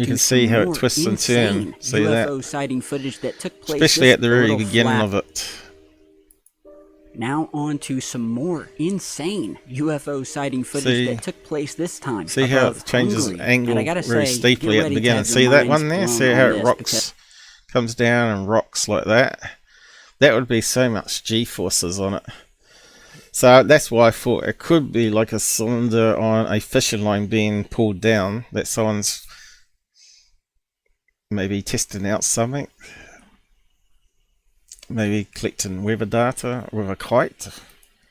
can see how it twists and turns. See that? UFO sighting footage that took place, especially at the very beginning of it. Now on to some more insane UFO sighting footage that took place this time. See how it changes angle very steeply at the beginning. See that one there? See how it rocks, comes down and rocks like that? That would be so much G-forces on it. So that's why I thought it could be like a cylinder on a fishing line being pulled down, that someone's maybe testing out something. Maybe collecting weather data with a kite.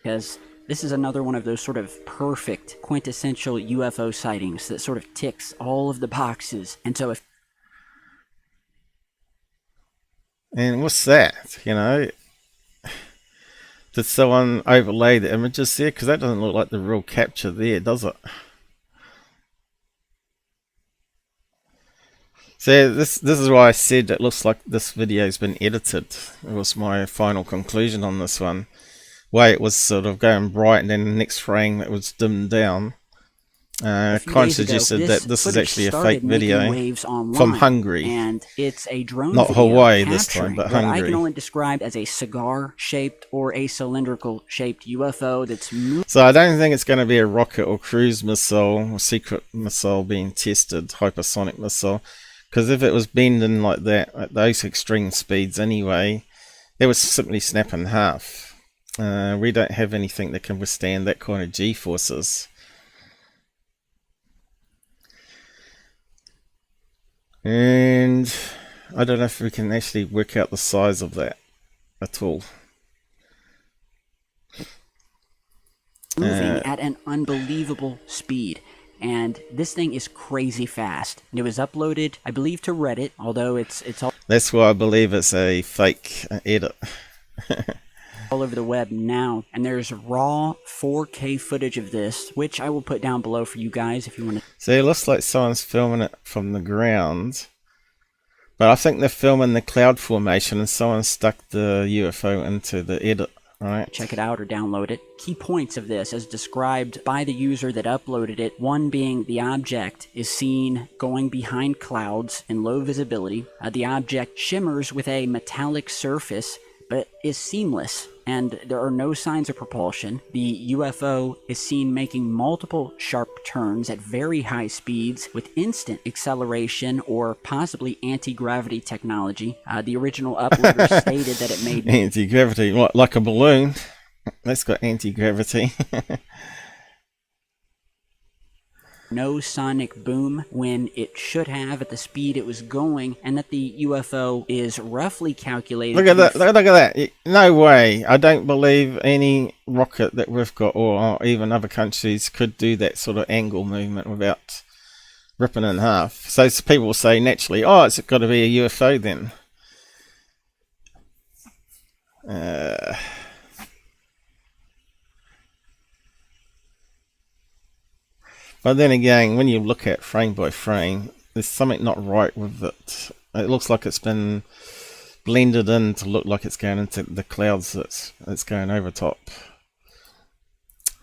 Because this is another one of those sort of perfect, quintessential UFO sightings that sort of ticks all of the boxes. And so if... And what's that? You know? Did someone overlay the images there? Because that doesn't look like the real capture there, does it? So this is why I said it looks like this video's been edited. It was my final conclusion on this one. Way it was sort of going bright, and then the next frame it was dimmed down. Kind of suggested that this is actually a fake video from Hungary. And it's a drone not Hawaii this time, but Hungary. What I can only describe as a cigar-shaped or a cylindrical-shaped UFO that's moving. So I don't think it's going to be a rocket or cruise missile or secret missile being tested, hypersonic missile. Because if it was bending like that at those extreme speeds anyway, it would simply snap in half. We don't have anything that can withstand that kind of G-forces. And I don't know if we can actually work out the size of that at all. Moving at an unbelievable speed. And this thing is crazy fast. It was uploaded, I believe, to Reddit, although it's all... That's why I believe it's a fake edit. all over the web now, and there's raw 4K footage of this, which I will put down below for you guys if you want to. So it looks like someone's filming it from the ground, but I think they're filming the cloud formation and someone stuck the UFO into the edit, right? Check it out or download it. Key points of this as described by the user that uploaded it, one being the object is seen going behind clouds in low visibility. The object shimmers with a metallic surface but is seamless, and there are no signs of propulsion. The UFO is seen making multiple sharp turns at very high speeds with instant acceleration or possibly anti-gravity technology. The original uploader stated that it made anti-gravity, like a balloon. That's got anti-gravity. no sonic boom when it should have at the speed it was going, and that the UFO is roughly calculated. Look at that! Look at that! No way! I don't believe any rocket that we've got, or even other countries, could do that sort of angle movement without ripping in half. So people will say naturally, "Oh, it's got to be a UFO then." But then again, when you look at frame by frame, there's something not right with it. It looks like it's been blended in to look like it's going into the clouds that's going over top.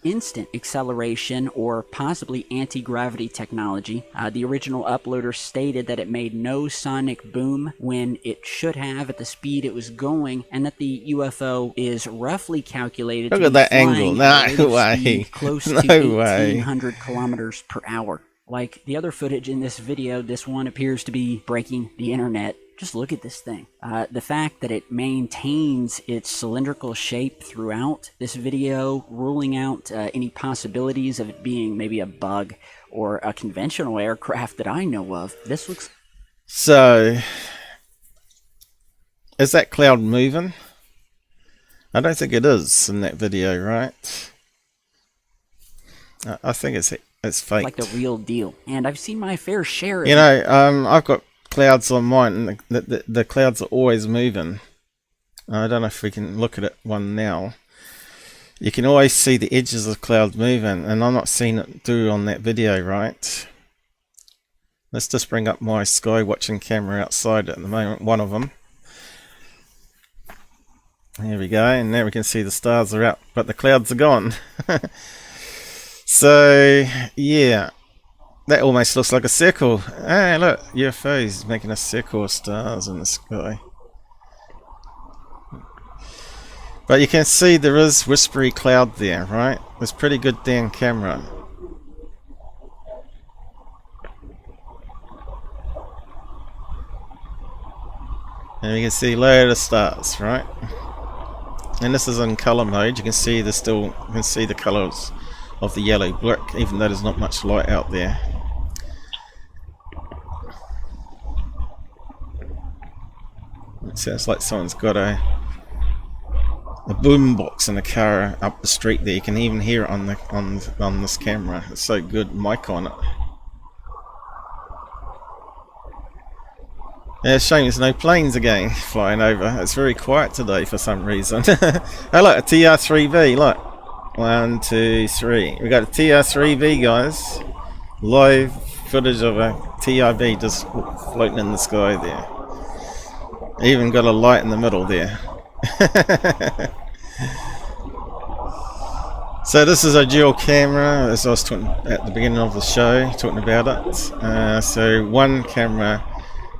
Instant acceleration or possibly anti-gravity technology. The original uploader stated that it made no sonic boom when it should have at the speed it was going, and that the UFO is roughly calculated Look to at be that flying angle. at a No rate of way. speed close No to way. 1,800 kilometers per hour. Like the other footage in this video, this one appears to be breaking the internet. Just look at this thing. The fact that it maintains its cylindrical shape throughout this video, ruling out any possibilities of it being maybe a bug or a conventional aircraft that I know of. This looks... So, is that cloud moving? I don't think it is in that video, right? I think it's fake. like the real deal. And I've seen my fair share of... You know, I've got clouds on mine, and the clouds are always moving. I don't know if we can look at one now. You can always see the edges of clouds moving, and I'm not seeing it do on that video, right? Let's just bring up my sky watching camera outside at the moment, one of them. There we go, and now we can see the stars are out, but the clouds are gone. So, yeah. That almost looks like a circle. Hey, look, UFOs making a circle of stars in the sky. But you can see there is whispery cloud there, right? It's pretty good damn camera. And you can see a load of stars, right? And this is in color mode. You can see there's still, you can see the colors of the yellow brick, even though there's not much light out there. It sounds like someone's got a boom box in the car up the street there. You can even hear it on this camera. It's so good, mic on it. Yeah, it's shame there's no planes again flying over. It's very quiet today for some reason. Oh look, a TR-3V, look. 1, 2, 3. We got a TR-3V, guys. Live footage of a TRV just floating in the sky there. Even got a light in the middle there. So this is a dual camera, as I was talking at the beginning of the show, talking about it. So one camera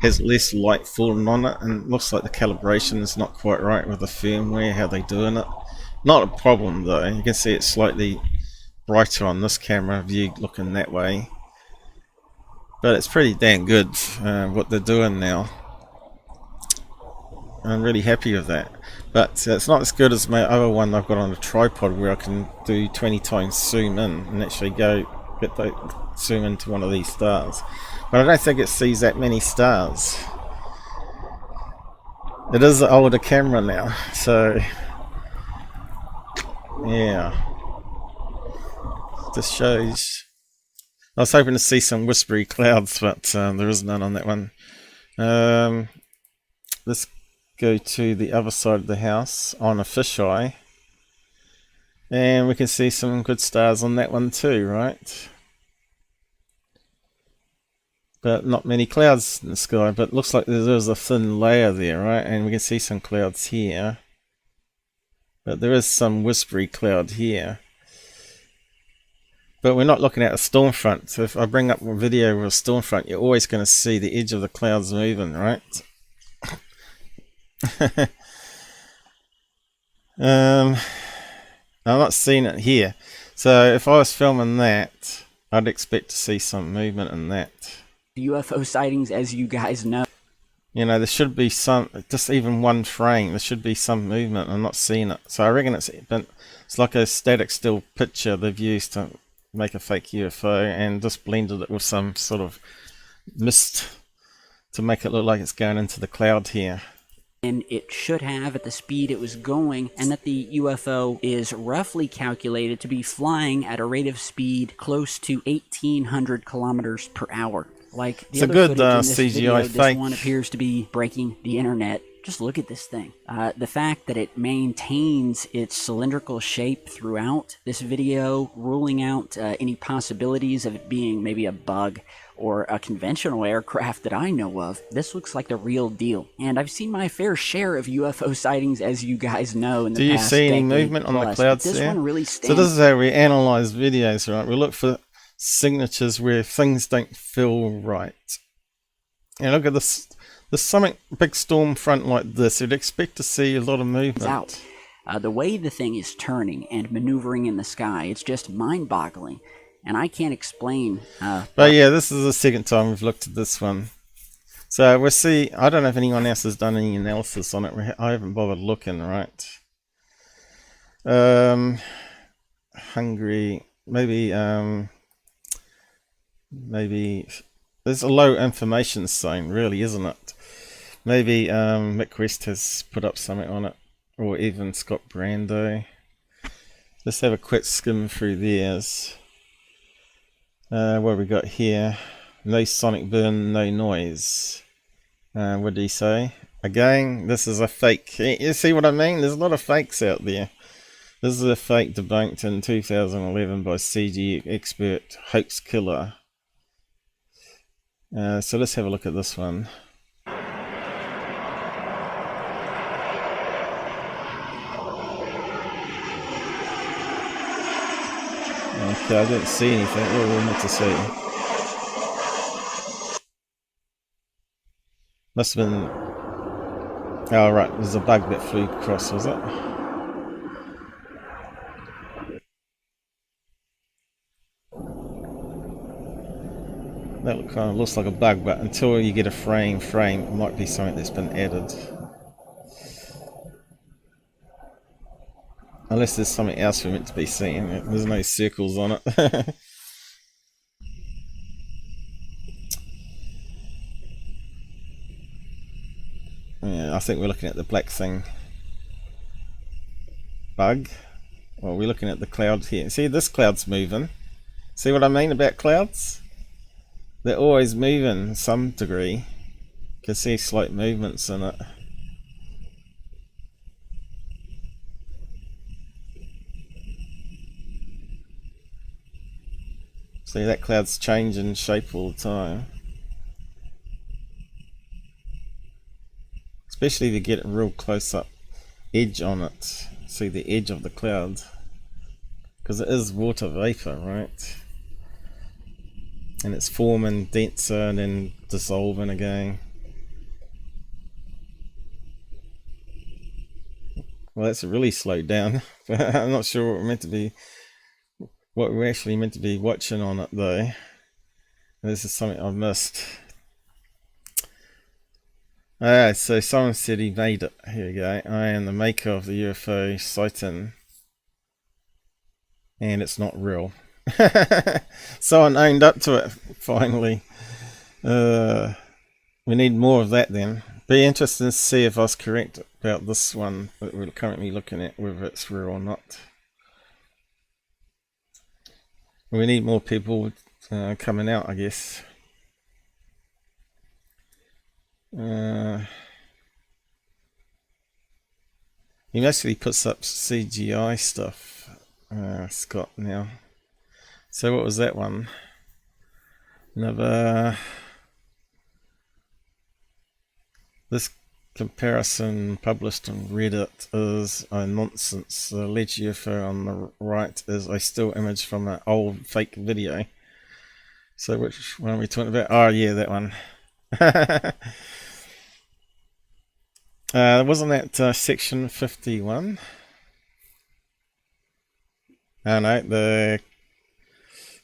has less light falling on it, and it looks like the calibration is not quite right with the firmware, how they're doing it. Not a problem though, you can see it's slightly brighter on this camera view looking that way. But it's pretty damn good what they're doing now. I'm really happy with that. But it's not as good as my other one I've got on a tripod, where I can do 20 times zoom in and actually zoom into one of these stars. But I don't think it sees that many stars. It is an older camera now, so yeah. This shows. I was hoping to see some whispery clouds, but there is none on that one. This go to the other side of the house on a fisheye, and we can see some good stars on that one too, right? But not many clouds in the sky, but it looks like there's a thin layer there, right? And we can see some clouds here, but there is some whispery cloud here. But we're not looking at a storm front, so if I bring up a video with a storm front, you're always going to see the edge of the clouds moving, right? I'm not seeing it here, so if I was filming that, I'd expect to see some movement in that. UFO sightings, as you guys know. You know, there should be some, just even one frame, there should be some movement. I'm not seeing it, so I reckon it's like a static still picture they've used to make a fake UFO and just blended it with some sort of mist to make it look like it's going into the cloud here. And it should have at the speed it was going, and that the UFO is roughly calculated to be flying at a rate of speed close to 1,800 kilometers per hour. Like the it's a other good footage in this CGI video, fake. this one appears to be breaking the internet. Just look at this thing. The fact that it maintains its cylindrical shape throughout this video, ruling out any possibilities of it being maybe a bug or a conventional aircraft that I know of. This looks like the real deal. And I've seen my fair share of UFO sightings, as you guys know, in the past Do you see any decade movement on the plus, clouds but this there? one really stands. So this is how we analyze videos, right? We look for signatures where things don't feel right. And look at this. There's something big storm front like this, you'd expect to see a lot of movement. Out. The way the thing is turning and maneuvering in the sky, it's just mind-boggling. And I can't explain. But yeah, this is the second time we've looked at this one. So we'll see. I don't know if anyone else has done any analysis on it. I haven't bothered looking, right? Hungary, maybe there's a low information sign, really, isn't it? Maybe Mick West has put up something on it, or even Scott Brando. Let's have a quick skim through theirs. What have we got here? No sonic burn, no noise. What did he say? Again, this is a fake. You see what I mean? There's a lot of fakes out there. This is a fake debunked in 2011 by CG expert Hoax Killer. So let's have a look at this one. Okay, I didn't see anything. What do we need to see? Must have been... Oh right, there's a bug that flew across, was it? That kind of looks like a bug, but until you get a frame, it might be something that's been added. Unless there's something else we're meant to be seeing. There's no circles on it. Yeah, I think we're looking at the black thing. Bug. Well, we're looking at the cloud here. See, this cloud's moving. See what I mean about clouds? They're always moving to some degree. You can see slight movements in it. See, that cloud's changing shape all the time. Especially if you get a real close up edge on it. See the edge of the cloud. Because it is water vapor, right? And it's forming denser and then dissolving again. Well, that's really slowed down. I'm not sure what we're actually meant to be watching on it though. This is something I've missed. Alright, so someone said he made it. Here we go. I am the maker of the UFO sighting. And it's not real. Someone owned up to it, finally. We need more of that then. Be interested to see if I was correct about this one that we're currently looking at, whether it's real or not. We need more people coming out, I guess. He mostly puts up CGI stuff, Scott, now. So what was that one? Another... This comparison published on Reddit is a nonsense. The alleged UFO on the right is a still image from an old fake video. So which one are we talking about? Oh yeah, that one. Wasn't that section 51? Oh no, it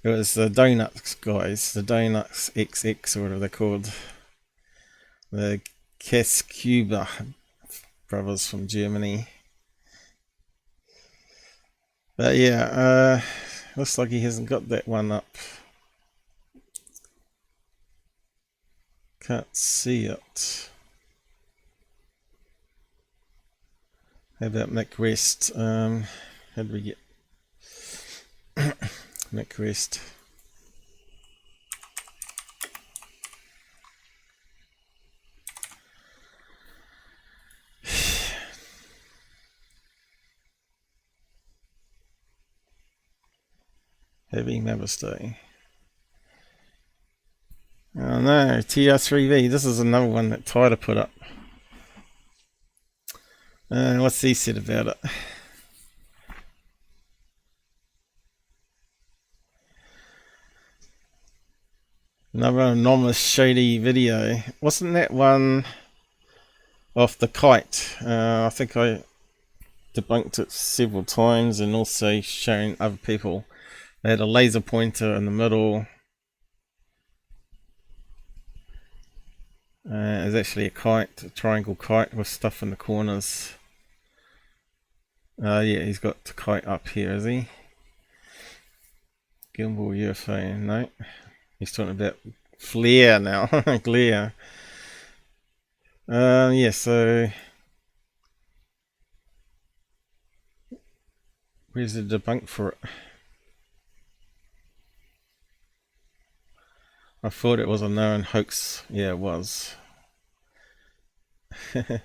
was the Donuts guys, the Donuts XX or whatever they're called. The Cascuba brothers from Germany. But yeah, looks like he hasn't got that one up. Can't see it. How about Mick West? How did we get Mick West? Heavy Mother's Day. Oh no, TR3V. This is another one that Tyler put up. What's he said about it? Another anonymous shady video. Wasn't that one off the kite? I think I debunked it several times and also shown other people. They had a laser pointer in the middle. It's actually a kite, a triangle kite with stuff in the corners. Yeah, he's got the kite up here, is he? Gimbal UFO, no. He's talking about flare now, glare. Yeah, so where's the debunk for it? I thought it was a known hoax. Yeah, it was. But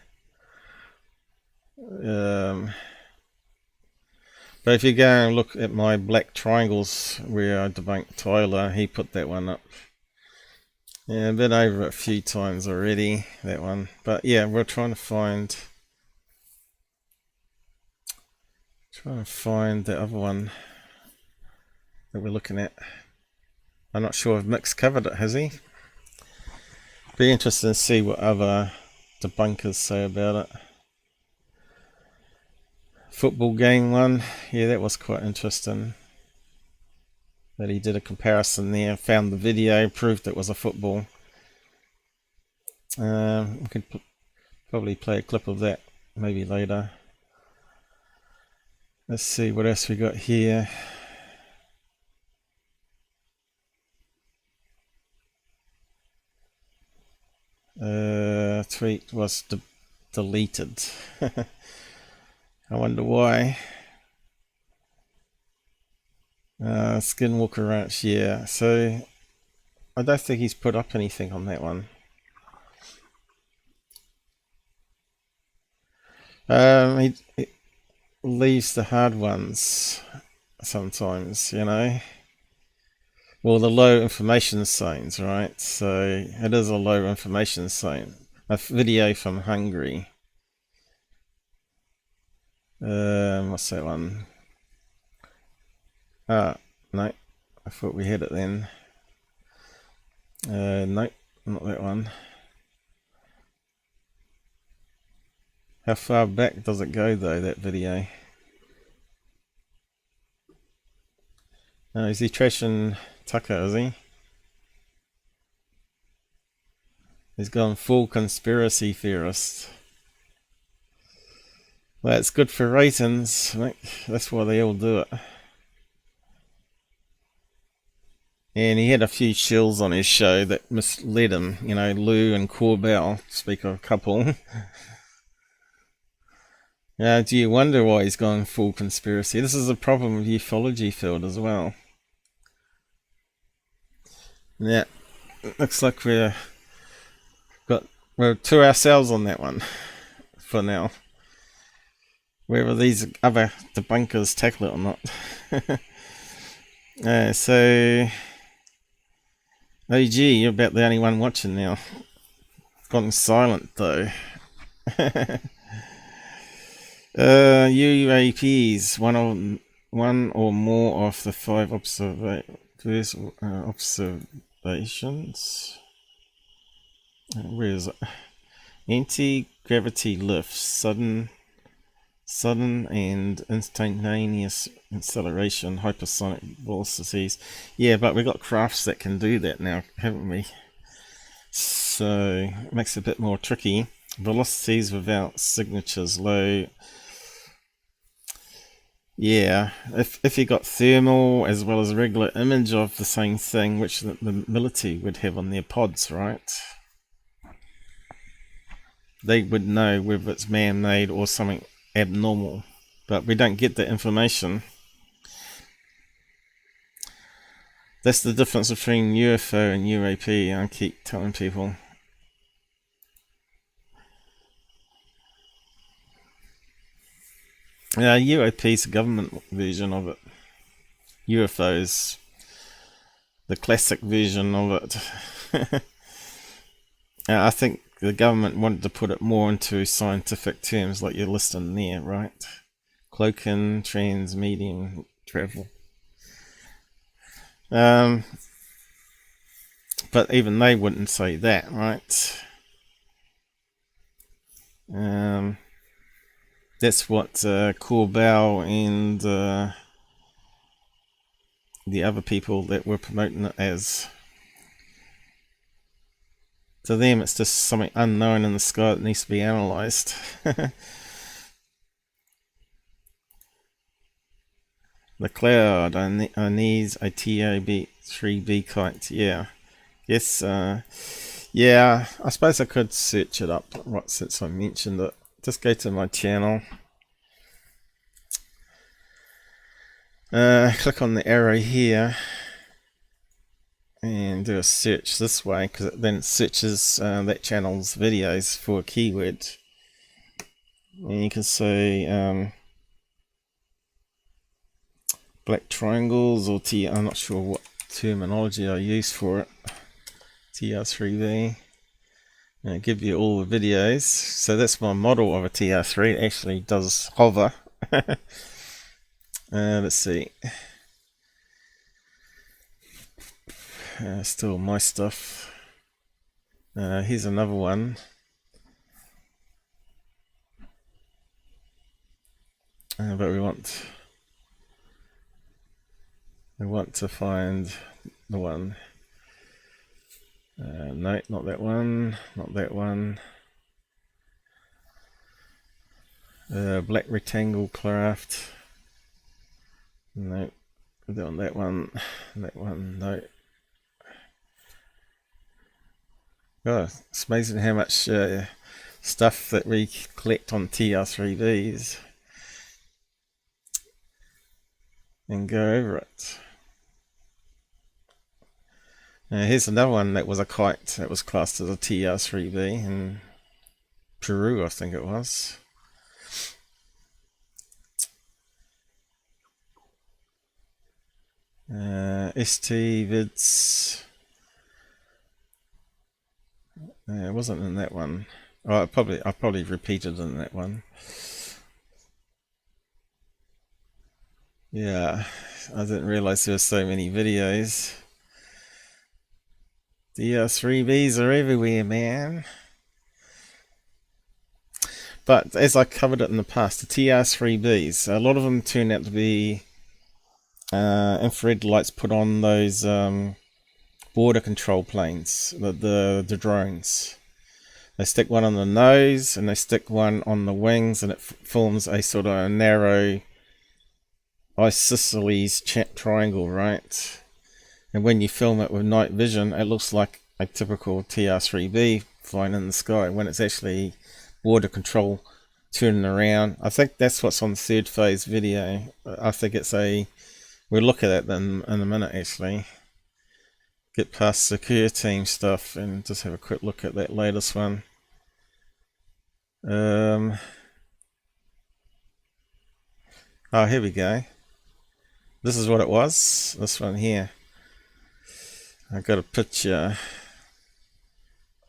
if you go and look at my black triangles where I debunked Tyler, he put that one up. Yeah, I've been over it a few times already, that one. But yeah, we're trying to find the other one that we're looking at. I'm not sure if Mick's covered it, has he? Be interested to see what other debunkers say about it. Football game one, yeah, that was quite interesting. That he did a comparison there, found the video, proved it was a football. We could probably play a clip of that maybe later. Let's see what else we got here. Tweet was deleted. I wonder why. Skinwalker Ranch, yeah. So I don't think he's put up anything on that one. He leaves the hard ones sometimes, you know. Well, the low information signs, right? So it is a low information sign. A video from Hungary. What's that one? Ah, no. I thought we had it then. Nope, not that one. How far back does it go though, that video? Is he trashing Tucker, is he? He's gone full conspiracy theorist. Well, it's good for ratings, mate. That's why they all do it. And he had a few shills on his show that misled him. You know, Lou and Corbell, speak of a couple. Do you wonder why he's gone full conspiracy? This is a problem with the ufology field as well. Yeah, looks like we're to ourselves on that one for now. whether these other debunkers tackle it or not. So, OG, you're about the only one watching now. Gone silent though. UAPs, one or more of the 5 observations. Where is it? Anti-gravity lifts, sudden and instantaneous acceleration, hypersonic velocities. Yeah, but we've got crafts that can do that now, haven't we? So it makes it a bit more tricky. Velocities without signatures, low. Yeah, if you got thermal as well as a regular image of the same thing, which the military would have on their pods, right? They would know whether it's man-made or something abnormal, but we don't get the information. That's the difference between UFO and UAP, I keep telling people. UAP is the government version of it. UFO is the classic version of it. I think the government wanted to put it more into scientific terms, like you're listing there, right? Cloaking, transmedium travel. But even they wouldn't say that, right? That's what Corbell and the other people that were promoting it as. To them, it's just something unknown in the sky that needs to be analysed. The cloud, I need a TAB3B kite, yeah. Yes, yeah, I suppose I could search it up right since I mentioned it. Just go to my channel. Click on the arrow here. And do a search this way, because then it searches that channel's videos for a keyword. And you can see black triangles or I'm not sure what terminology I use for it. TR3V. And give you all the videos. So that's my model of a TR3. It actually does hover. Let's see. Still my stuff. Here's another one. But we want to find the one. No, not that one. Not that one. Black rectangle craft. No, put it on that one. That one. No. Oh, it's amazing how much stuff that we collect on TR3Bs and go over it. Here's another one that was a kite that was classed as a TR3B in Peru, I think it was. ST vids. It wasn't in that one. Oh, I probably repeated in that one. Yeah, I didn't realize there were so many videos. TR3Bs are everywhere, man. But as I covered it in the past, the TR3Bs, a lot of them turn out to be infrared lights put on those border control planes, the drones. They stick one on the nose and they stick one on the wings, and it forms a sort of a narrow isosceles triangle, right? And when you film it with night vision, it looks like a typical TR3B flying in the sky, when it's actually border control turning around. I think that's what's on the third phase video. I think it's a, we'll look at that in a minute actually. Get past Secureteam stuff and just have a quick look at that latest one. Oh, here we go. This is what it was. This one here. I got a picture.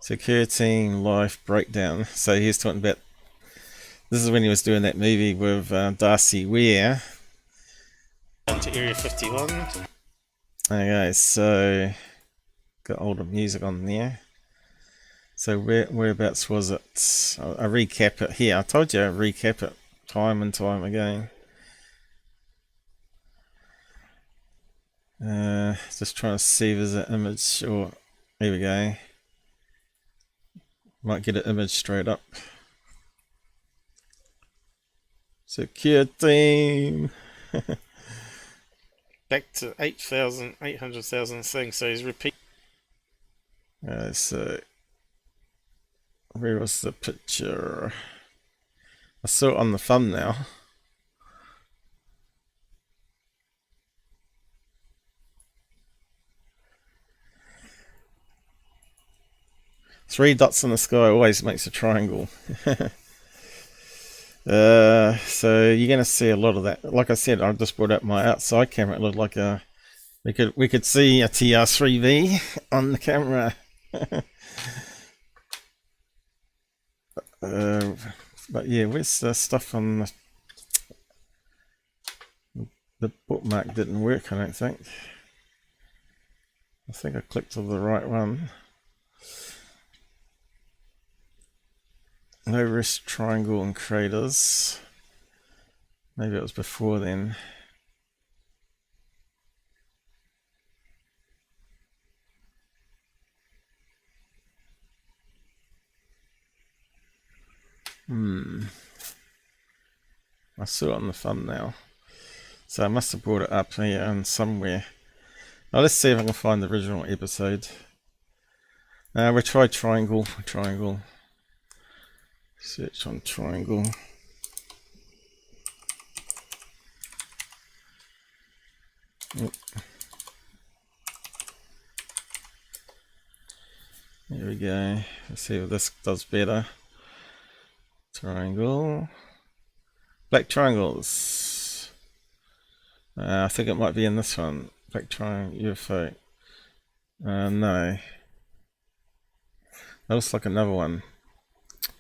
Security life breakdown. So he's talking about. This is when he was doing that movie with Darcy Ware. Down to Area 51. Okay, so got older music on there. So whereabouts was it? I recap it here. I told you I recap it time and time again. Just trying to see if there's an image, or here we go. Might get an image straight up. Secure team. Back to 800,000 things. So he's repeating. So where was the picture? I saw it on the thumbnail. Three dots in the sky always makes a triangle. So you're going to see a lot of that. Like I said, I just brought up my outside camera. It looked like a we could see a TR3V on the camera. But yeah, where's the stuff on the bookmark? Didn't work, I don't think. I think I clicked to the right one. No risk triangle and craters. Maybe it was before then. I saw it on the thumbnail. So I must have brought it up here and somewhere. Now let's see if I can find the original episode. We tried triangle. Search on triangle. Here we go. Let's see if this does better. Triangle. Black triangles. I think it might be in this one. Black triangle UFO. No. That looks like another one. I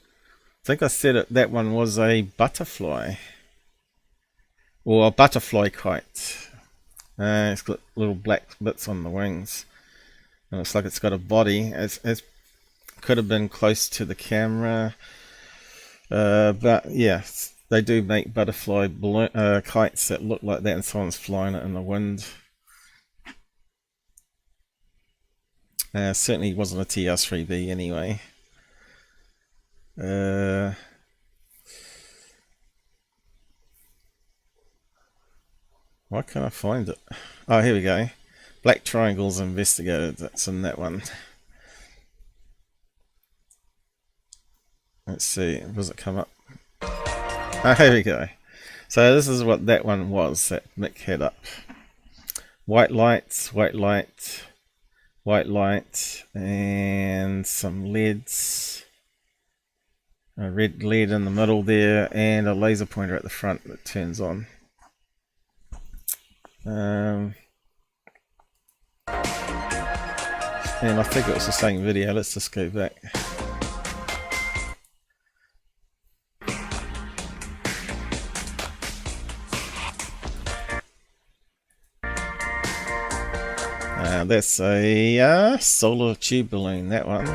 think I said it. That one was a butterfly. Or a butterfly kite. It's got little black bits on the wings. It looks like it's got a body. It could have been close to the camera. But yeah, they do make butterfly balloon, kites that look like that, and someone's flying it in the wind. Certainly wasn't a TR3B anyway. Why can't I find it? Oh, here we go. Black triangles investigated. That's in that one. Let's see. Does it come up? Oh, here we go. So this is what that one was that Mick had up. White lights, white light, white light, and some LEDs. A red LED in the middle there, and a laser pointer at the front that turns on. And I think it was the same video. Let's just go back. That's a solar tube balloon, that one.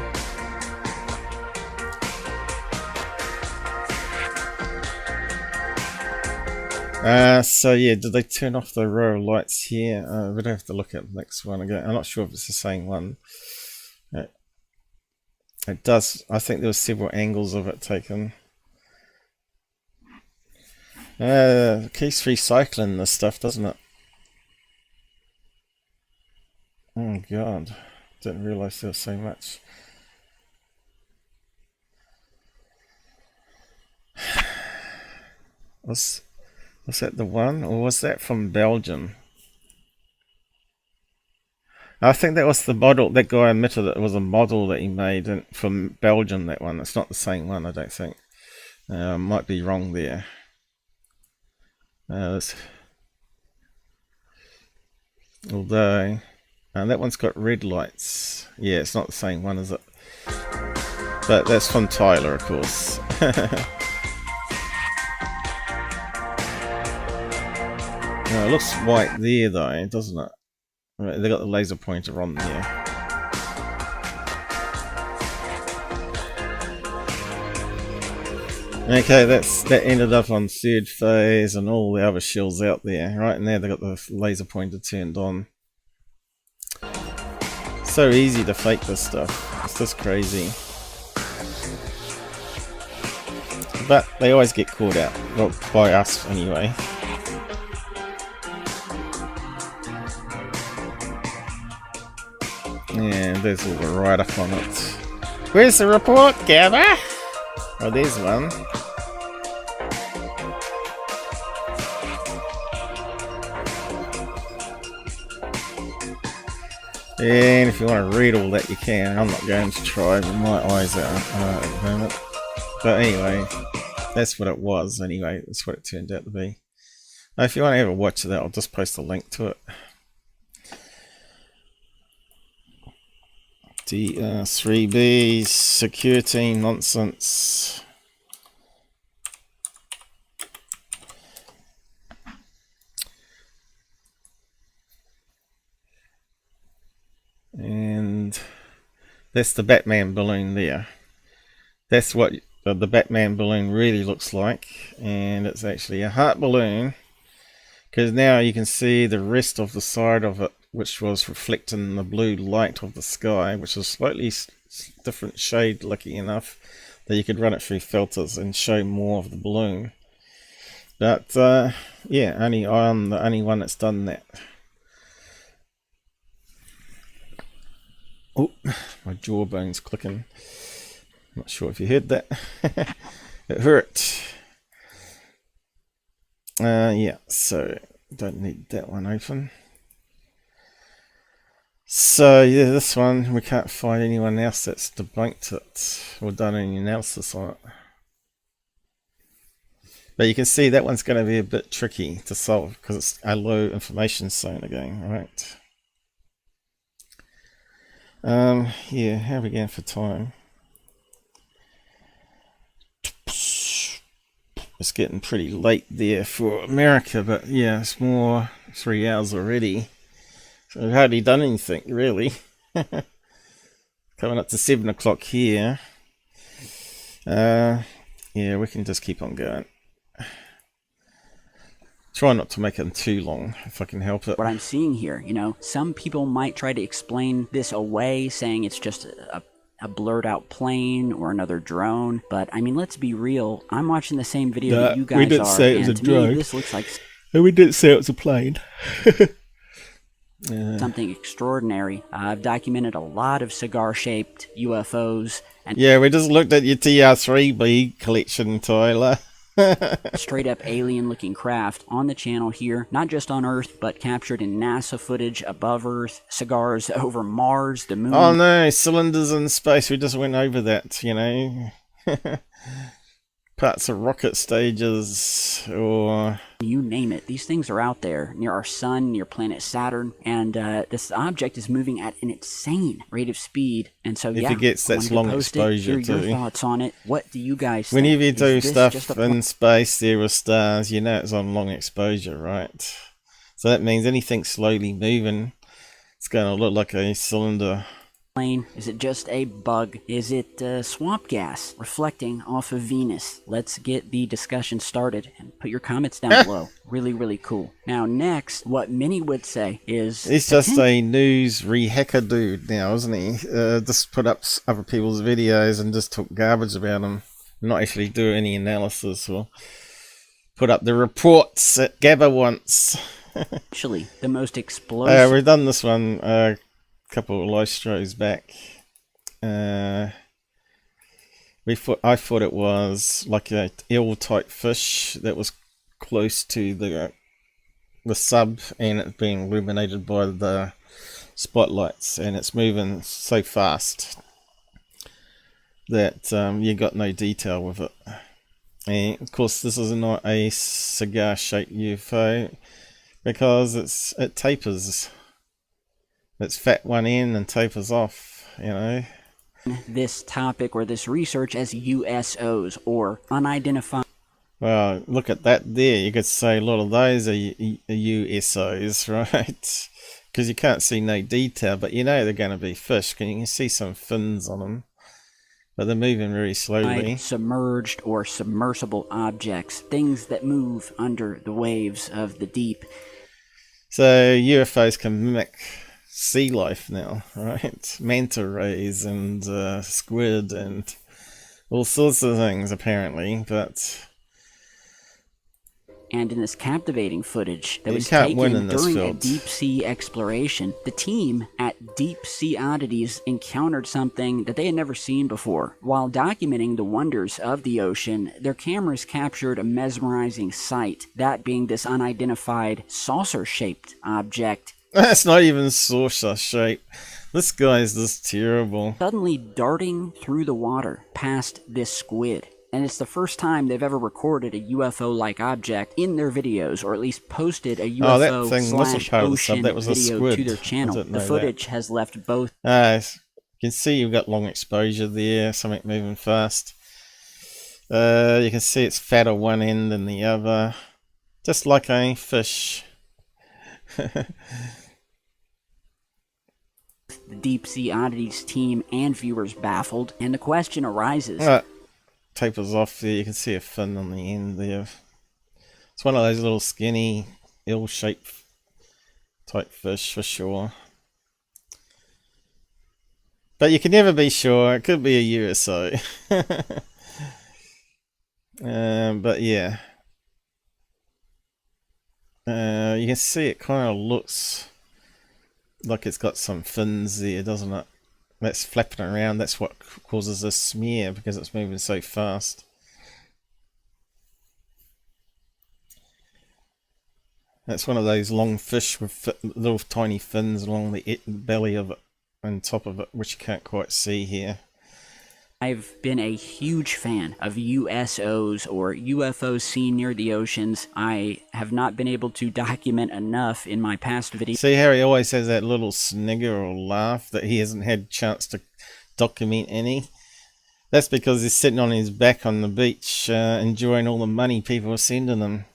So yeah, did they turn off the row of lights here? We'd have to look at the next one again. I'm not sure if it's the same one. It does. I think there were several angles of it taken. Keeps recycling this stuff, doesn't it? Oh god, didn't realise there was so much. Was that the one, or was that from Belgium? I think that was the model. That guy admitted that it was a model that he made from Belgium, that one. It's not the same one, I don't think. Might be wrong there. Although, that one's got red lights. Yeah, it's not the same one, is it? But that's from Tyler, of course. It looks white there, though, doesn't it? Right, they got the laser pointer on there. Okay, that ended up on third phase and all the other shells out there. Right now they got the laser pointer turned on. So easy to fake this stuff. It's just crazy. But they always get caught out. Well, by us anyway. And there's all the write-up on it. Where's the report, Gabber? Oh, there's one. And if you want to read all that, you can. I'm not going to try, but my eyes are at the moment. But anyway, that's what it was. Anyway, that's what it turned out to be. Now, if you want to have a watch of that, I'll just post a link to it. The 3B secure team nonsense. And that's the Batman balloon there. That's what the Batman balloon really looks like, and it's actually a heart balloon, because now you can see the rest of the side of it, which was reflecting the blue light of the sky, which is slightly different shade, lucky enough that you could run it through filters and show more of the balloon. But yeah, I'm the only one that's done that. Oh, my jawbone's clicking. Not sure if you heard that. It hurt. Yeah, so don't need that one open. So yeah, this one, we can't find anyone else that's debunked it or done any analysis on it. But you can see that one's going to be a bit tricky to solve because it's a low information zone again, right? Yeah, how are we going for time? It's getting pretty late there for America, but yeah, it's more 3 hours already. So we've hardly done anything, really. Coming up to 7 o'clock here. Yeah, we can just keep on going. Try not to make it too long, if I can help it. What I'm seeing here, you know, some people might try to explain this away, saying it's just a blurred out plane or another drone. But, I mean, let's be real. I'm watching the same video that you guys we didn't are, say it was and a to drone. me, this looks like... And we didn't say it was a plane. something extraordinary. I've documented a lot of cigar-shaped UFOs. And yeah, we just looked at your TR3B collection, Tyler. straight up alien-looking craft on the channel here, not just on Earth, but captured in NASA footage above Earth, cigars over Mars, the moon. Oh no, cylinders in space. We just went over that, you know. Parts of rocket stages, or you name it. These things are out there near our sun, near planet Saturn, and this object is moving at an insane rate of speed. And so, if it gets that long exposure, hear your thoughts on it. What do you guys think? Whenever you do stuff in space there with stars, you know it's on long exposure, right? So that means anything slowly moving, it's going to look like a cylinder. Is it just a bug? Is it swamp gas reflecting off of Venus? Let's get the discussion started and put your comments down below. Really, really cool. Now, next, what many would say is... He's just a news re-hacker dude now, isn't he? Just put up other people's videos and just talk garbage about them. Not actually do any analysis or put up the reports that Gabber wants. Actually, the most explosive... we've done this one... couple of lustros back. I thought it was like a eel type fish that was close to the sub, and it being illuminated by the spotlights, and it's moving so fast that you got no detail with it. And of course, this is not a cigar-shaped UFO because it tapers. It's fat one end and tapers off, you know. This topic or this research as USOs or unidentified. Well, look at that there. You could say a lot of those are USOs, right? Because you can't see no detail, but you know they're going to be fish. You can see some fins on them, but they're moving very slowly. Submerged or submersible objects, things that move under the waves of the deep. So UFOs can mimic sea life now, right? Manta rays and squid and all sorts of things apparently, but... And in this captivating footage that was taken during a deep-sea exploration, the team at Deep Sea Oddities encountered something that they had never seen before. While documenting the wonders of the ocean, their cameras captured a mesmerizing sight, that being this unidentified saucer-shaped object. That's not even saucer-shaped. This guy is just terrible. Suddenly darting through the water past this squid. And it's the first time they've ever recorded a UFO-like object in their videos, or at least posted a UFO/ocean video to their channel. The footage has left both. You can see you've got long exposure there, something moving fast. You can see it's fat at one end than the other, just like a fish. The Deep Sea Oddities team and viewers baffled, and the question arises. Tapers off there, you can see a fin on the end there. It's one of those little skinny, ill-shaped type fish for sure. But you can never be sure, it could be a USO. But yeah. You can see it kind of looks like it's got some fins there, doesn't it? That's flapping around. That's what causes this smear because it's moving so fast. That's one of those long fish with little tiny fins along the belly of it and top of it, which you can't quite see here. I've been a huge fan of USOs or UFOs seen near the oceans. I have not been able to document enough in my past videos. See how he always has that little snigger or laugh that he hasn't had a chance to document any? That's because he's sitting on his back on the beach enjoying all the money people are sending him.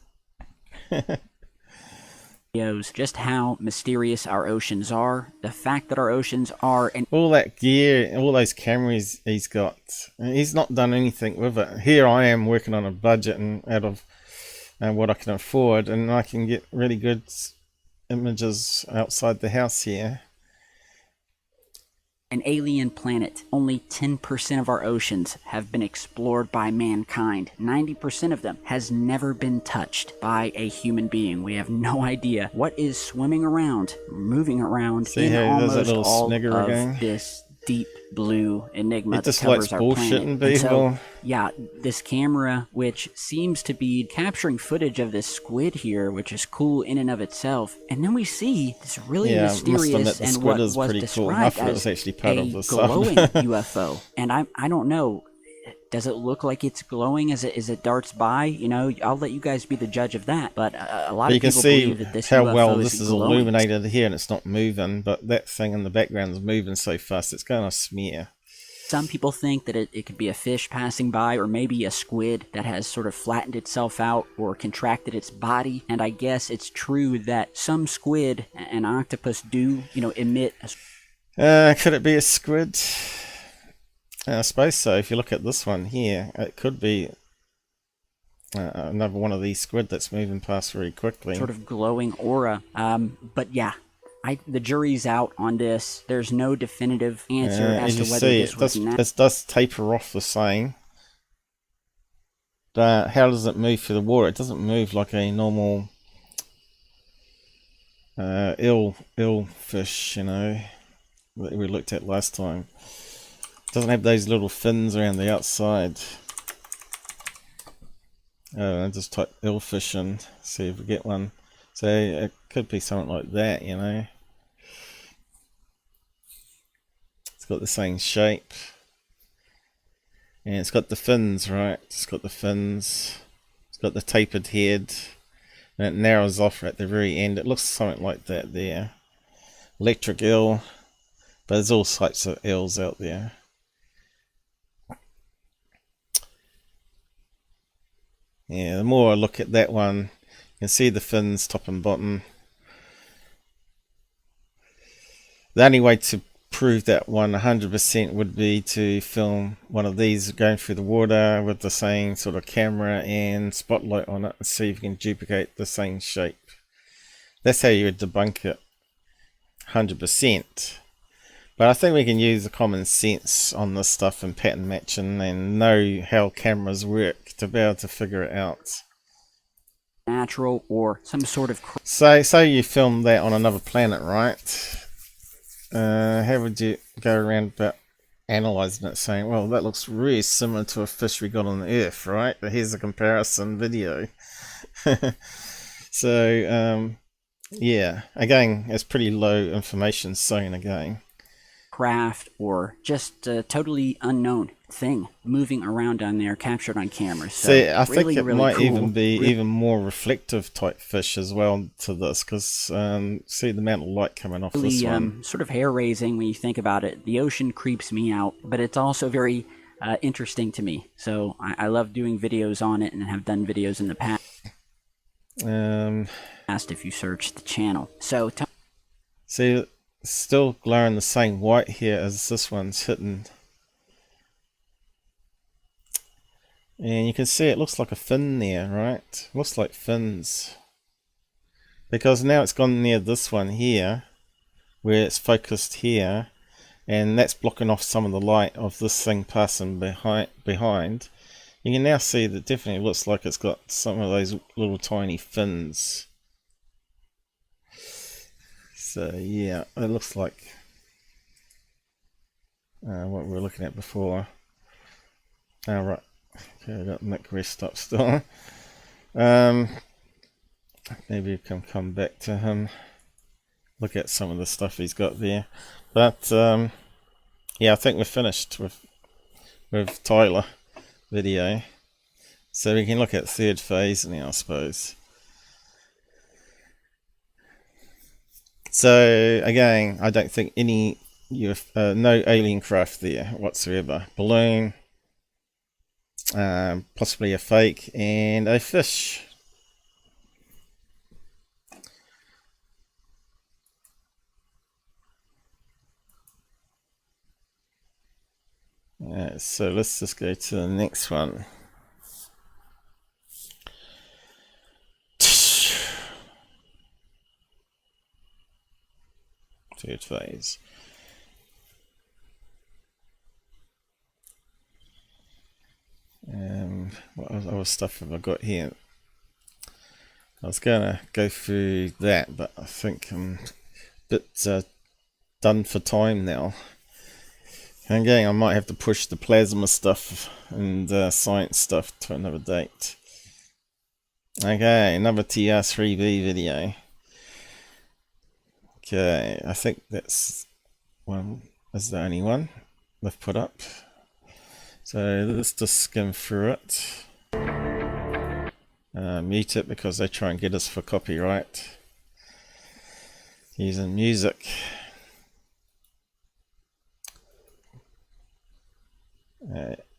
Just how mysterious our oceans are, the fact that our oceans are, and all that gear, all those cameras he's got, he's not done anything with it. Here I am working on a budget and out of what I can afford, and I can get really good images outside the house here. An alien planet. Only 10% of our oceans have been explored by mankind. 90% of them has never been touched by a human being. We have no idea what is swimming around, moving around in almost all of this deep blue enigma that covers our planet. And so, yeah, this camera, which seems to be capturing footage of this squid here, which is cool in and of itself, and then we see this really mysterious and what was described as a glowing UFO. And I don't know, does it look like it's glowing as it darts by? You know, I'll let you guys be the judge of that. But a lot of people believe that this UFO is glowing. How well this is illuminated here, and it's not moving, but that thing in the background is moving so fast, it's going to smear. Some people think that it could be a fish passing by, or maybe a squid that has sort of flattened itself out or contracted its body. And I guess it's true that some squid and octopus do, emit could it be a squid? I suppose so. If you look at this one here, it could be another one of these squid that's moving past very quickly. Sort of glowing aura. But yeah, the jury's out on this. There's no definitive answer as to whether this was it does taper off the same. But how does it move through the water? It doesn't move like a normal eel fish, that we looked at last time. Doesn't have those little fins around the outside. I just type eelfish in, see if we get one. So it could be something like that, It's got the same shape. And it's got the fins, right? It's got the fins. It's got the tapered head. And it narrows off at the very end. It looks something like that there. Electric eel. But there's all types of eels out there. Yeah, the more I look at that one, you can see the fins top and bottom. The only way to prove that one 100% would be to film one of these going through the water with the same sort of camera and spotlight on it and see if you can duplicate the same shape. That's how you would debunk it 100%. But I think we can use the common sense on this stuff and pattern matching and know how cameras work to be able to figure it out. Natural or some sort of... So you film that on another planet, right? How would you go around about analysing it, saying, well, that looks really similar to a fish we got on the Earth, right? But here's a comparison video. So, yeah, again, it's pretty low information zone again. Craft or just a totally unknown thing moving around on there, captured on camera. So see, I think it really might cool. even be even more reflective type fish as well to this, because see the amount of light coming off this one. Sort of hair raising when you think about it. The ocean creeps me out, but it's also very interesting to me. So I love doing videos on it and have done videos in the past. If you search the channel. So see, still glowing the same white here as this one's hitting. And you can see it looks like a fin there, right? Looks like fins. Because now it's gone near this one here, where it's focused here, and that's blocking off some of the light of this thing passing behind. You can now see that it definitely looks like it's got some of those little tiny fins. So yeah, it looks like what we were looking at before. Oh, right. Okay, I got Nick rest up still. Maybe we can come back to him. Look at some of the stuff he's got there. But yeah, I think we're finished with Tyler video. So we can look at third phase now, I suppose. So again, I don't think any no alien craft there whatsoever. Balloon, possibly a fake, and a fish. So let's just go to the next one. Third phase. What other stuff have I got here? I was gonna go through that, but I think I'm a bit done for time now. And again, I might have to push the plasma stuff and science stuff to another date. Okay, another TR3B video. Okay, I think that's one. Is the only one they've put up. So let's just skim through it. Mute it because they try and get us for copyright using music.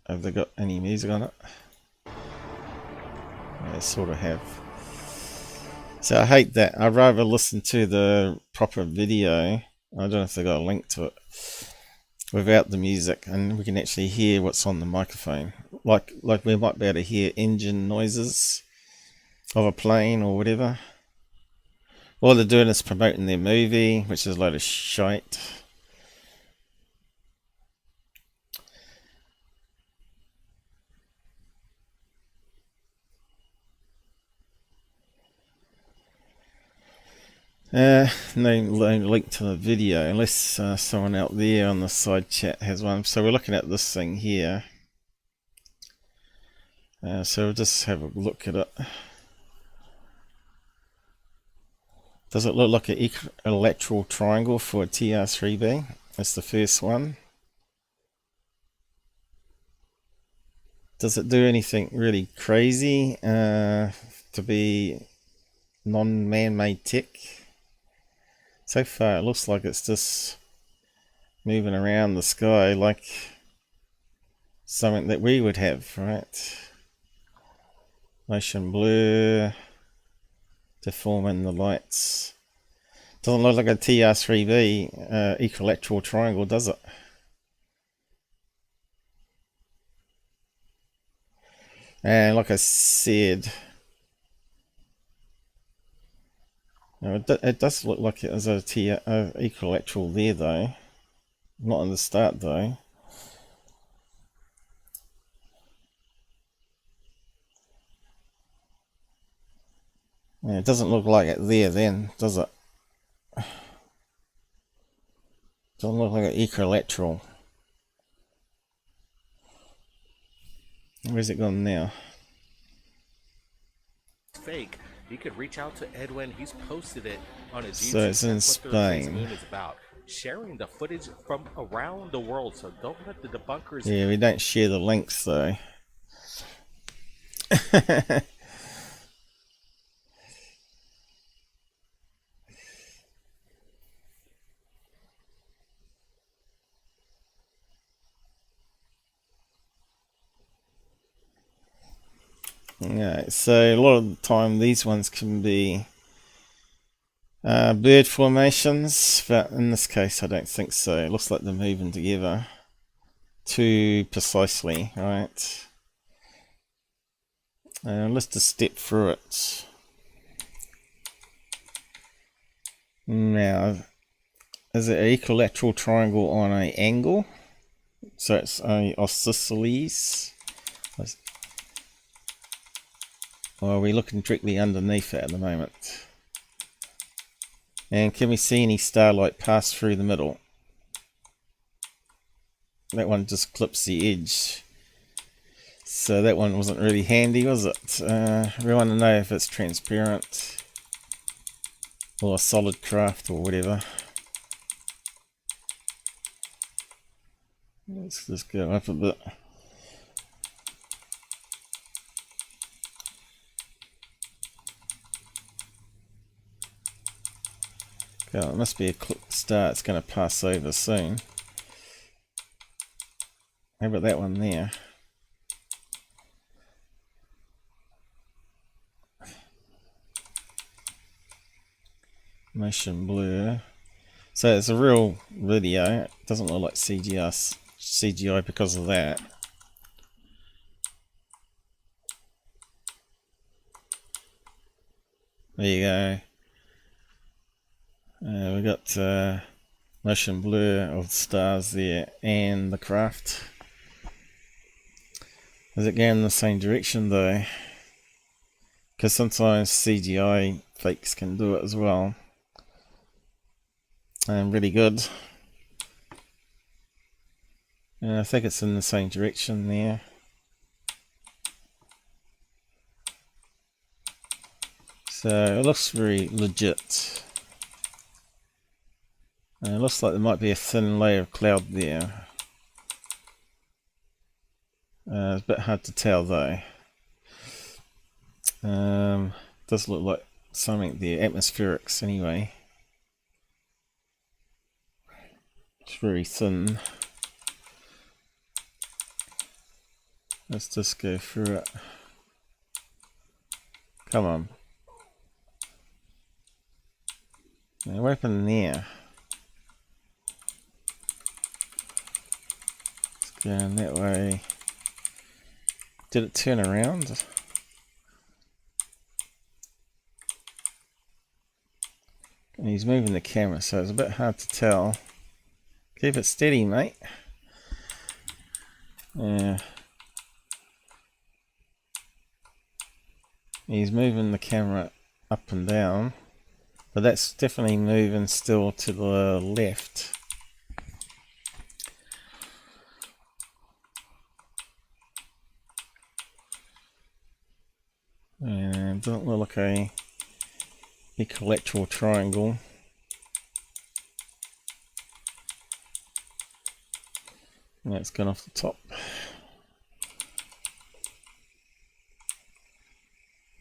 Have they got any music on it? They sort of have. So I hate that. I'd rather listen to the proper video. I don't know if they got a link to it without the music, and we can actually hear what's on the microphone. Like we might be able to hear engine noises of a plane or whatever. All they're doing is promoting their movie, which is a load of shite. No link to the video, unless someone out there on the side chat has one. So we're looking at this thing here. So we'll just have a look at it. Does it look like an equilateral triangle for a TR3B? That's the first one. Does it do anything really crazy to be non-man-made tech? So far it looks like it's just moving around the sky like something that we would have, right? Motion blur, deforming the lights. Doesn't look like a TR3B equilateral triangle, does it? And like I said, it does look like it has a equilateral there though. Not in the start though. Yeah, it doesn't look like it there then, does it? Doesn't look like an equilateral. Where's it gone now? Fake. You could reach out to Edwin. He's posted it on his YouTube. So it's in That's what Third Phase Spain. Moon is about. Sharing the footage from around the world. So don't let the debunkers. Yeah, we don't share the links though. Yeah, so a lot of the time these ones can be bird formations, but in this case I don't think so. It looks like they're moving together too precisely, right? Let's just step through it. Now, is it an equilateral triangle on an angle? So it's isosceles. Or are we looking directly underneath it at the moment? And can we see any starlight pass through the middle? That one just clips the edge. So that one wasn't really handy, was it? We want to know if it's transparent or a solid craft or whatever. Let's just go up a bit. Oh, it must be a star it's going to pass over soon. How about that one there? Motion blur. So it's a real video. It doesn't look like CGI because of that. There you go. We got motion blur of the stars there and the craft. Is it going in the same direction though? Because sometimes CGI fakes can do it as well. And really good. And I think it's in the same direction there. So it looks very legit. And it looks like there might be a thin layer of cloud there. It's a bit hard to tell though. Does look like something there, atmospherics anyway. It's very thin. Let's just go through it. Come on. Now what happened there? It's going that way. Did it turn around? And he's moving the camera, so it's a bit hard to tell. Keep it steady, mate. Yeah. He's moving the camera up and down, but that's definitely moving still to the left. And doesn't look like a equilateral triangle. And that's gone off the top.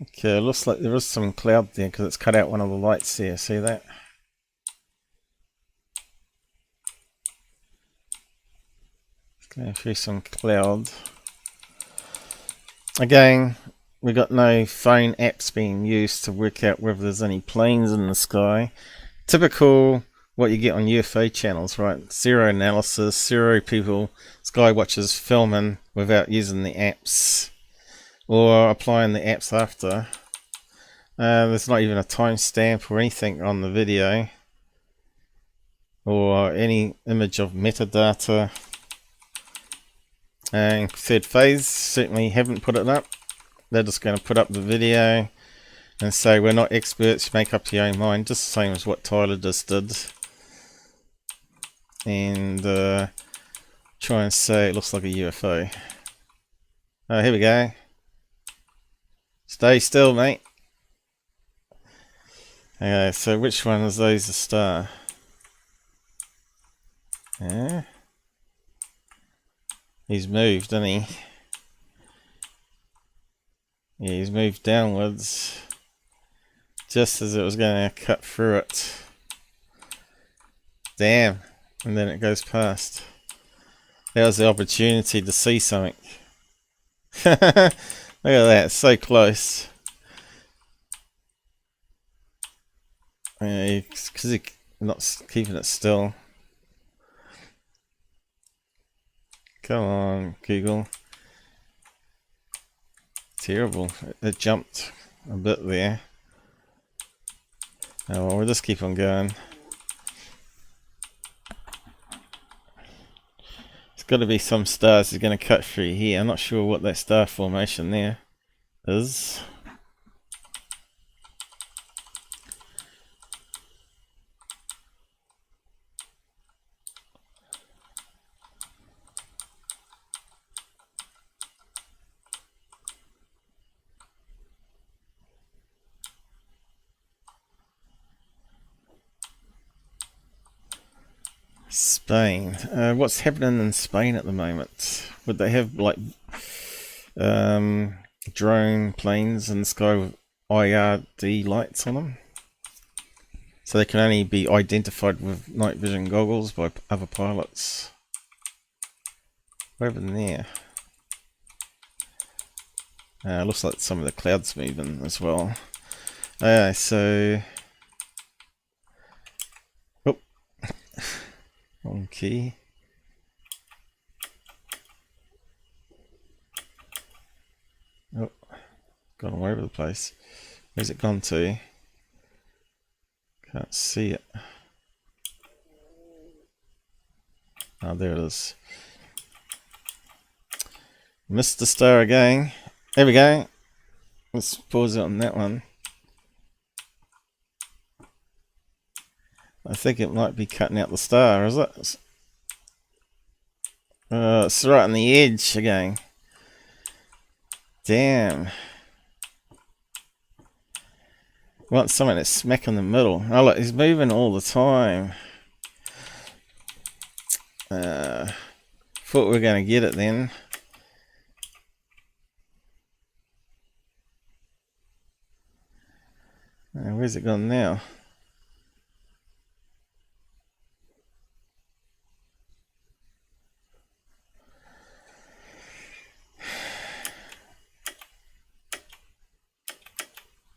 Okay, it looks like there is some cloud there because it's cut out one of the lights there. See that? Going through some cloud. Again, we got no phone apps being used to work out whether there's any planes in the sky. Typical what you get on UFO channels, right? Zero analysis, zero people, sky watchers filming without using the apps or applying the apps after. There's not even a timestamp or anything on the video or any image of metadata. And third phase certainly haven't put it up. They're just going to put up the video and say we're not experts, make up your own mind, just the same as what Tyler just did. And try and say it looks like a UFO. Oh, here we go. Stay still, mate. Okay, so which one is those a star? Yeah. He's moved, hasn't he? Yeah, he's moved downwards. Just as it was going to cut through it. Damn. And then it goes past. That was the opportunity to see something. Look at that, so close. Yeah, because he's not keeping it still. Come on, Google. Terrible. It jumped a bit there. Oh well, we'll just keep on going. There's got to be some stars that's going to cut through here. I'm not sure what that star formation there is. Spain. What's happening in Spain at the moment? Would they have like drone planes in the sky with IRD lights on them? So they can only be identified with night vision goggles by other pilots. What happened there? Looks like some of the clouds moving as well. So... Oh. Wrong key. Oh. Gone all over the place. Where's it gone to? Can't see it. Oh, there it is. Missed the star again. There we go. Let's pause it on that one. I think it might be cutting out the star, is it? It's right on the edge again. Damn. Want something that's smack in the middle. Oh look, he's moving all the time. Thought we were going to get it then. Where's it gone now?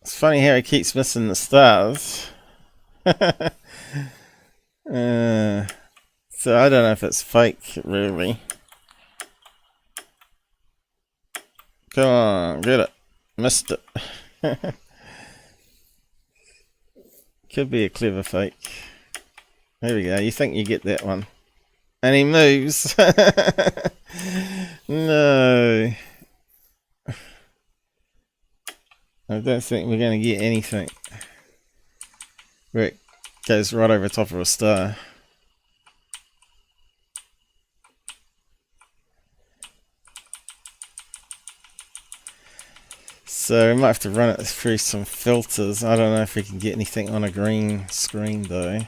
It's funny how he keeps missing the stars. So I don't know if it's fake, really. Come on, get it. Missed it. Could be a clever fake. There we go. You think you get that one. And he moves. No. I don't think we're going to get anything. Where it goes right over top of a star. So we might have to run it through some filters. I don't know if we can get anything on a green screen though.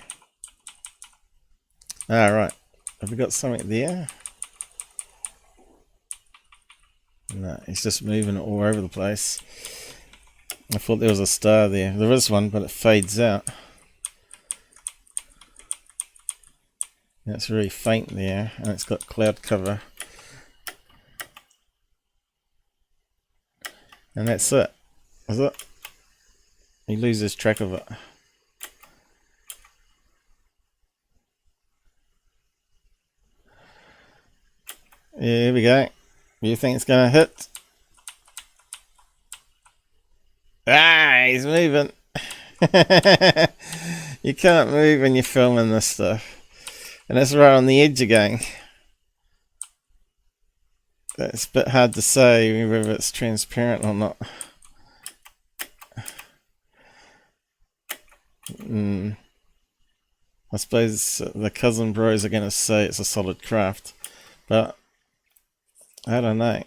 Right. Have we got something there? No, he's just moving it all over the place. I thought there was a star there. There is one, but it fades out. It's very faint there, and it's got cloud cover. And that's it. Is it? He loses track of it. Yeah, here we go. You think it's going to hit? Ah, he's moving. You can't move when you're filming this stuff. And it's right on the edge again. It's a bit hard to say whether it's transparent or not. I suppose the cousin bros are going to say it's a solid craft, but I don't know.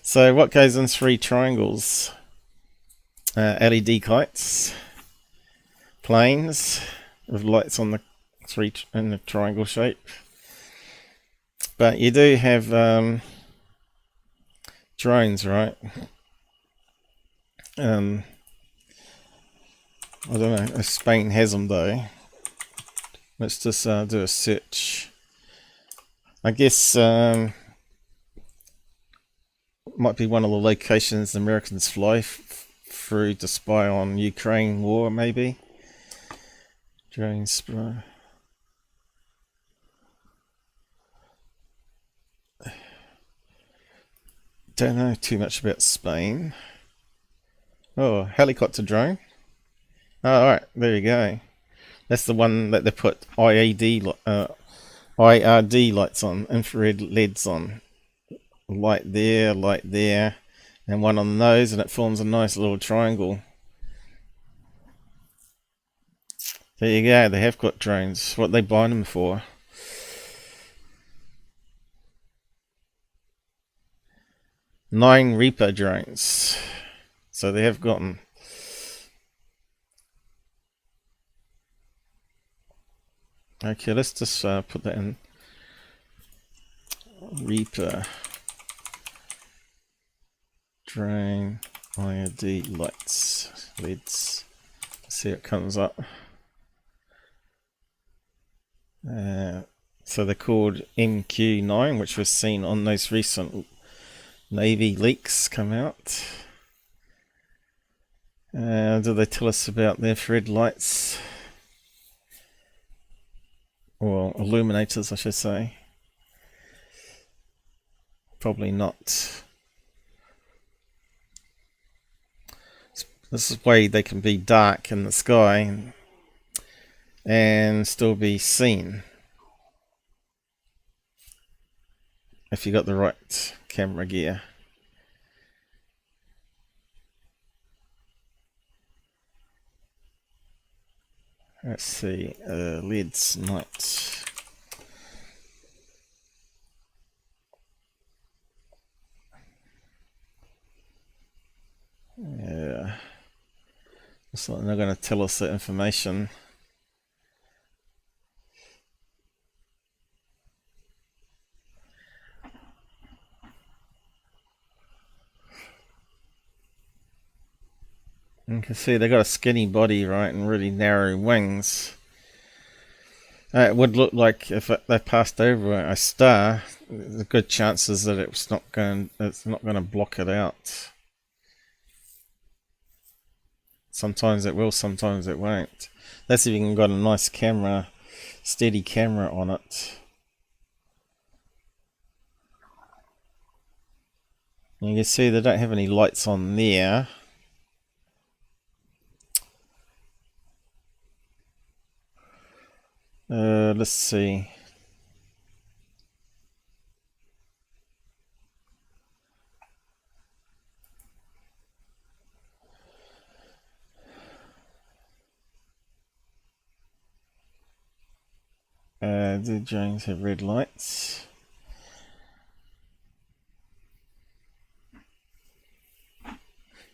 So what goes in 3 triangles? LED kites, planes with lights on the 3 in the triangle shape. But you do have drones, right? I don't know if Spain has them though. Let's just do a search. I guess might be one of the locations the Americans fly through to spy on Ukraine war, maybe. Drone spy. Don't know too much about Spain. Oh, helicopter drone. Oh, alright, there you go. That's the one that they put IRD lights on, infrared LEDs on. Light there, and one on the nose, and it forms a nice little triangle. There you go, they have got drones. What are they buying them for? Nine Reaper drones. So they have gotten. Okay, let's just put that in. Reaper drone IRD lights. LEDs. See what comes up. So they're called MQ9, which was seen on those recent Navy leaks come out. Do they tell us about their infrared lights? Or illuminators, I should say. Probably not. This is why they can be dark in the sky and still be seen if you got the right camera gear. Let's see, LEDs night. Yeah, it's not, they're going to tell us that information. You can see they got a skinny body, right, and really narrow wings. It would look like if they passed over a star, the good chances that it's not going to block it out. Sometimes it will, sometimes it won't. That's even got a nice camera, steady camera on it. And you can see they don't have any lights on there. Let's see. Do drones have red lights?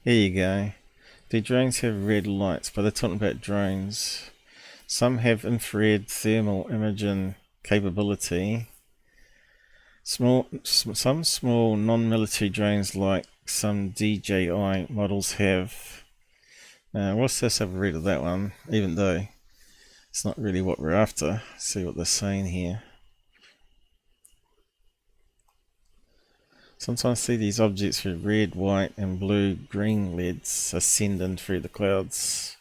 Here you go. Do drones have red lights? But they're talking about drones. Some have infrared thermal imaging capability. Some small non-military drones, like some DJI models, have. Let's just have a read of that one, even though it's not really what we're after. See what they're saying here. Sometimes see these objects with red, white, and blue, green LEDs ascending through the clouds.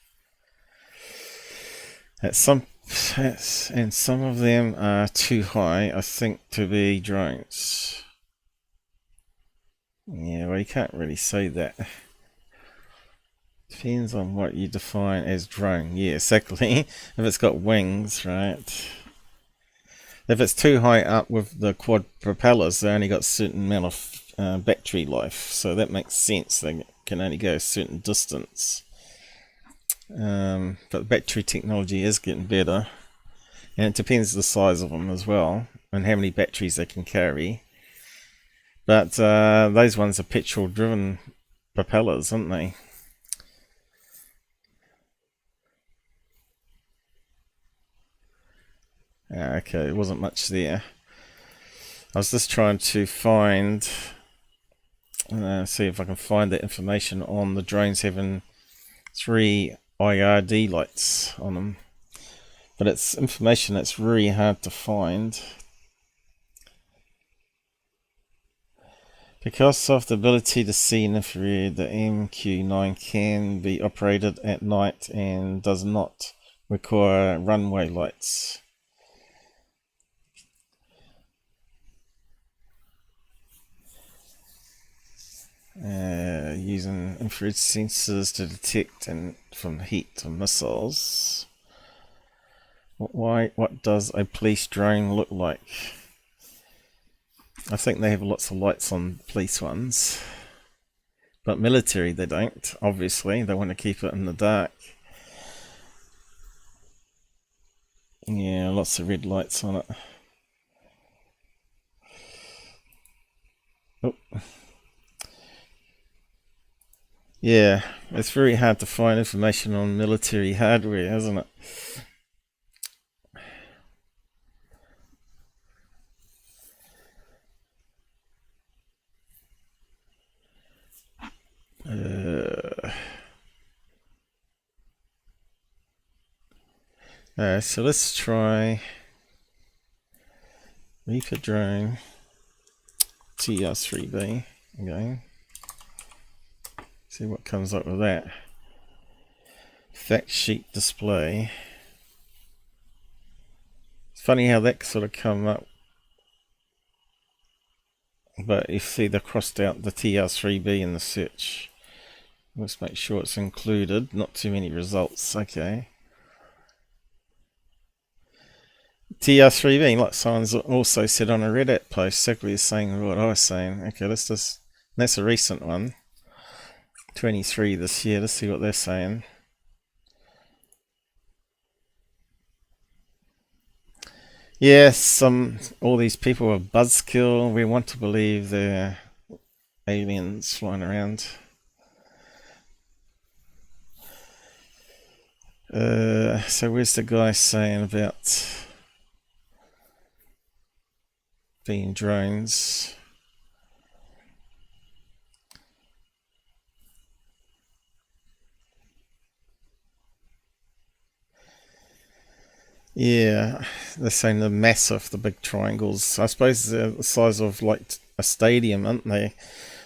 And some of them are too high, I think, to be drones. Yeah, well, you can't really say that. Depends on what you define as drone. Yeah, exactly. If it's got wings, right? If it's too high up with the quad propellers, they only got a certain amount of battery life, so that makes sense. They can only go a certain distance. But battery technology is getting better, and it depends on the size of them as well, and how many batteries they can carry. But those ones are petrol-driven propellers, aren't they? Okay, it wasn't much there. I was just trying to find, see if I can find that information on the drones having 3 IRD lights on them. But it's information that's really hard to find. Because of the ability to see in infrared, the MQ-9 can be operated at night and does not require runway lights. Using infrared sensors to detect and from heat of missiles. What does a police drone look like? I think they have lots of lights on police ones, but military they don't. Obviously, they want to keep it in the dark. Yeah, lots of red lights on it. Oh. Yeah, it's very hard to find information on military hardware, isn't it? So let's try Reaper drone TR3B again. See what comes up with that. Fact sheet display. It's funny how that sort of come up, but you see they crossed out the TR3B in the search. Let's make sure it's included. Not too many results. Okay. TR3B, like someone's also said on a Reddit post, exactly the same what I was saying. Okay, let's just. That's a recent one. 23 this year. Let's see what they're saying. Yes, all these people are buzzkill. We want to believe they're aliens flying around. So where's the guy saying about being drones? Yeah, they're saying the mass of the big triangles. I suppose they're the size of like a stadium, aren't they?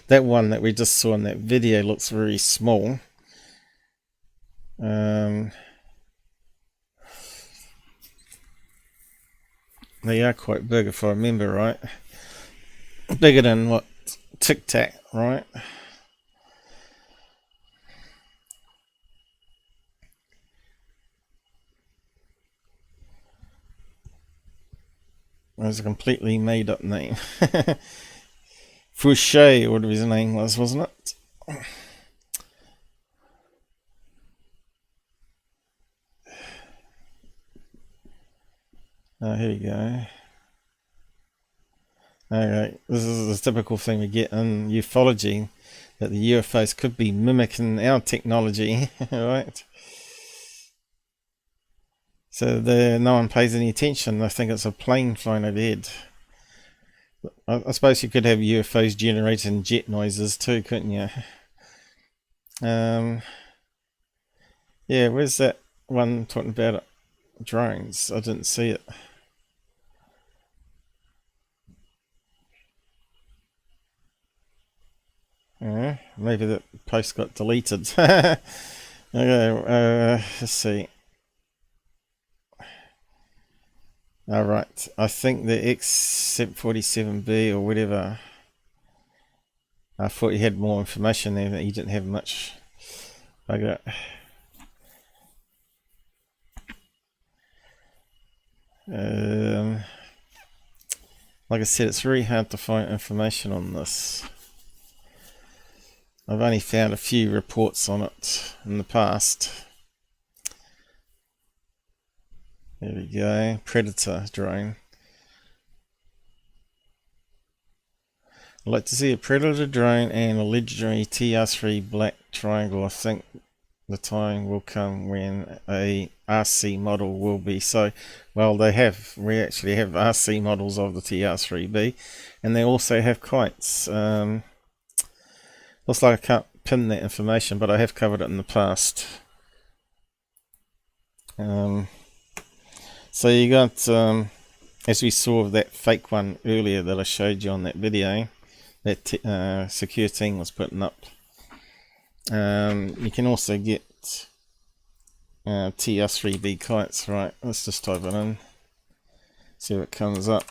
That one that we just saw in that video looks very small. They are quite big if I remember right. Bigger than what? Tic Tac, right? It was a completely made up name. Fouché, or whatever his name was, wasn't it? Here we go. Alright, this is the typical thing we get in ufology, that the UFOs could be mimicking our technology, right? So no one pays any attention. They think it's a plane flying overhead. I suppose you could have UFOs generating jet noises too, couldn't you? Yeah, where's that one talking about drones? I didn't see it. Yeah, maybe that post got deleted. Okay, let's see. Alright, I think the X747B or whatever, I thought he had more information there, but he didn't have much. Okay. Like I said, it's very hard to find information on this. I've only found a few reports on it in the past. There we go, Predator drone. I'd like to see a Predator drone and a legendary TR3 black triangle. I think the time will come when a RC model will be so. Well, we actually have RC models of the TR3B, and they also have kites. Looks like I can't pin that information, but I have covered it in the past. So you got, as we saw that fake one earlier that I showed you on that video, that Secureteam was putting up. You can also get TR3B kites, right? Let's just type it in, see what comes up.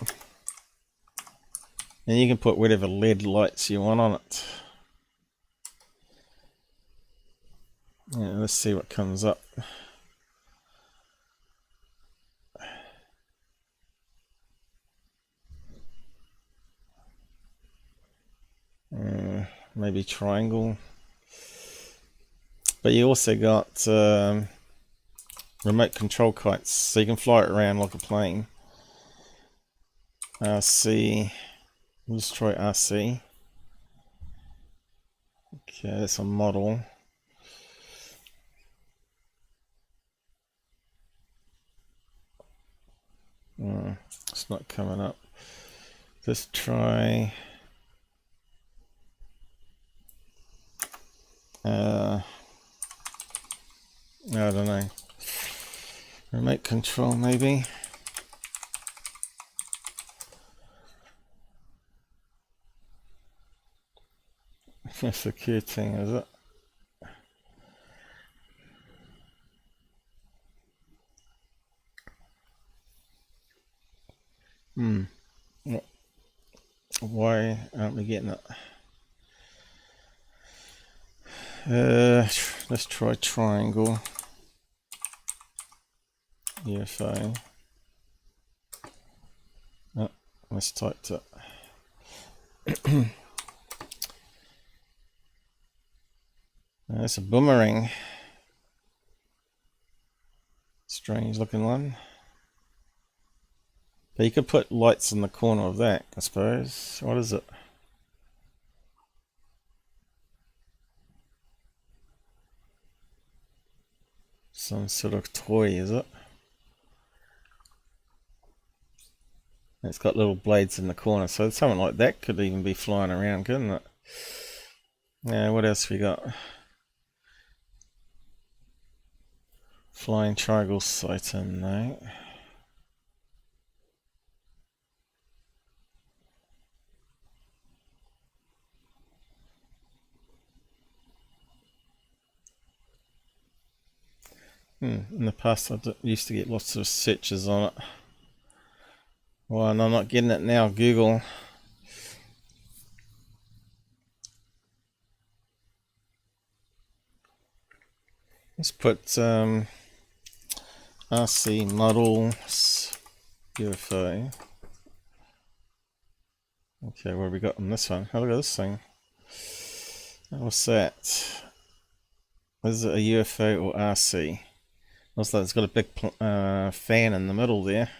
And you can put whatever LED lights you want on it. Yeah, let's see what comes up. Maybe triangle. But you also got remote control kites, so you can fly it around like a plane. RC, let's try RC. Okay, that's a model. It's not coming up. Let's try I don't know. Remote control maybe. That's the cute thing, is it? Why aren't we getting it? Let's try triangle. UFO. Oh, let's type it. That's a boomerang. Strange looking one. But you could put lights in the corner of that, I suppose. What is it? Some sort of toy, is it? It's got little blades in the corner, so something like that could even be flying around, couldn't it? Yeah, what else we got? Flying triangle sight in, no. In the past I used to get lots of searches on it. Well, and I'm not getting it now, Google. Let's put RC models UFO. Okay, what have we got on this one? Oh, look at this thing. What's that? Is it a UFO or RC? Looks like it's got a big fan in the middle there.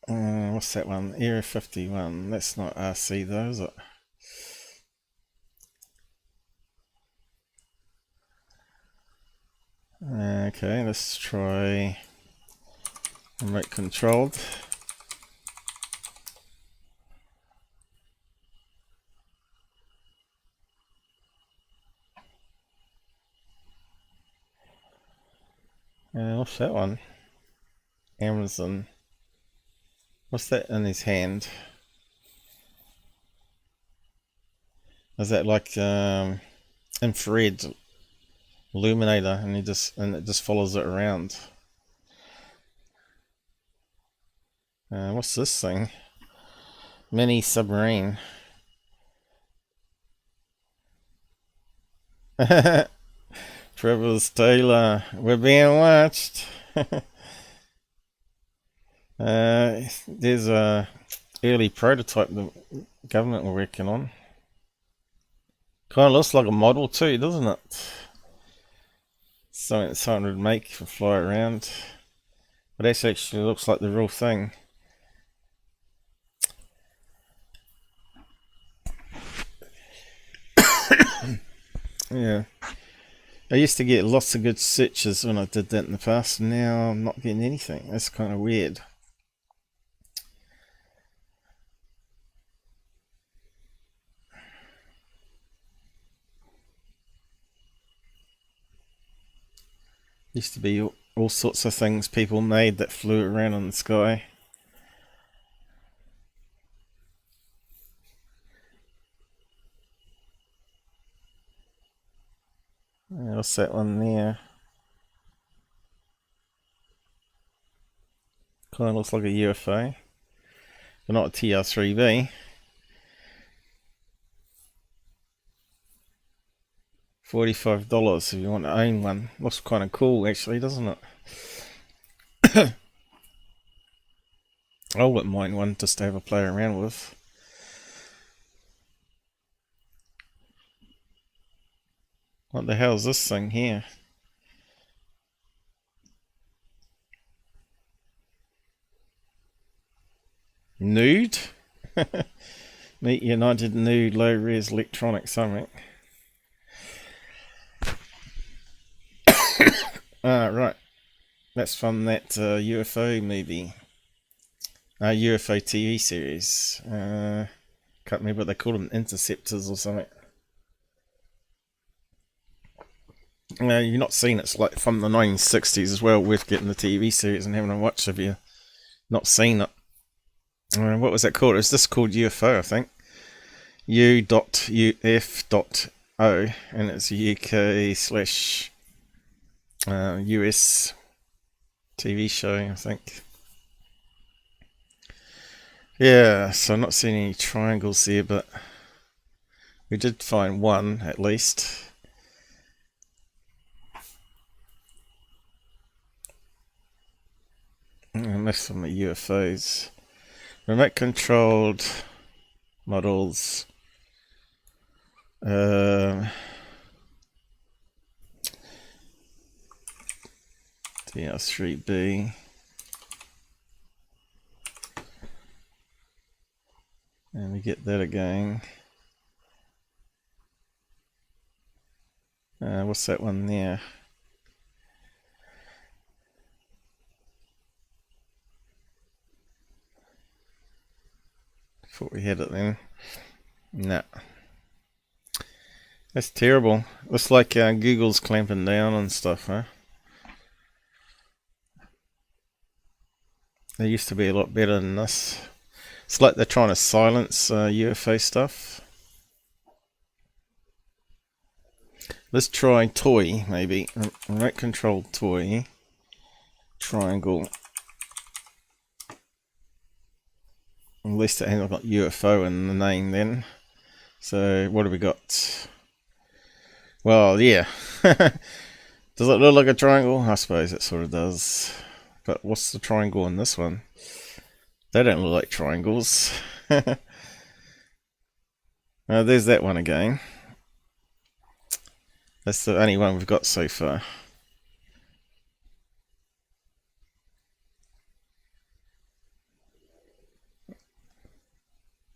What's that one? Area 51. That's not RC though, is it? Okay, let's try remote controlled. What's that one? Amazon. What's that in his hand? Is that like infrared illuminator, and it just follows it around? What's this thing? Mini submarine. Travis Taylor, we're being watched. There's a early prototype the government were working on. Kind of looks like a model too, doesn't it? Something someone would make for fly around. But this actually looks like the real thing. Yeah. I used to get lots of good searches when I did that in the past, and now I'm not getting anything. That's kind of weird. Used to be all sorts of things people made that flew around in the sky. What's that one there? Kind of looks like a UFO, but not a TR-3B. $45 if you want to own one. Looks kind of cool actually, doesn't it? I wouldn't mind one just to have a play around with. What the hell is this thing here? Nude? Meet United Nude Low Res Electronic something. Right. That's from that UFO movie. UFO TV series. Can't remember what they called them, Interceptors or something. You've not seen it. It's like from the 1960s as well. Worth getting the TV series and having a watch if you've not seen it. What was that called? It was just called UFO, I think. U.UF.O, and it's a UK/US TV show, I think. Yeah, so I'm not seeing any triangles there, but we did find one at least. And that's from the UFOs. Remote controlled models. TR-3B. And we get that again. What's that one there? Thought we had it then. Nah. That's terrible. Looks like Google's clamping down and stuff, huh? They used to be a lot better than this. It's like they're trying to silence UFO stuff. Let's try toy, maybe. Remote control toy. Triangle. At least it hasn't got UFO in the name then. So what have we got? Well, yeah. Does it look like a triangle? I suppose it sort of does. But what's the triangle in this one? They don't look like triangles. There's that one again. That's the only one we've got so far.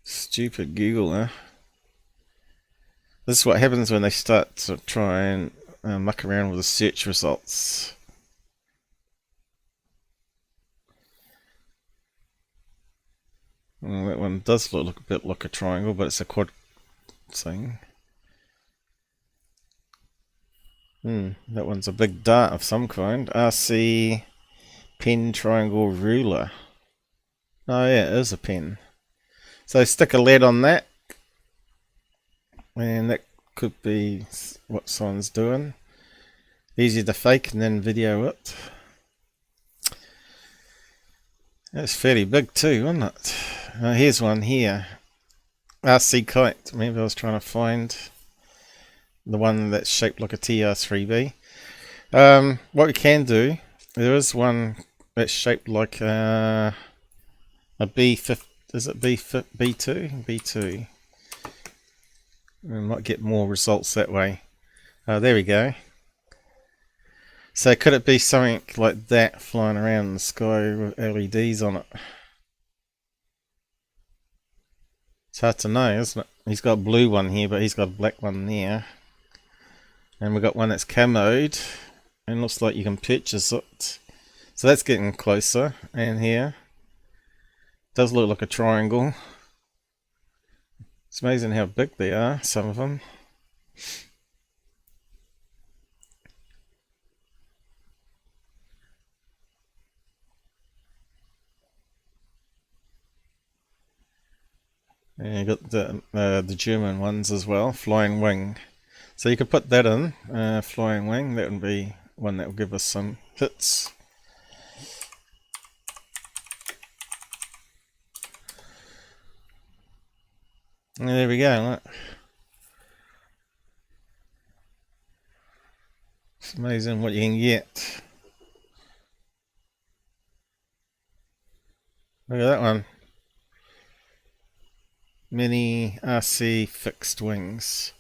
Stupid Google, huh? This is what happens when they start to try and muck around with the search results. Well, that one does look a bit like a triangle, but it's a quad thing. That one's a big dart of some kind. RC pen triangle ruler. Oh yeah, it is a pen. So stick a lead on that, and that could be what someone's doing. Easy to fake and then video it. That's fairly big too, isn't it? Here's one here. RC kite. Maybe I was trying to find the one that's shaped like a TR3B. What we can do, there is one that's shaped like a B50. Is it B2? B2. We might get more results that way. There we go. So could it be something like that flying around in the sky with LEDs on it? It's hard to know, isn't it? He's got a blue one here, but he's got a black one there. And we've got one that's camoed, and looks like you can purchase it. So that's getting closer. And here, does look like a triangle. It's amazing how big they are, some of them. And you got the German ones as well, flying wing. So you could put that in, flying wing. That would be one that will give us some hits. And there we go. Look. It's amazing what you can get. Look at that one. Mini RC fixed wings.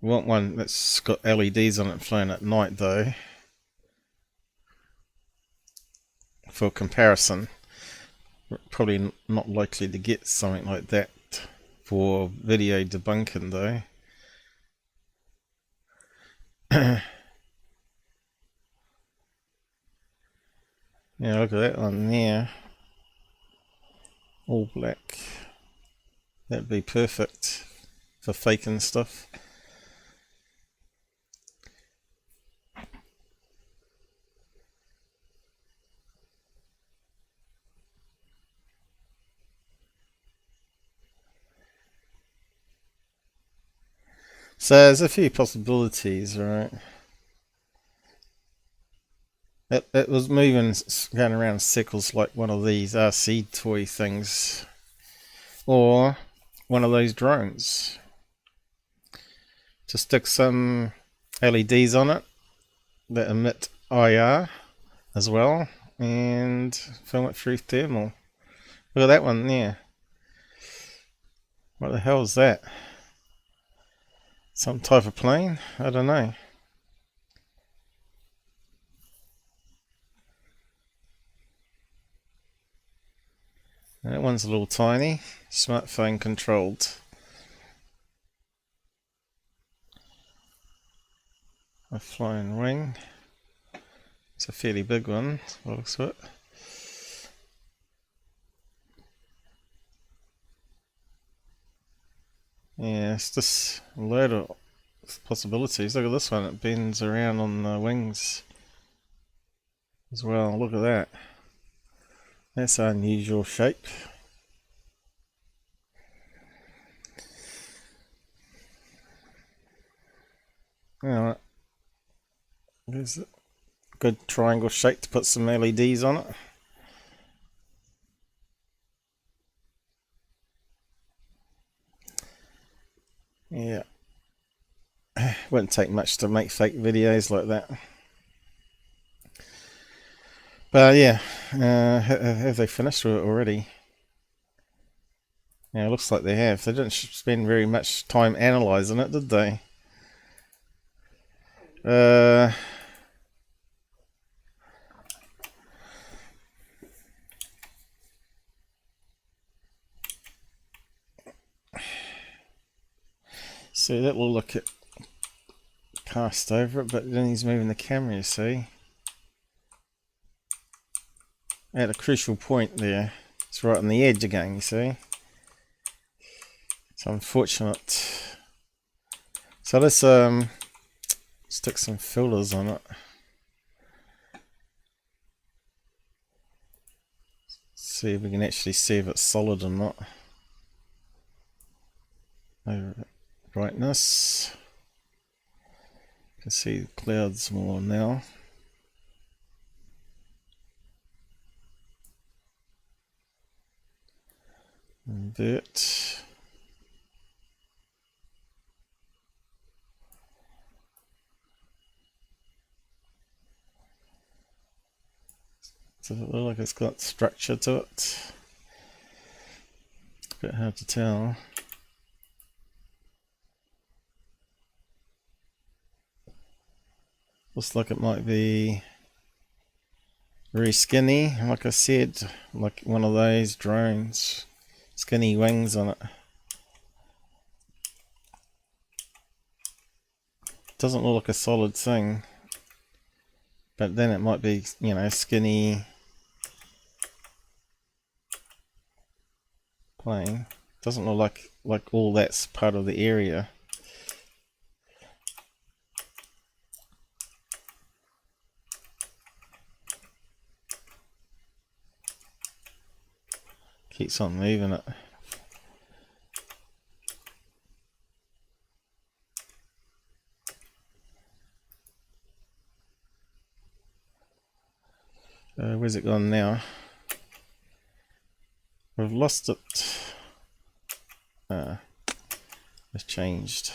We want one that's got LEDs on it flying at night though, for comparison. We're probably not likely to get something like that for video debunking though. Yeah, look at that one there. All black. That'd be perfect for faking stuff. So there's a few possibilities, right? It was moving, going around in circles like one of these RC toy things, or one of those drones. To stick some LEDs on it that emit IR as well, and film it through thermal. Look at that one there. What the hell is that? Some type of plane? I don't know. That one's a little tiny, smartphone controlled. A flying wing. It's a fairly big one, by the looks of it. Yeah, it's just a load of possibilities. Look at this one, it bends around on the wings as well. Look at that. That's an unusual shape. Alright. There's a good triangle shape to put some LEDs on it. Yeah. Wouldn't take much to make fake videos like that. But yeah, have they finished with it already? Yeah, it looks like they have. They didn't spend very much time analysing it, did they? See, that will look at passed over it, but then he's moving the camera, you see. At a crucial point there. It's right on the edge again, you see. It's unfortunate. So let's stick some filters on it. See if we can actually see if it's solid or not. Over brightness. You can see the clouds more now. Invert. Does it look like it's got structure to it? A bit hard to tell. Looks like it might be very skinny, like I said, like one of those drones. Skinny wings on it. Doesn't look like a solid thing, but then it might be, you know, skinny plane. Doesn't look like all that's part of the area. Keeps on moving it. Where's it gone now? We've lost it. It's changed.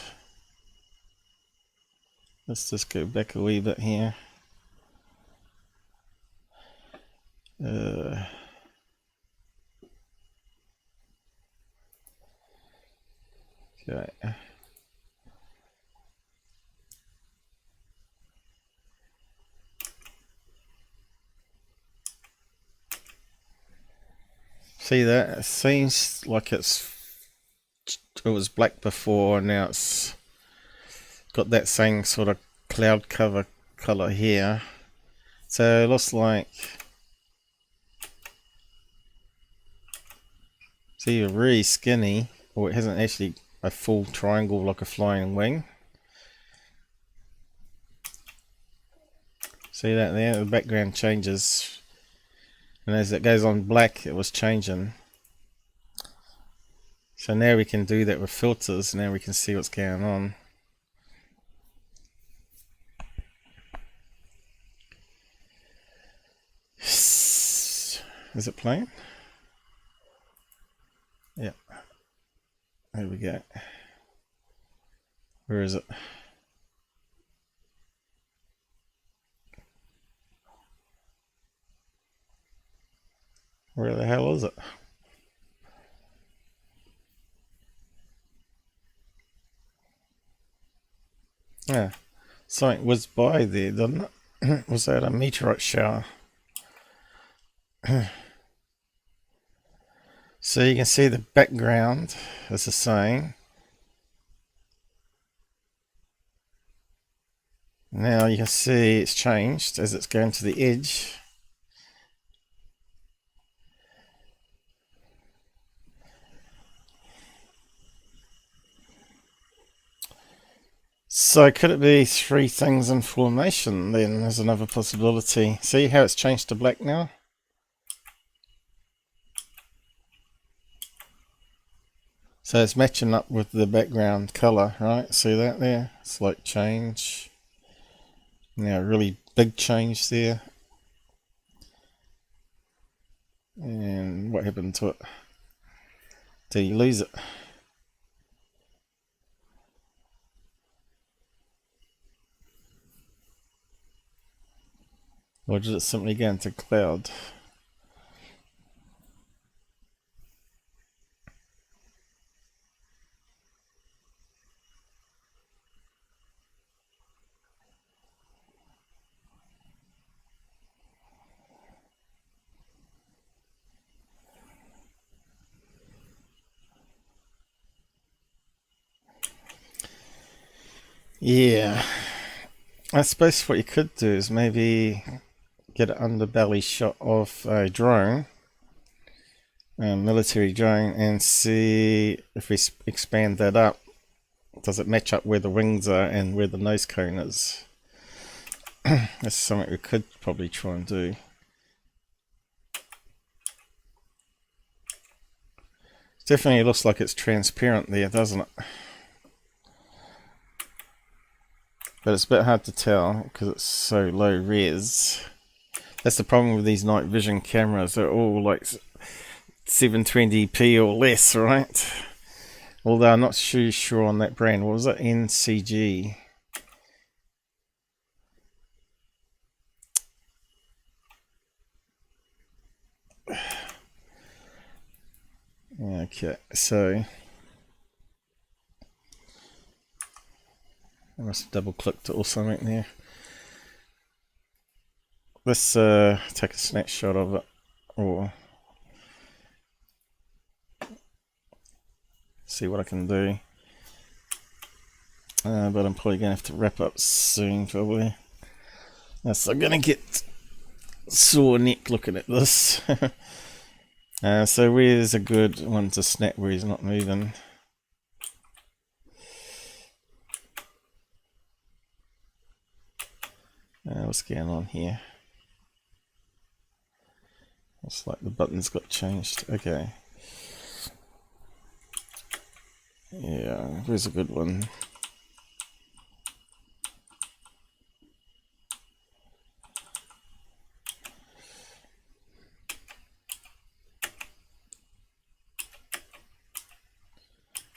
Let's just go back a wee bit here. Okay. See that? It seems like it was black before, now it's got that same sort of cloud cover color here. So it looks like, see, you're really skinny, or it hasn't actually a full triangle like a flying wing. See that there? The background changes, and as it goes on black, it was changing. So now we can do that with filters. Now we can see what's going on. Is it playing? Yeah. There we go. Where is it? Where the hell is it? Yeah, something whizzed by there, didn't it? Was that a meteorite shower? So you can see the background is the same. Now you can see it's changed as it's going to the edge. So could it be three things in formation then? There's another possibility. See how it's changed to black now? So it's matching up with the background color, right? See that there? Slight change. Now really big change there. And what happened to it? Did you lose it? Or did it simply go into cloud? Yeah, I suppose what you could do is maybe get an underbelly shot of a drone, a military drone, and see if we expand that up. Does it match up where the wings are and where the nose cone is? That's something we could probably try and do. Definitely looks like it's transparent there, doesn't it? But it's a bit hard to tell because it's so low res. That's the problem with these night vision cameras. They're all like 720p or less, right? Although I'm not too sure on that brand. What was it? NCG. Okay, so I must have double clicked it or something there. Let's take a snapshot of it, or see what I can do. But I'm probably going to have to wrap up soon, probably. So I'm going to get sore neck looking at this. So where's a good one to snap where he's not moving? What's going on here? Looks like the buttons got changed. Okay. Yeah, where's a good one?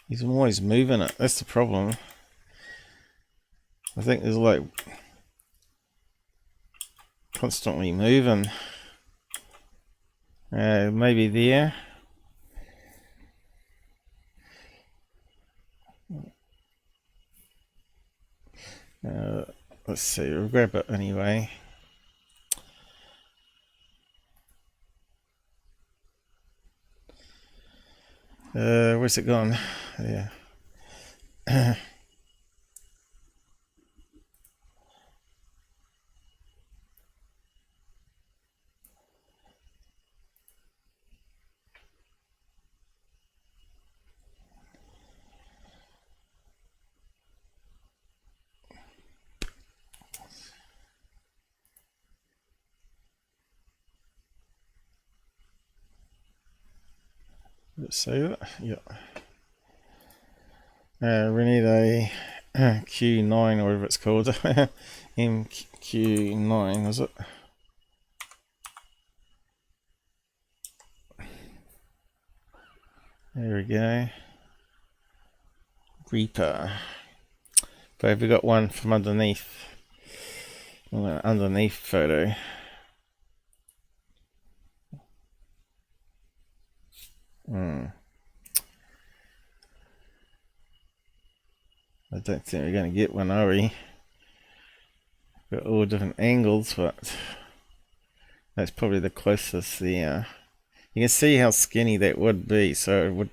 He's always moving it. That's the problem. I think there's like constantly moving. Maybe there. Let's see. We'll grab it anyway. Where's it gone? Yeah. Let's save it. Yeah. We need a Q9 or whatever it's called. MQ9, is it? There we go. Reaper. But have we got one from underneath? Underneath photo. I don't think we're going to get one, are we? Got all different angles, but that's probably the closest there. You can see how skinny that would be, so it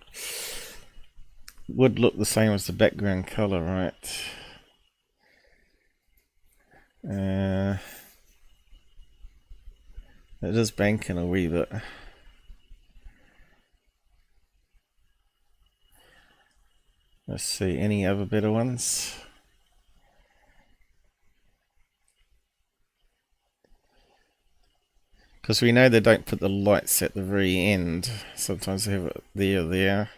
would look the same as the background color, right? It is banking a wee bit. Let's see, any other better ones? Because we know they don't put the lights at the very end. Sometimes they have it there.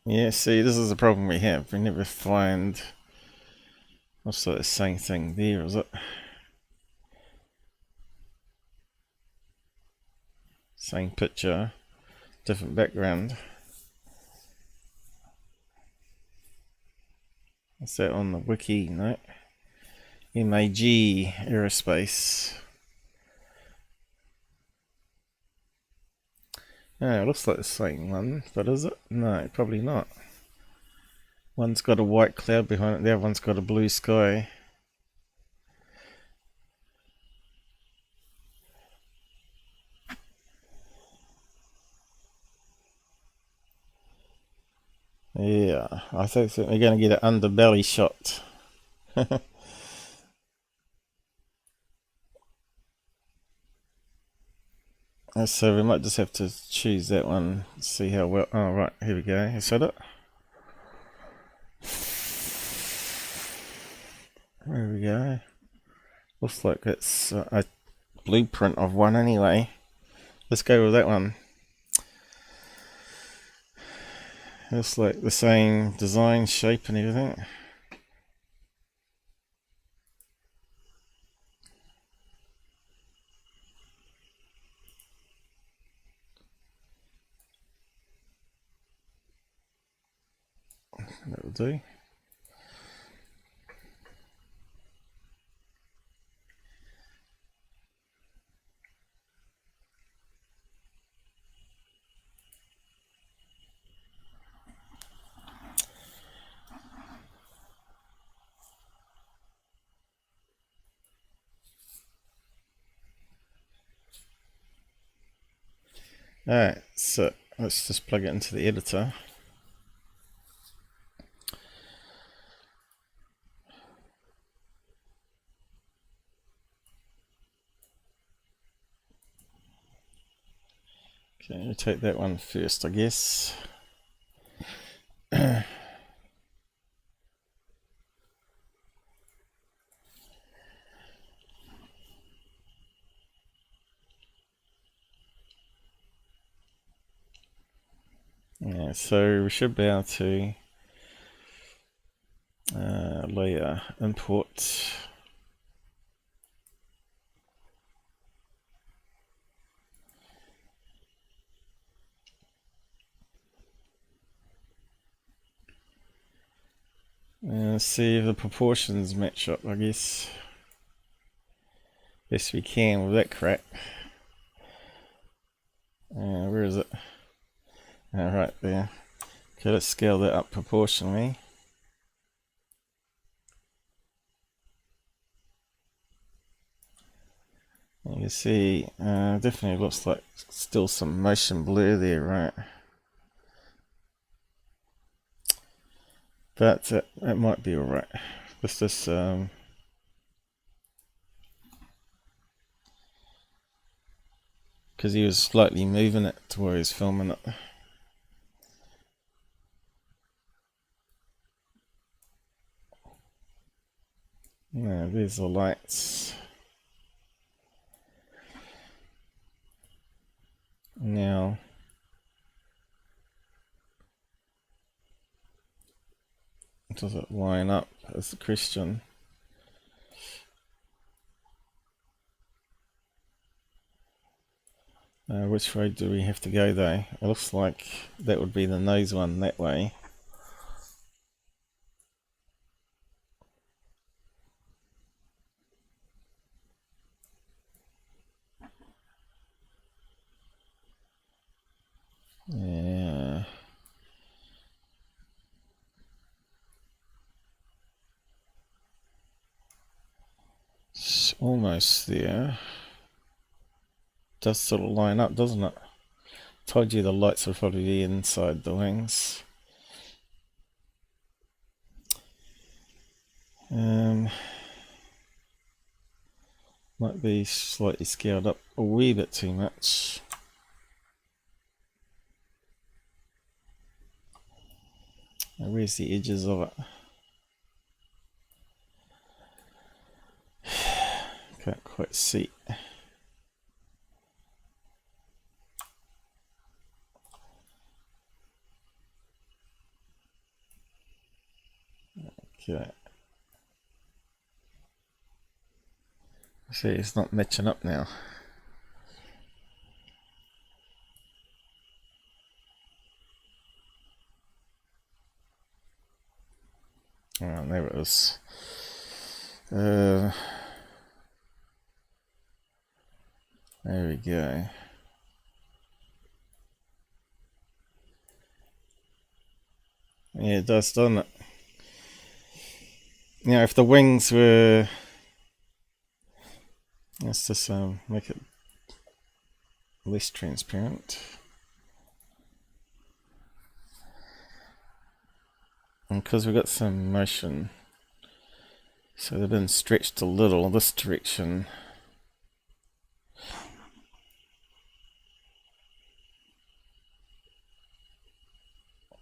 Yeah, see, this is the problem we have. We never find... Also the same thing there, is it? Same picture, different background. What's that on the wiki? No. MAG Aerospace. Oh, it looks like the same one, but is it? No, probably not. One's got a white cloud behind it, the other one's got a blue sky. Yeah, I think we're going to get an underbelly shot. So we might just have to choose that one, see how well. Oh, right, here we go. Is that it? There we go. Looks like it's a blueprint of one anyway. Let's go with that one. Looks like the same design, shape and everything. That'll do. Alright, so let's just plug it into the editor. Okay, we'll take that one first, I guess. Yeah, so we should be able to layer import. See if the proportions match up, I guess. Best we can with that crap. Where is it? Right there. Okay, let's scale that up proportionally. You can see, definitely looks like still some motion blur there, right? But it might be alright. Let's just because he was slightly moving it to where he's filming it. Now there's the lights. Now does it line up as the question? Which way do we have to go though? It looks like that would be the nose one that way. Yeah. It's almost there. Does sort of line up, doesn't it? Told you the lights would probably be inside the wings. Might be slightly scaled up a wee bit too much. Now, where's the edges of it? Can't quite see. Okay. See, it's not matching up now. Oh, there it is. There we go. Yeah, it does, doesn't it? Now, if the wings were... Let's just make it less transparent. And because we've got some motion, so they've been stretched a little this direction.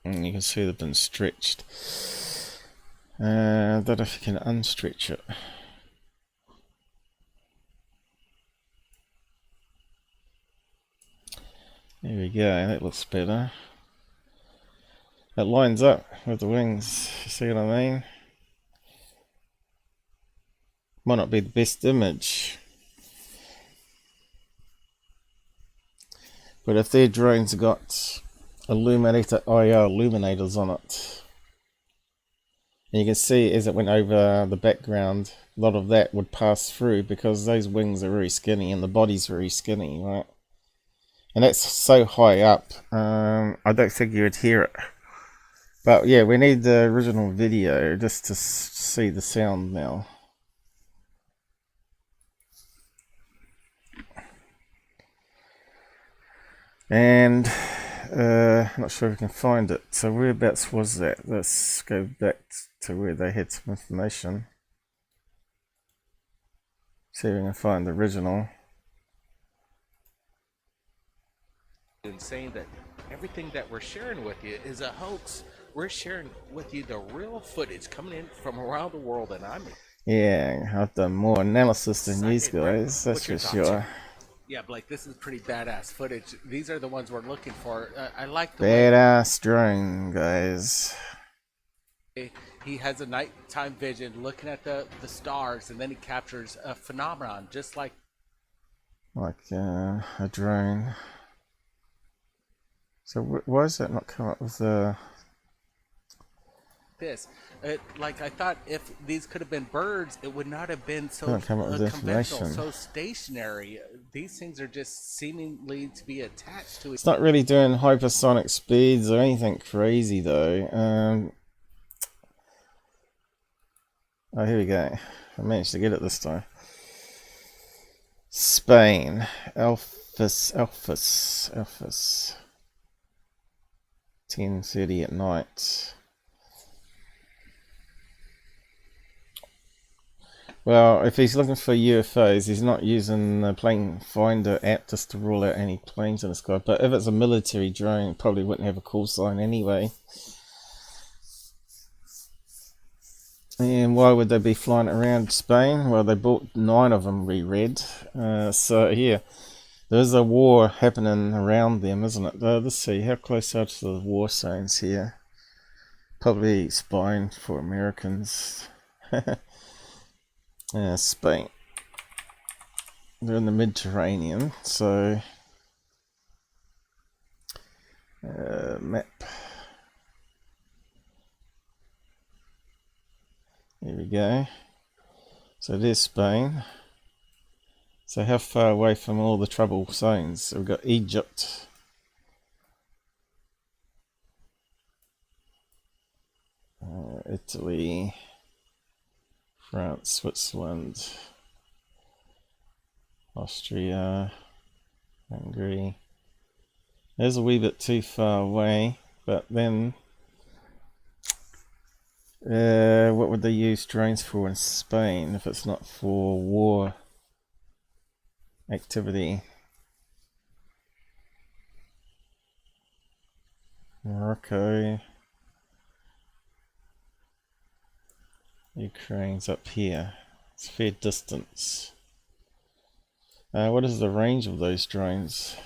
And you can see they've been stretched. I don't know if you can unstretch it. There we go, that looks better. It lines up with the wings, you see what I mean? Might not be the best image, but if their drones got illuminators on it, and you can see as it went over the background, a lot of that would pass through because those wings are very skinny and the body's very skinny, right? And that's so high up, I don't think you would hear it. But yeah, we need the original video just to see the sound now. And I'm not sure if we can find it. So whereabouts was that? Let's go back to where they had some information. See if we can find the original. And saying that everything that we're sharing with you is a hoax. We're sharing with you the real footage coming in from around the world, and Yeah, I've done more analysis than these guys, that's for sure. Yeah, Blake, this is pretty badass footage. These are the ones we're looking for. I like the badass drone, guys. He has a nighttime vision looking at the stars, and then he captures a phenomenon just like a drone. So why does that not come up with the... this? Like I thought, if these could have been birds, it would not have been so conventional, so stationary. These things are just seemingly to be attached to it. It's not really doing hypersonic speeds or anything crazy though. Oh, here we go. I managed to get it this time. Spain, Alphas. 10:30 at night. Well, if he's looking for UFOs, he's not using the plane finder app just to rule out any planes in the sky. But if it's a military drone, it probably wouldn't have a call sign anyway. And why would they be flying around Spain? Well, they bought 9 of them, we read. So yeah, there's a war happening around them, isn't it? Let's see, how close are to the war zones here? Probably spying for Americans. Spain. They're in the Mediterranean, so map. Here we go. So there's Spain. So how far away from all the trouble zones? So we've got Egypt. Italy. France, Switzerland. Austria. Hungary. There's a wee bit too far away, but then what would they use drones for in Spain if it's not for war activity? Morocco. Ukraine's up here. It's a fair distance. What is the range of those drones?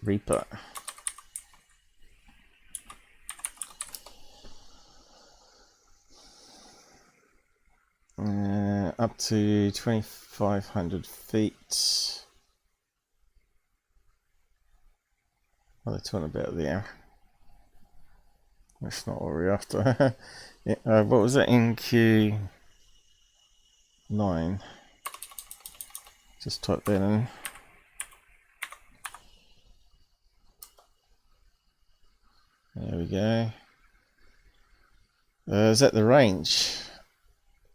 Reaper. Up to 2,500 feet. What are they talking about there? That's not what we're after. Yeah, what was that? NQ9. Just type that in. There we go. Is that the range?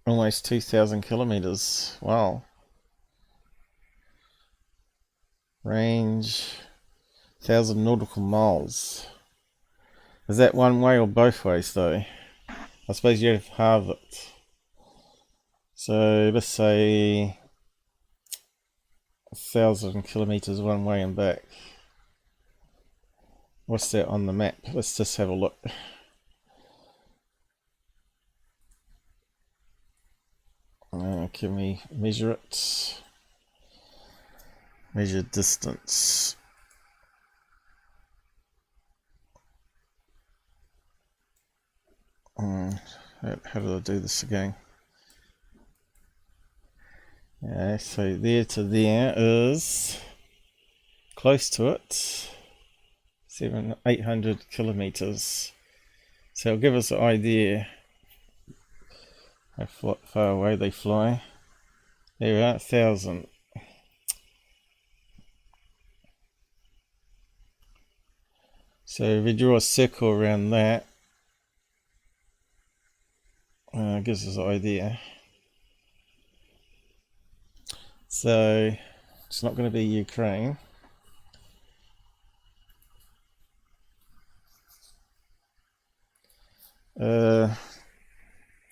Almost 2,000 kilometers. Wow. Range 1,000 nautical miles. Is that one way or both ways though? I suppose you have to halve it. So let's say 1,000 kilometers one way and back. What's that on the map? Let's just have a look. Can we measure it? Measure distance. How do I do this again? Yeah, so there to there is close to it, 800 kilometers. So it'll give us an idea how far away they fly. There we are, 1,000. So if we draw a circle around that, gives us an idea. So it's not going to be Ukraine.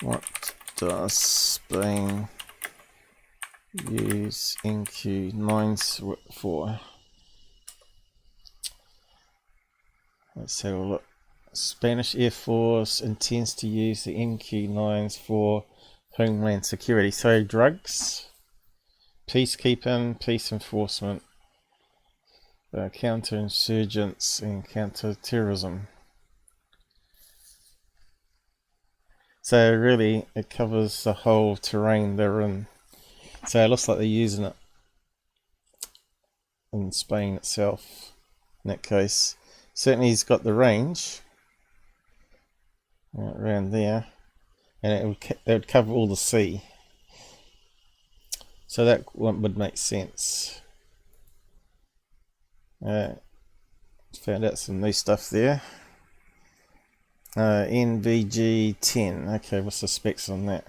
What does Spain use NQ9 for? Let's have a look. Spanish Air Force intends to use the NQ9s for homeland security. So drugs, peacekeeping, peace enforcement, counterinsurgents and counter-terrorism. So really it covers the whole terrain they're in. So it looks like they're using it in Spain itself in that case. Certainly he's got the range around there, and it would cover all the sea. So that would make sense. Found out some new stuff there. NVG10. Okay, what's the specs on that?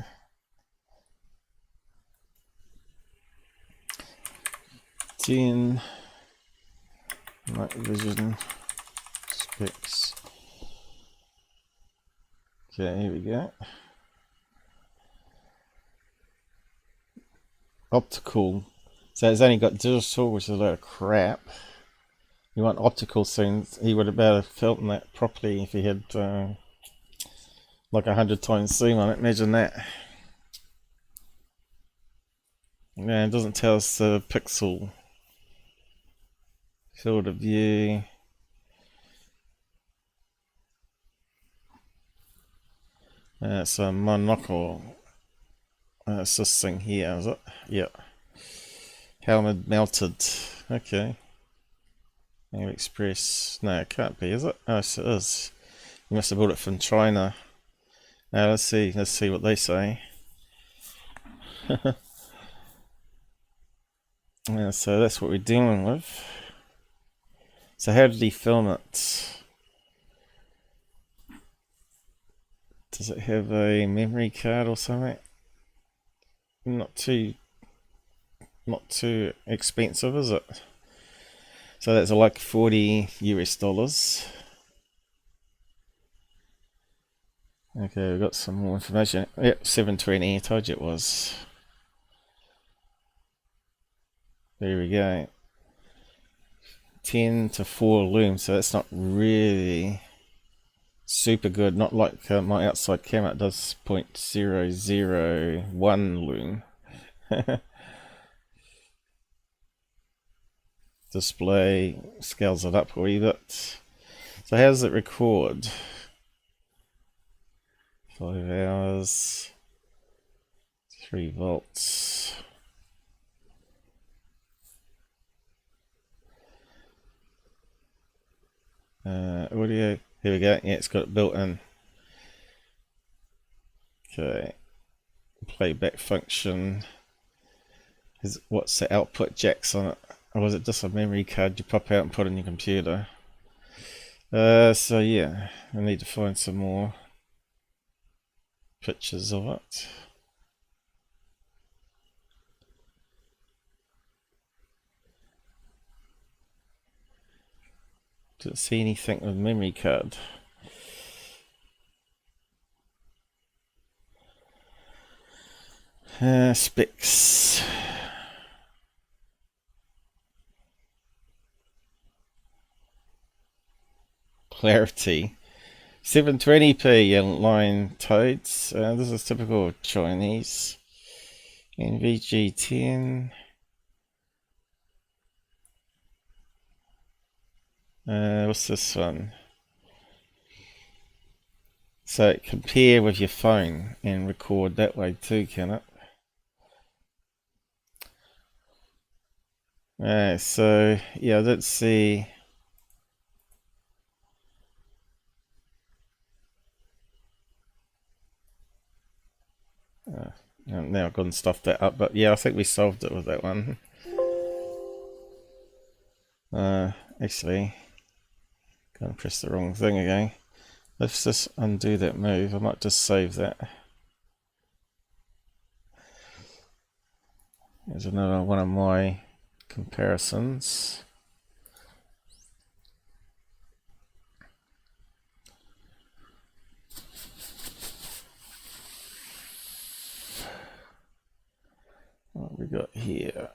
Night vision specs. Okay, here we go. Optical. So it's only got digital, which is a load of crap. You want optical soon. He would have better filmed that properly if he had like 100 times zoom on it. Imagine that. Yeah, it doesn't tell us the pixel. Field of view. It's a monocle. It's this thing here, is it? Yeah. Helmet melted. Okay. Express. No, it can't be, is it? Oh, yes, it is. You must have bought it from China. Now let's see what they say. Yeah, so that's what we're dealing with. So how did he film it? Does it have a memory card or something? Not too expensive, is it? So that's like $40 US. Okay, we've got some more information. Yep, 720. I told you it was. There we go. 10 to 4 lume, so that's not really super good. Not like my outside camera does 0.001 lume. Display scales it up a wee bit. So how does it record? 5 hours, 3 volts. Audio, here we go. Yeah, it's got it built in. Okay, playback function. What's the output jacks on it? Or was it just a memory card you pop out and put in your computer? So yeah, I need to find some more pictures of it. Didn't see anything with memory card. Specs. Clarity. 720p line toads. This is typical Chinese. NVG10. What's this one? So compare with your phone and record that way too, can it? So yeah, let's see. Now I've gone and stuffed that up, but yeah, I think we solved it with that one. Actually, gonna press the wrong thing again. Let's just undo that move. I might just save that. There's another one of my comparisons. What we got here?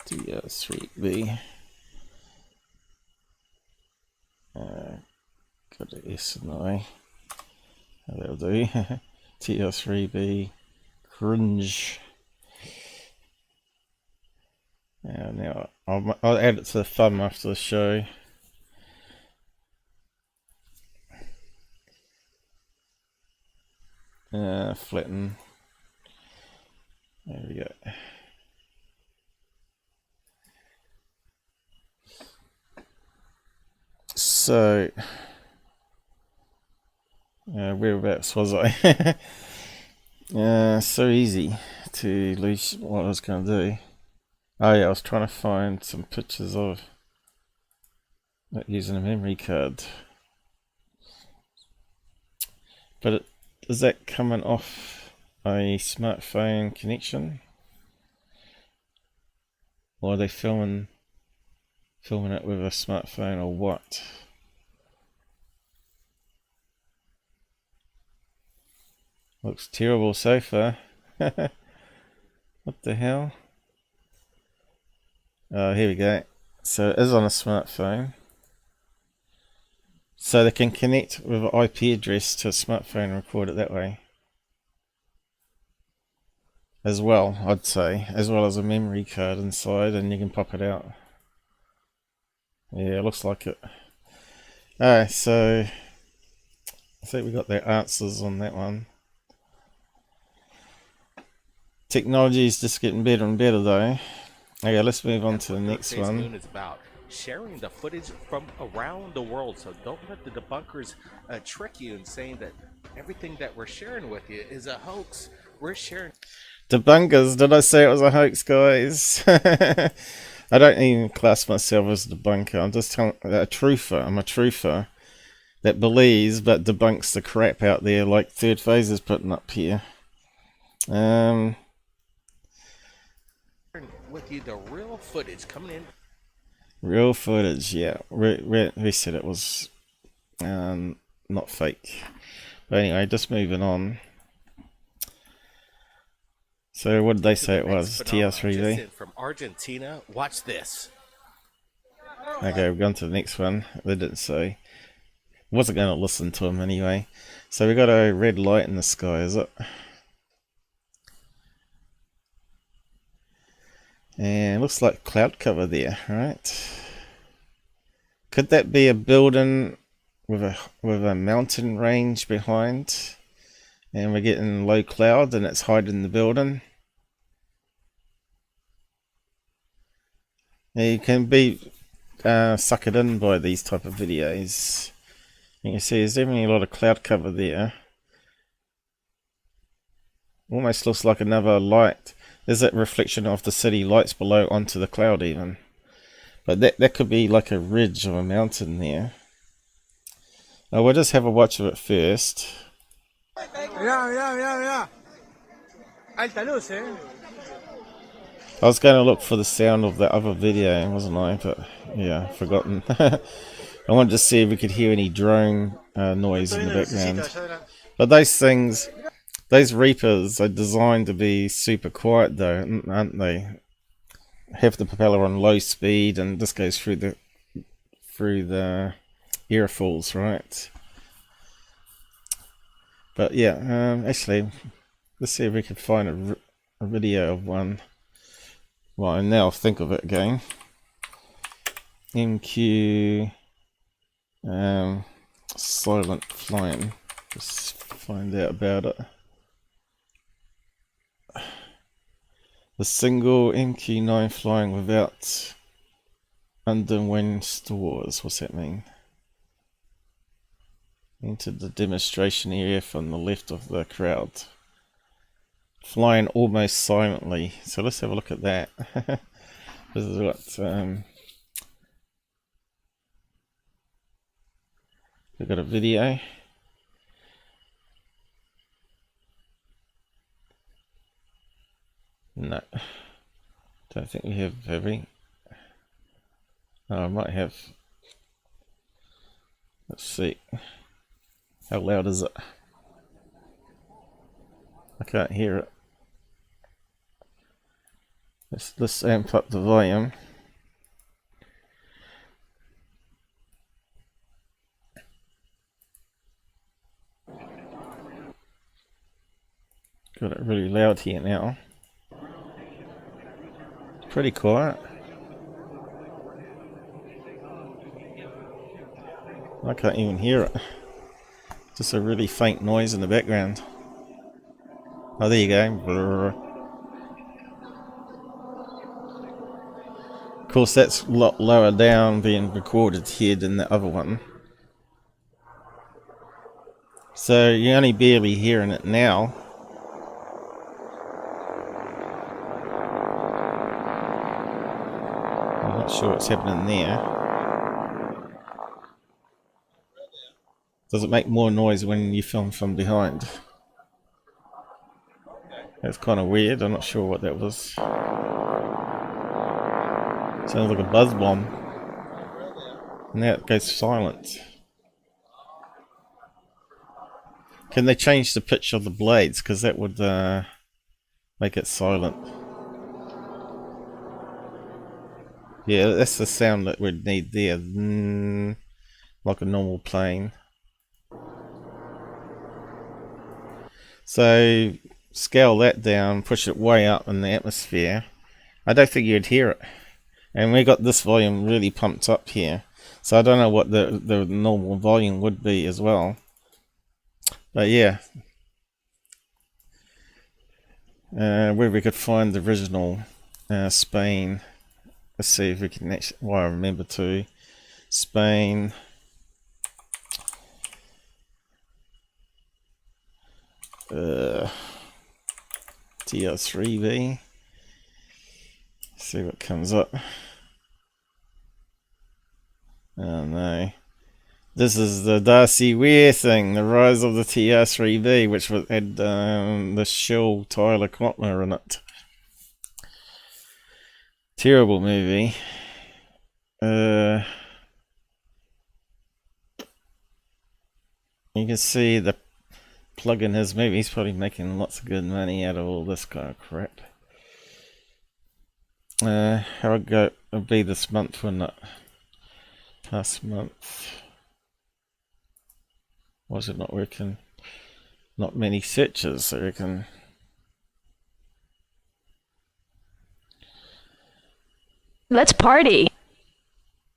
TR3B. Got an S and I. That'll do. TR3B. Cringe. Now I'll add it to the thumb after the show. Flatten. There we go. So, whereabouts was I? So easy to lose what I was going to do. Oh yeah, I was trying to find some pictures of not using a memory card. But is that coming off a smartphone connection? Or are they filming it with a smartphone or what? Looks terrible so far. What the hell? Oh, here we go. So it is on a smartphone. So they can connect with an IP address to a smartphone and record it that way. As well, I'd say. As well as a memory card inside, and you can pop it out. Yeah, it looks like it. Alright, so I think we got the answers on that one. Technology is just getting better and better though. Okay, let's move on to the next one. Moon is about sharing the footage from around the world, so don't let the debunkers trick you in saying that everything that we're sharing with you is a hoax. We're sharing. Debunkers, did I say it was a hoax, guys? I don't even class myself as a debunker. I'm just telling a truther. I'm a truther that believes but debunks the crap out there, like Third Phase is putting up here. With you the real footage coming in. Real footage, yeah. We said it was not fake. But anyway, just moving on. So what did they say it was? TR3B? From Argentina. Watch this. Okay, we've gone to the next one. They didn't say. Wasn't going to listen to them anyway. So we got a red light in the sky, is it? And it looks like cloud cover there, right? Could that be a building with a mountain range behind, and we're getting low cloud and it's hiding the building? Now you can be suckered in by these type of videos. You can see there's definitely a lot of cloud cover there. Almost looks like another light. There's that reflection of the city lights below onto the cloud even. But that could be like a ridge or a mountain there. We'll just have a watch of it first. Mirá. Alta luz, I was going to look for the sound of that other video, wasn't I? But yeah, forgotten. I wanted to see if we could hear any drone noise in the background. But those things, those Reapers are designed to be super quiet though, aren't they? Have the propeller on low speed, and this goes through the airfoils, right? But yeah, actually, let's see if we can find a video of one. Well, I now think of it again. MQ silent flying. Just find out about it. The single MQ9 flying without underwing stores. What's that mean? Entered the demonstration area from the left of the crowd. Flying almost silently. So let's have a look at that. This is what we've got a video. No, don't think we have we? Oh, I might have. Let's see. How loud is it? I can't hear it. Let's amp up the volume. Got it really loud here now. Pretty quiet. I can't even hear it. Just a really faint noise in the background. Oh, there you go. Brrr. Of course, that's a lot lower down being recorded here than the other one. So you're only barely hearing it now. I'm not sure what's happening there. Does it make more noise when you film from behind? That's kind of weird. I'm not sure what that was. Sounds like a buzz bomb. Now it goes silent. Can they change the pitch of the blades? Because that would make it silent. Yeah, that's the sound that we'd need there. Like a normal plane. So scale that down, push it way up in the atmosphere. I don't think you'd hear it. And we got this volume really pumped up here. So I don't know what the normal volume would be as well. But yeah. Where we could find the original Spain. Let's see if we can actually, well, I remember to. Spain. TR3V. See what comes up. Oh no. This is the Darcy Weir thing, the rise of the TR3V, which had the Shell Tyler Kotler in it. Terrible movie. You can see the plug in his movie. He's probably making lots of good money out of all this kind of crap. How would it be this month, wouldn't it? Past month. Was it not working? Not many searches, I reckon. Let's party.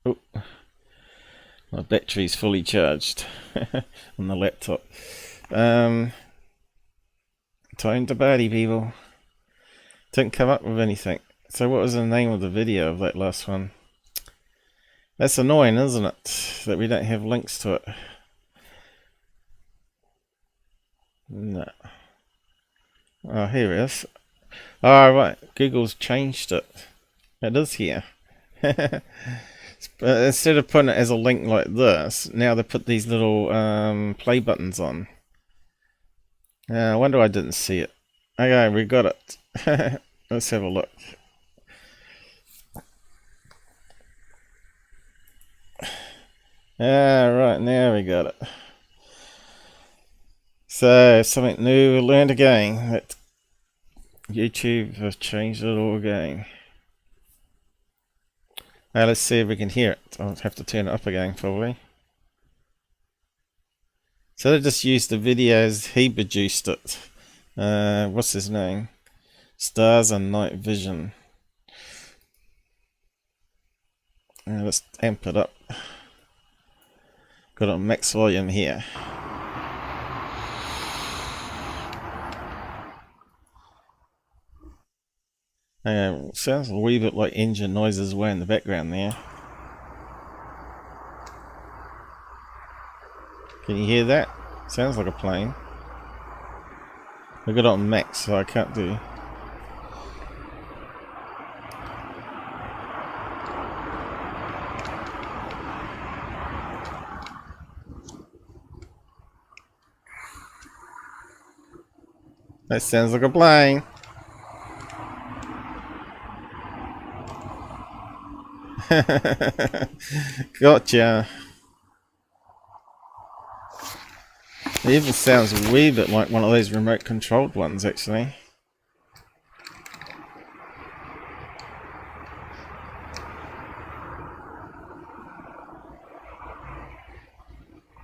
Oh, my battery's fully charged on the laptop. Time to party, people. Didn't come up with anything. So what was the name of the video of that last one? That's annoying, isn't it? That we don't have links to it. No. Oh, here it is. Oh, right. Google's changed it. It is here. But instead of putting it as a link like this, now they put these little play buttons on. I wonder I didn't see it. Okay, we got it. Let's have a look. Right, now we got it. So, something new we learned again. That YouTube has changed it all again. Now let's see if we can hear it. I'll have to turn it up again probably. So they just used the videos, he produced it. What's his name? Stars and Night Vision. Let's amp it up. Got it on max volume here. Sounds a wee bit like engine noises way in the background there. Can you hear that? Sounds like a plane. I got it on max, so I can't do. That sounds like a plane. Gotcha. It even sounds a wee bit like one of those remote controlled ones actually.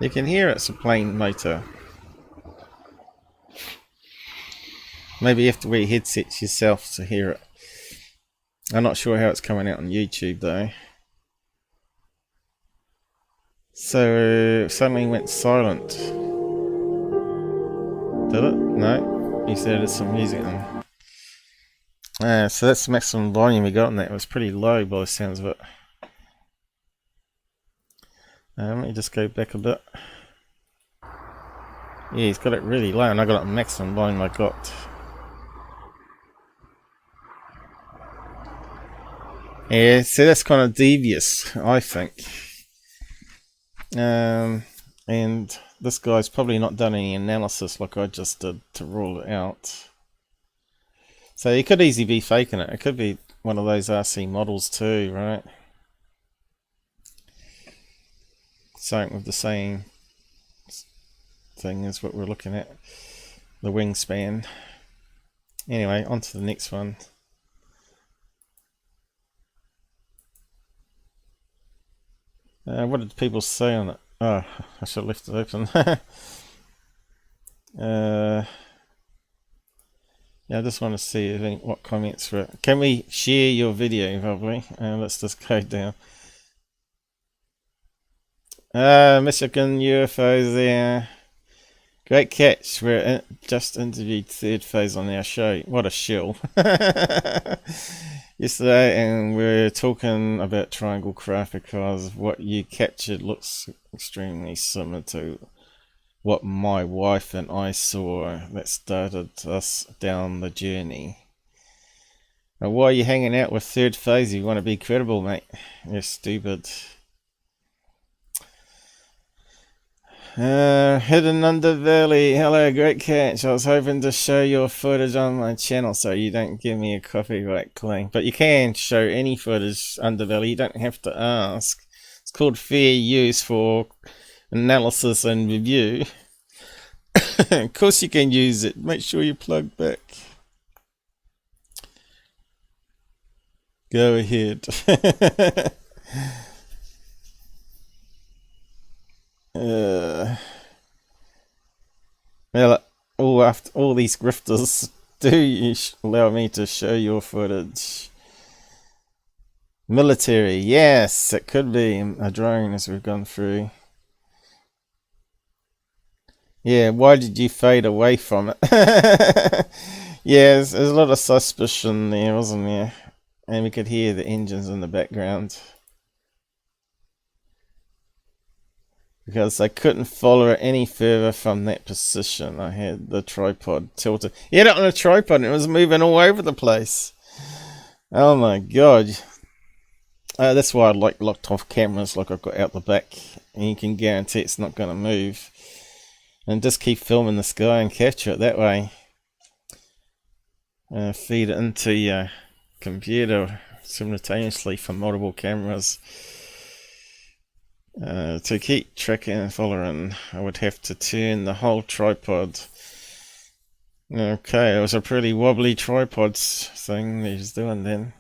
You can hear it's a plane motor. Maybe you have to wear headsets yourself to hear it. I'm not sure how it's coming out on YouTube though. So suddenly went silent. Did it? No. He said there's some music on. So that's the maximum volume we got on that. It was pretty low by the sounds of it. Let me just go back a bit. Yeah, he's got it really low and I got it on maximum volume I got. Yeah, so that's kind of devious, I think. And this guy's probably not done any analysis like I just did to rule it out. So he could easily be faking it. It could be one of those RC models too, right? Something with the same thing as what we're looking at. The wingspan. Anyway, on to the next one. What did people say on it? Oh, I should have left it open. Yeah, I just want to see what comments were. Can we share your video, probably? Let's just go down. Michigan UFOs there. Great catch. We're just interviewed third phase on our show. What a shill. Yesterday, and we're talking about triangle craft because what you captured looks extremely similar to what my wife and I saw that started us down the journey. Now, why are you hanging out with third phase? You want to be credible, mate. You're stupid. Hidden Underbelly. Hello, great catch. I was hoping to show your footage on my channel so you don't give me a copyright claim. But you can show any footage, Underbelly. You don't have to ask. It's called fair use for analysis and review. Of course you can use it. Make sure you plug back. Go ahead. Well, after all these grifters, do you allow me to show your footage? Military, yes, it could be a drone as we've gone through. Yeah, why did you fade away from it? Yeah, there's a lot of suspicion there, wasn't there? And we could hear the engines in the background. Because I couldn't follow it any further from that position. I had the tripod tilted. You had it on a tripod and it was moving all over the place. Oh my god. That's why I like locked off cameras like I've got out the back. And you can guarantee it's not going to move. And just keep filming the sky and capture it that way. Feed it into your computer simultaneously from multiple cameras. To keep tracking and following, I would have to turn the whole tripod. Okay, it was a pretty wobbly tripod thing that he's doing then.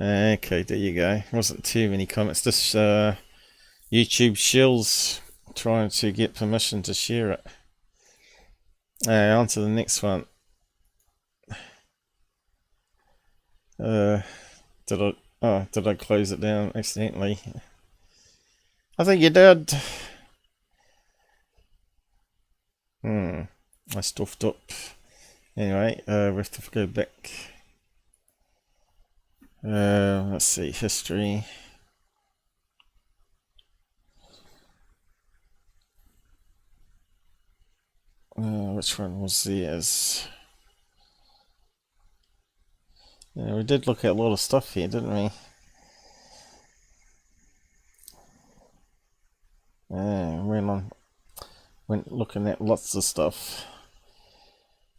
Okay, there you go. Wasn't too many comments. Just YouTube shills trying to get permission to share it. On to the next one. Did I close it down accidentally? I think you did. I stuffed up. Anyway, we have to go back. Let's see, history. Which one was theirs? Yeah, we did look at a lot of stuff here, didn't we? Yeah, went looking at lots of stuff.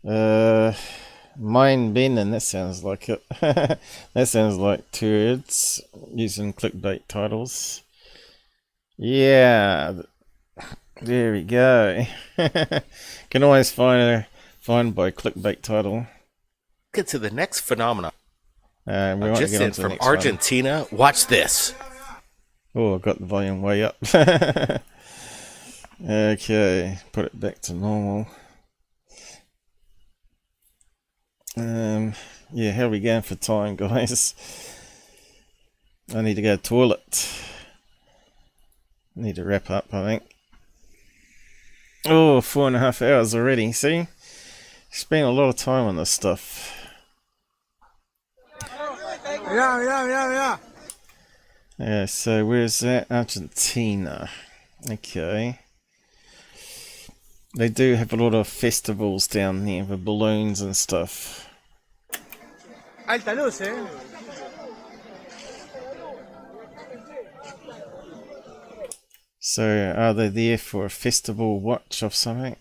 Mind bending, that sounds like it. That sounds like turds using clickbait titles. Yeah, there we go. Can always find by clickbait title. Get to the next phenomenon. We Just in from Argentina. One. Watch this. Oh, I got the volume way up. Okay, put it back to normal. Yeah, how are we going for time, guys? I need to go to the toilet. Need to wrap up, I think. Oh, 4.5 hours already, see? Spent a lot of time on this stuff. Yeah, so where's that? Argentina. Okay. They do have a lot of festivals down there with balloons and stuff. Alta luz, eh? So, are they there for a festival watch of something?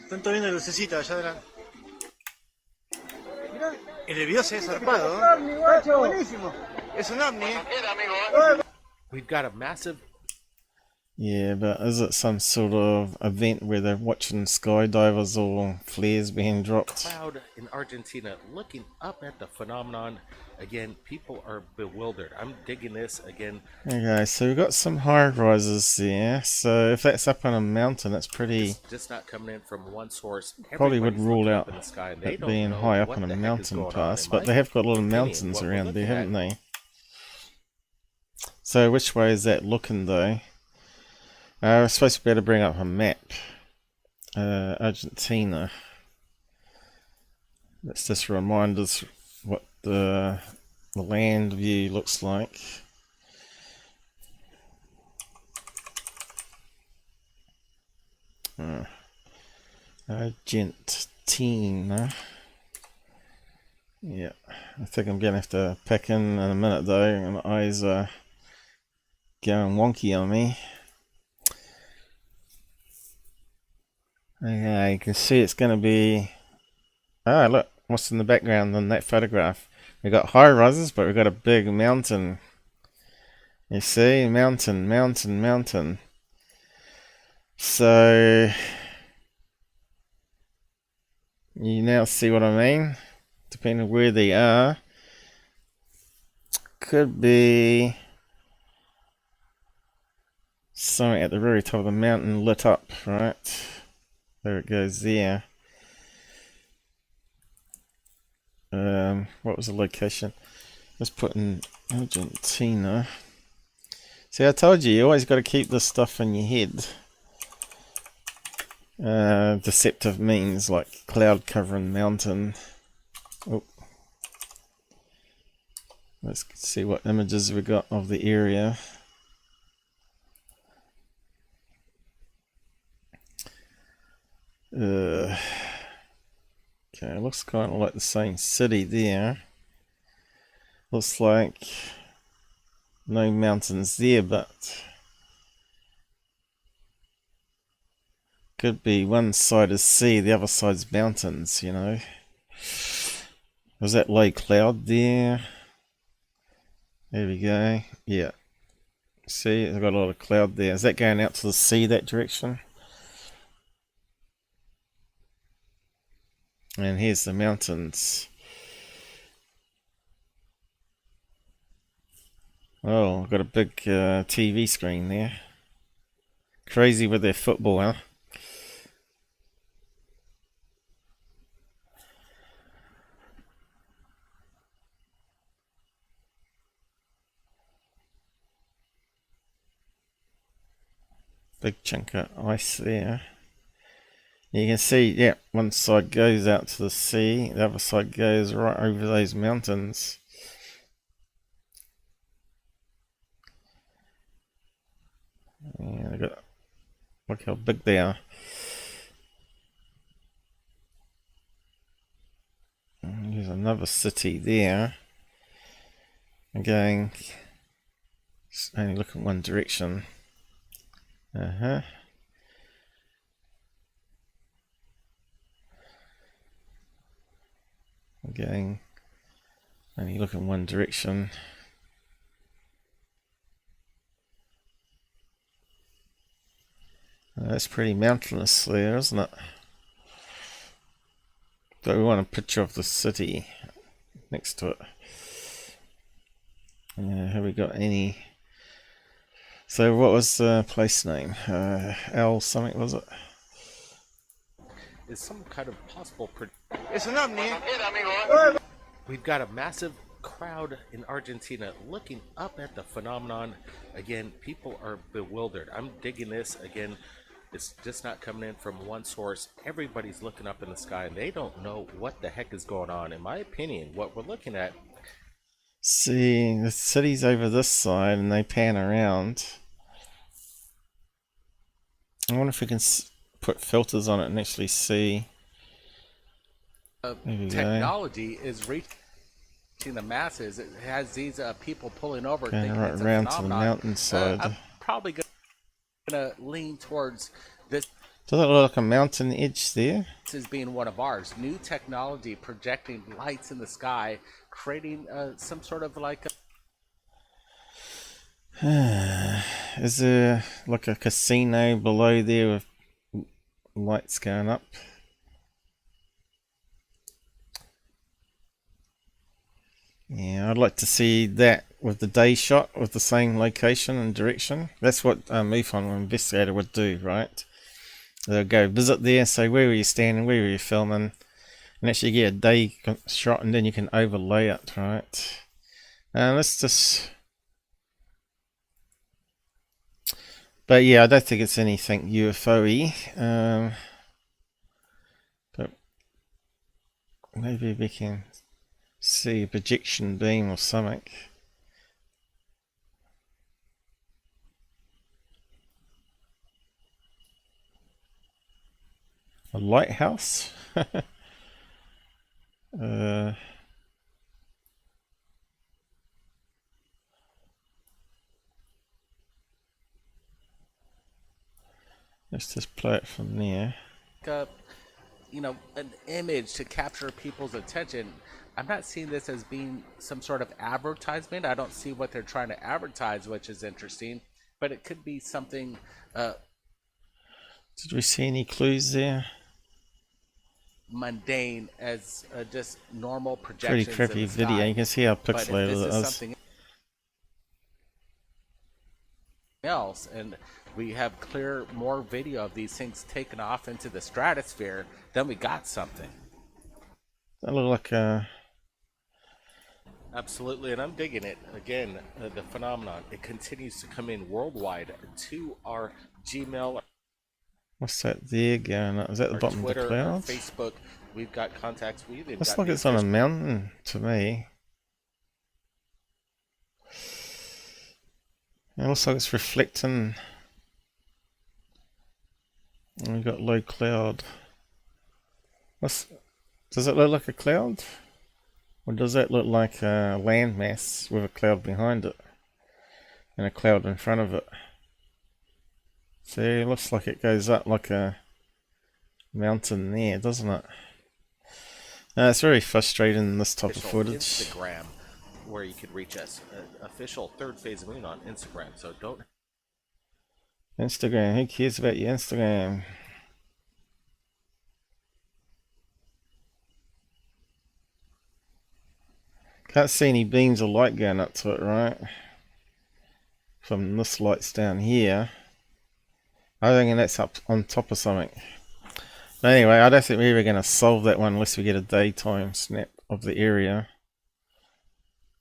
Están viendo lucecita allá adelante. Mira, el video se ve zarpado. Buenísimo. Es un ovni. We've got a massive... Yeah, but is it some sort of event where they're watching skydivers or flares being dropped? Cloud in Argentina looking up at the phenomenon. Again, people are bewildered. I'm digging this again. Okay, so we've got some high rises there. So if that's up on a mountain, that's pretty... It's just not coming in from one source. Probably would Everybody's rule looking out up in the sky, and it they being don't high know up what on a the heck is mountain going on. pass, In but my they have got a lot of opinion, mountains what we're around there, looking haven't at- they? So which way is that looking though? We're supposed to be able to bring up a map. Argentina. Let's just remind us what the land view looks like. Argentina. Yeah, I think I'm gonna have to pack in a minute though, and my eyes are going wonky on me. Okay, you can see it's gonna be... Ah, look, what's in the background in that photograph? We got high rises, but we got a big mountain. You see, mountain, mountain, mountain. So you now see what I mean? Depending on where they are. Could be something at the very top of the mountain lit up, right? There it goes there. What was the location? Let's put in Argentina. See, I told you always got to keep this stuff in your head. Deceptive means like cloud covering mountain. Oh. Let's see what images we got of the area. Okay, it looks kind of like the same city there. Looks like no mountains there, but Could be one side is sea, the other side's mountains, you know. Was that low cloud there? There we go. Yeah. See, I've got a lot of cloud there. Is that going out to the sea, that direction? And here's the mountains. Oh, I've got a big TV screen there. Crazy with their football, huh? Big chunk of ice there. You can see, yeah, one side goes out to the sea, the other side goes right over those mountains. Yeah, they got, look how big they are. And there's another city there. Again, only look in one direction. Again, only look in one direction. That's pretty mountainous there, isn't it? But we want a picture of the city next to it. Have we got any? So what was the place name? L something, was it? Is some kind of possible... Es un ovni. We've got a massive crowd in Argentina looking up at the phenomenon. Again, people are bewildered. I'm digging this. Again, it's just not coming in from one source. Everybody's looking up in the sky and they don't know what the heck is going on. In my opinion, what we're looking at... See, the city's over this side and they pan around. I wonder if we can put filters on it and actually see. Technology is reaching the masses. It has these people pulling over. Going Thinking right it's around a to the phenomenon. mountainside. I'm probably going to lean towards this. Does it look like a mountain edge there? This is being one of ours. New technology projecting lights in the sky, creating some sort of like Is there like a casino below there with lights going up? Yeah, I'd like to see that with the day shot with the same location and direction. That's what MUFON investigator would do, right? They'll go visit there, say where were you standing, where were you filming, and actually get a day shot, and then you can overlay it, right? Let's just... But yeah, I don't think it's anything UFO-y. But maybe we can see a projection beam or something. A lighthouse? Let's just play it from there. You know, an image to capture people's attention. I'm not seeing this as being some sort of advertisement. I don't see what they're trying to advertise, which is interesting. But it could be something... Did we see any clues there? Mundane as just normal projections. Pretty crappy video. You can see how pixelated it is. Something else, and we have clear more video of these things taken off into the stratosphere, then we got something. That look like a... Absolutely, and I'm digging it. Again, the phenomenon, it continues to come in worldwide to our Gmail. What's that there going on? Is that the bottom Twitter, of the clouds? Facebook, we've got contacts. Looks like it's on a mountain to me. It looks like it's reflecting. And we've got low cloud. Does it look like a cloud? Or does that look like a landmass with a cloud behind it? And a cloud in front of it? See, it looks like it goes up like a mountain there, doesn't it? It's very frustrating, this type of footage. Instagram, where you could reach us. Official Third Phase of Moon on Instagram. So don't. Instagram, who cares about your Instagram? Can't see any beams of light going up to it, right? From this light's down here. I think that's up on top of something. But anyway, I don't think we're ever going to solve that one unless we get a daytime snap of the area.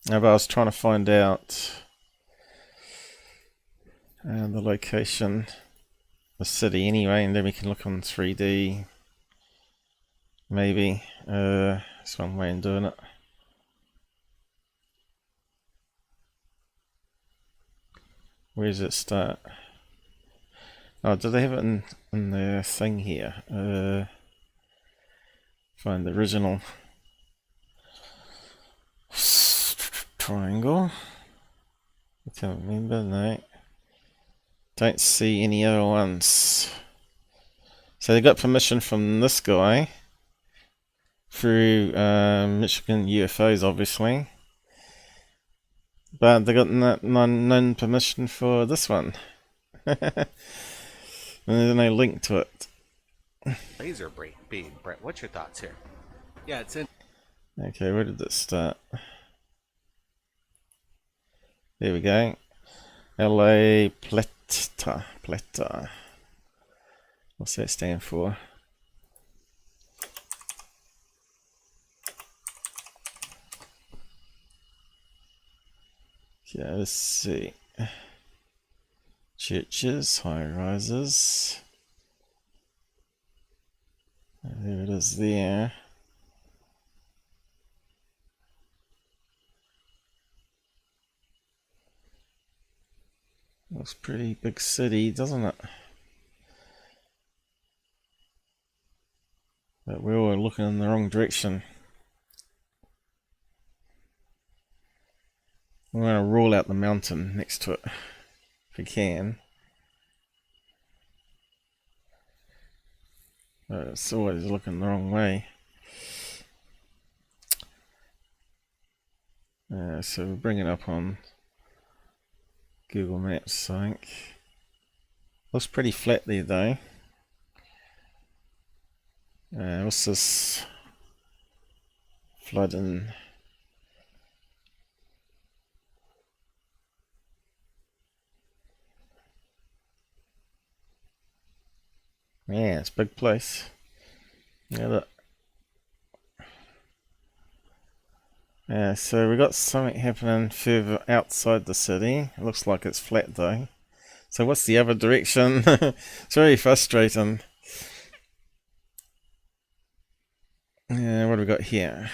But I was trying to find out the location, the city anyway, and then we can look on 3D. Maybe. That's one way of doing it. Where does it start? Oh, do they have it in the thing here? Find the original triangle. I can't remember, no. Don't see any other ones. So they got permission from this guy through Michigan UFOs, obviously. But they got none permission for this one. And there's no link to it. Laser beam, Brent. What's your thoughts here? Yeah, it's in. Okay, where did it start? There we go. LA Plata. What's that stand for? Okay, let's see. Churches, high rises. There it is there. Looks pretty big city, doesn't it? But we're all looking in the wrong direction. We're going to rule out the mountain next to it, if we can. But it's always looking the wrong way. So we'll bring it up on Google Maps, I think. Looks pretty flat there though. What's this? Flooding. Yeah, it's a big place. Yeah, look. So we got something happening further outside the city. It looks like it's flat though. So what's the other direction? It's very frustrating. Yeah, what do we got here?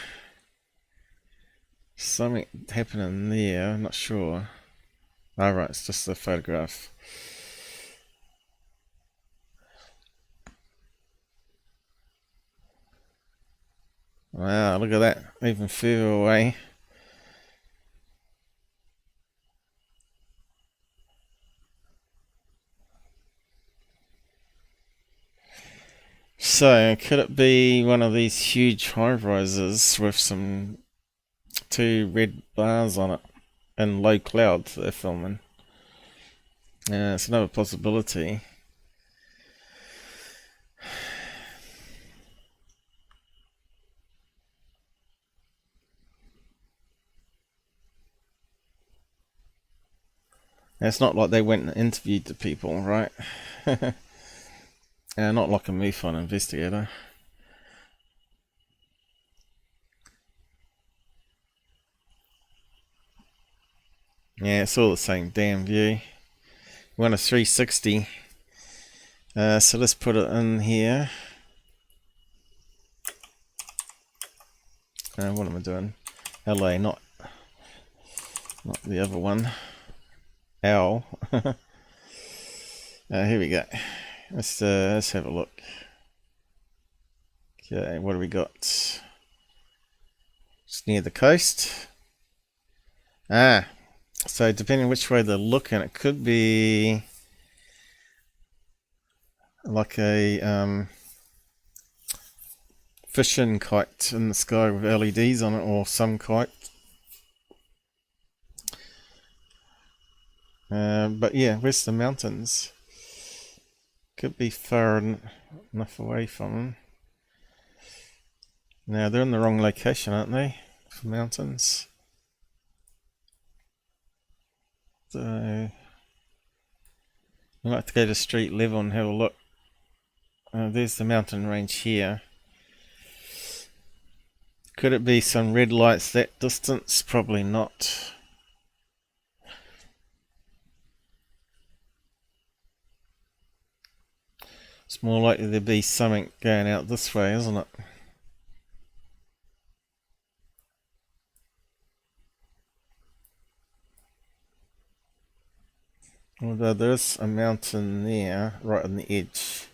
Something happening there, I'm not sure. Oh, right, it's just a photograph. Wow, look at that, even further away. So, could it be one of these huge high-rises with some two red bars on it and low clouds they're filming? It's another possibility. It's not like they went and interviewed the people, right? Not like a MUFON investigator. Yeah, it's all the same damn view. We want a 360. So let's put it in here. What am I doing? LA, not the other one. L. Here we go. Let's have a look. Okay, what do we got? It's near the coast. So depending which way they're looking, it could be like a fishing kite in the sky with LEDs on it, or some kite. But yeah, where's the mountains? Could be far enough away from them. Now they're in the wrong location, aren't they? For mountains. So we might have to go to street level and have a look. There's the mountain range here. Could it be some red lights that distance? Probably not. It's more likely there'd be something going out this way, isn't it? Although there's a mountain there, right on the edge.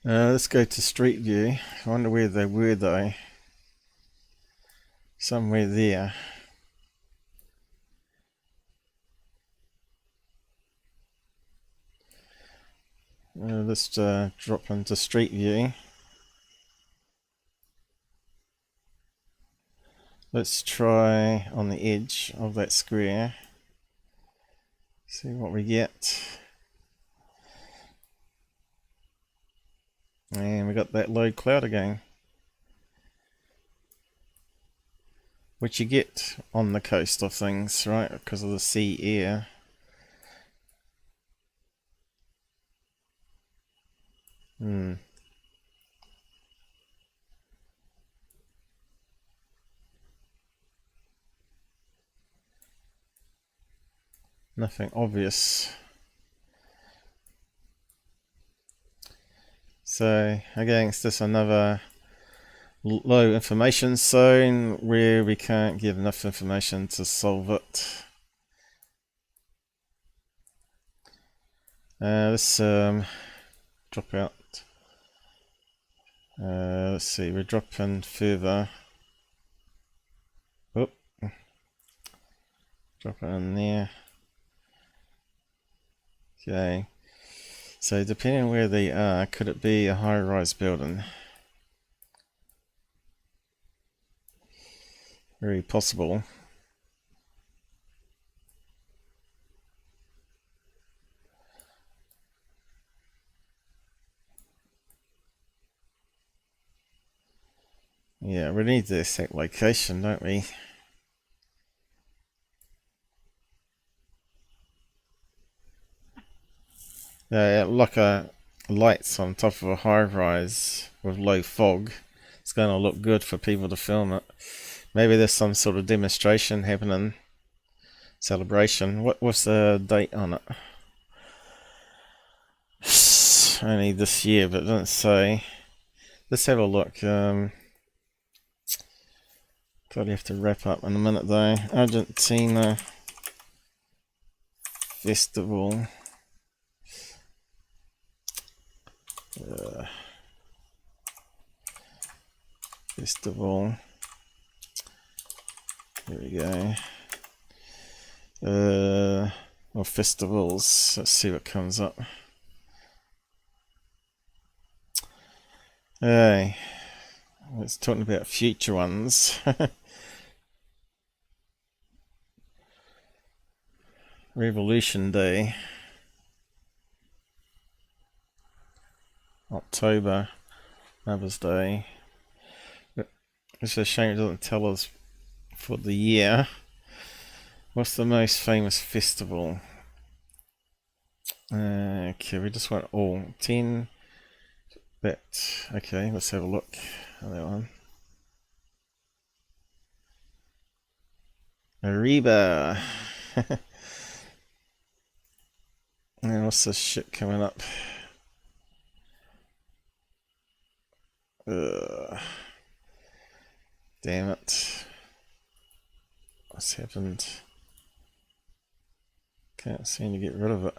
Let's go to street view. I wonder where they were though. Somewhere there. Let's drop into street view. Let's try on the edge of that square. See what we get. And we got that low cloud again. Which you get on the coast of things, right? Because of the sea air. Nothing obvious. So again, it's just another low information zone where we can't get enough information to solve it. Let's drop out. Let's see, we're dropping further. Oop. Drop it in there. Okay. So depending on where they are, could it be a high-rise building? Very possible. Yeah, we need the exact location, don't we? Like a lights on top of a high-rise with low fog. It's going to look good for people to film it. Maybe there's some sort of demonstration happening. Celebration. What's the date on it? It's only this year, but it doesn't say. Let's have a look. Probably have to wrap up in a minute though. Argentina Festival. Festival. Here we go. Or festivals. Let's see what comes up. Hey, it's talking about future ones. Revolution Day. October. Mother's Day. It's a shame it doesn't tell us for the year. What's the most famous festival? Okay, we just want all 10. That. Okay, let's have a look at that one. Arriba. And what's this shit coming up? Damn it. What's happened? Can't seem to get rid of it.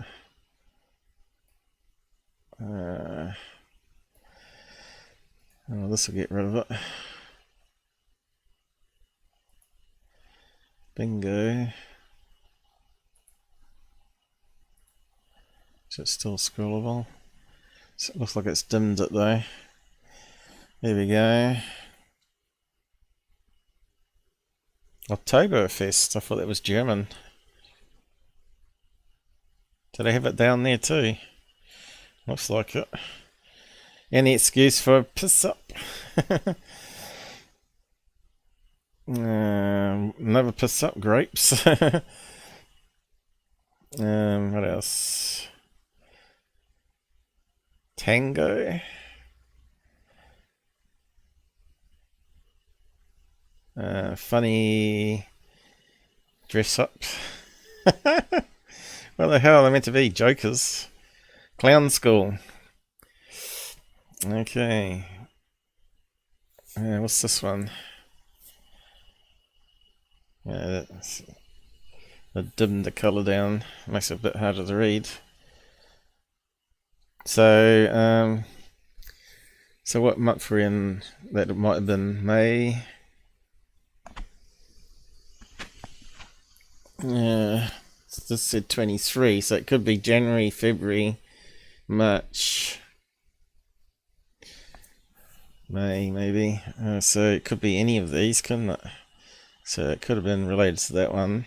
Oh, this will get rid of it. Bingo. Is it still scrollable? So it looks like it's dimmed it though. There we go. Oktoberfest. I thought that was German. Do they have it down there too? Looks like it. Any excuse for a piss up? Never piss up grapes. What else? Tango. Funny dress up. What the hell are they meant to be? Jokers. Clown school. Okay. What's this one? I dimmed the colour down. Makes it a bit harder to read. So, so what month we're in? That might have been May. This said 23, so it could be January, February, March, May, maybe. So it could be any of these, couldn't it? So it could have been related to that one.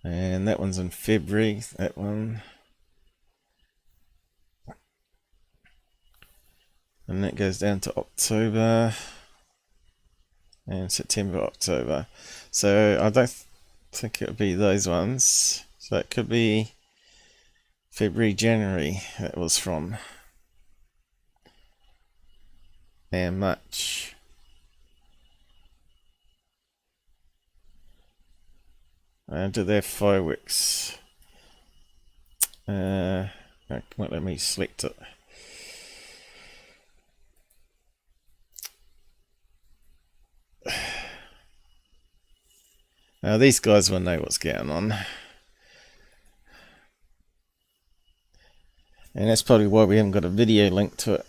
And that one's in February, that one. And that goes down to October. And September, October. So I don't think it would be those ones. So it could be February, January that was from. And March. Do their fireworks. It won't let me select it. Now these guys will know what's going on. And that's probably why we haven't got a video link to it.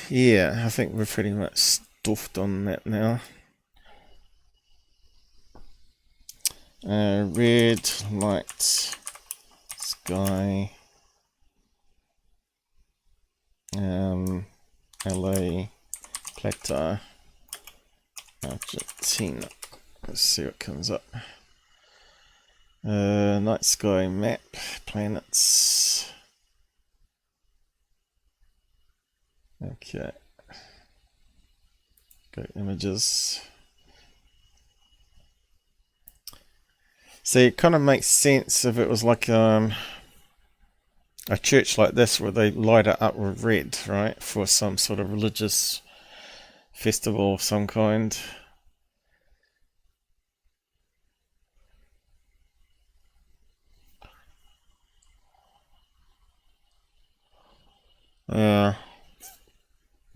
Yeah, I think we're pretty much stuffed on that now. Red, light, sky, LA, Plata Argentina. Let's see what comes up. Night sky map, planets. Okay. Go images. See, it kind of makes sense if it was like a church like this where they light it up with red, right, for some sort of religious festival of some kind.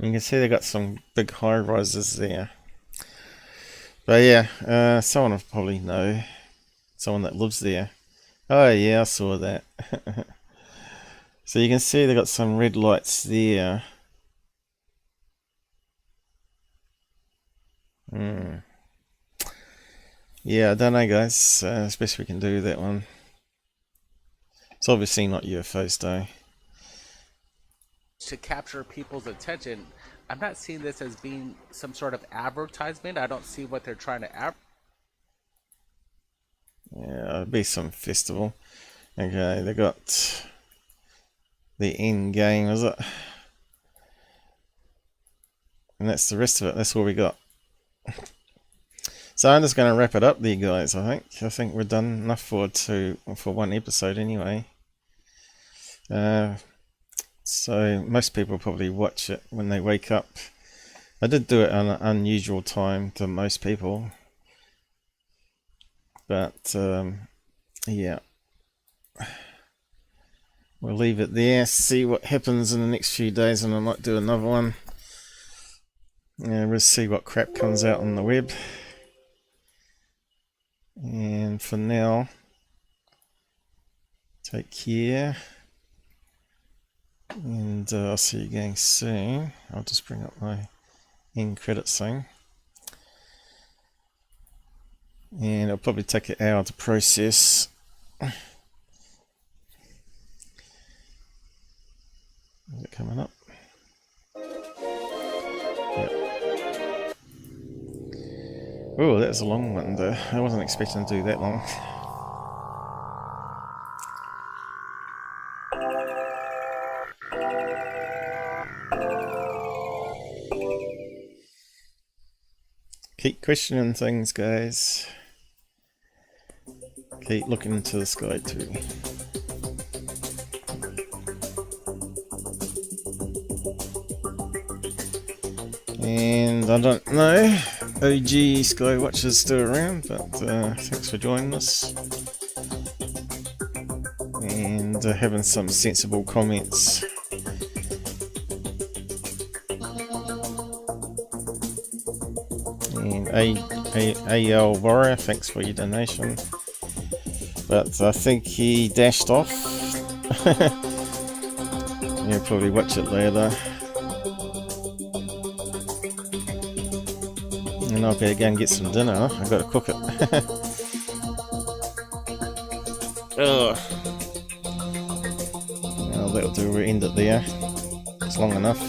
You can see they got some big high rises there. But yeah, someone will probably know. Someone that lives there. Oh yeah, I saw that. So you can see they got some red lights there. Yeah, I don't know guys. As best we can do that one. It's obviously not UFOs though. To capture people's attention, I'm not seeing this as being some sort of advertisement. I don't see what they're trying to Yeah, it'll be some festival. Okay, they got the end game, is it? And that's the rest of it. That's all we got. So I'm just going to wrap it up there, guys. I think we're done enough for one episode anyway. So most people probably watch it when they wake up. I did do it on an unusual time to most people. But yeah, we'll leave it there, see what happens in the next few days, and I might do another one. Yeah, we'll see what crap comes out on the web. And for now, take care, and I'll see you again soon. I'll just bring up my end credits thing. And it'll probably take an hour to process. Is it coming up? Yep. Oh, that's a long one though. I wasn't expecting to do that long. Keep questioning things, guys. Keep looking into the sky too. And I don't know, OG Skywatch is still around, but thanks for joining us. And having some sensible comments. And AL Warrior, thanks for your donation. But I think he dashed off. You'll probably watch it later. And I'll better go and get some dinner. I've got to cook it. Ugh. Well, that'll do. We'll end it there. It's long enough.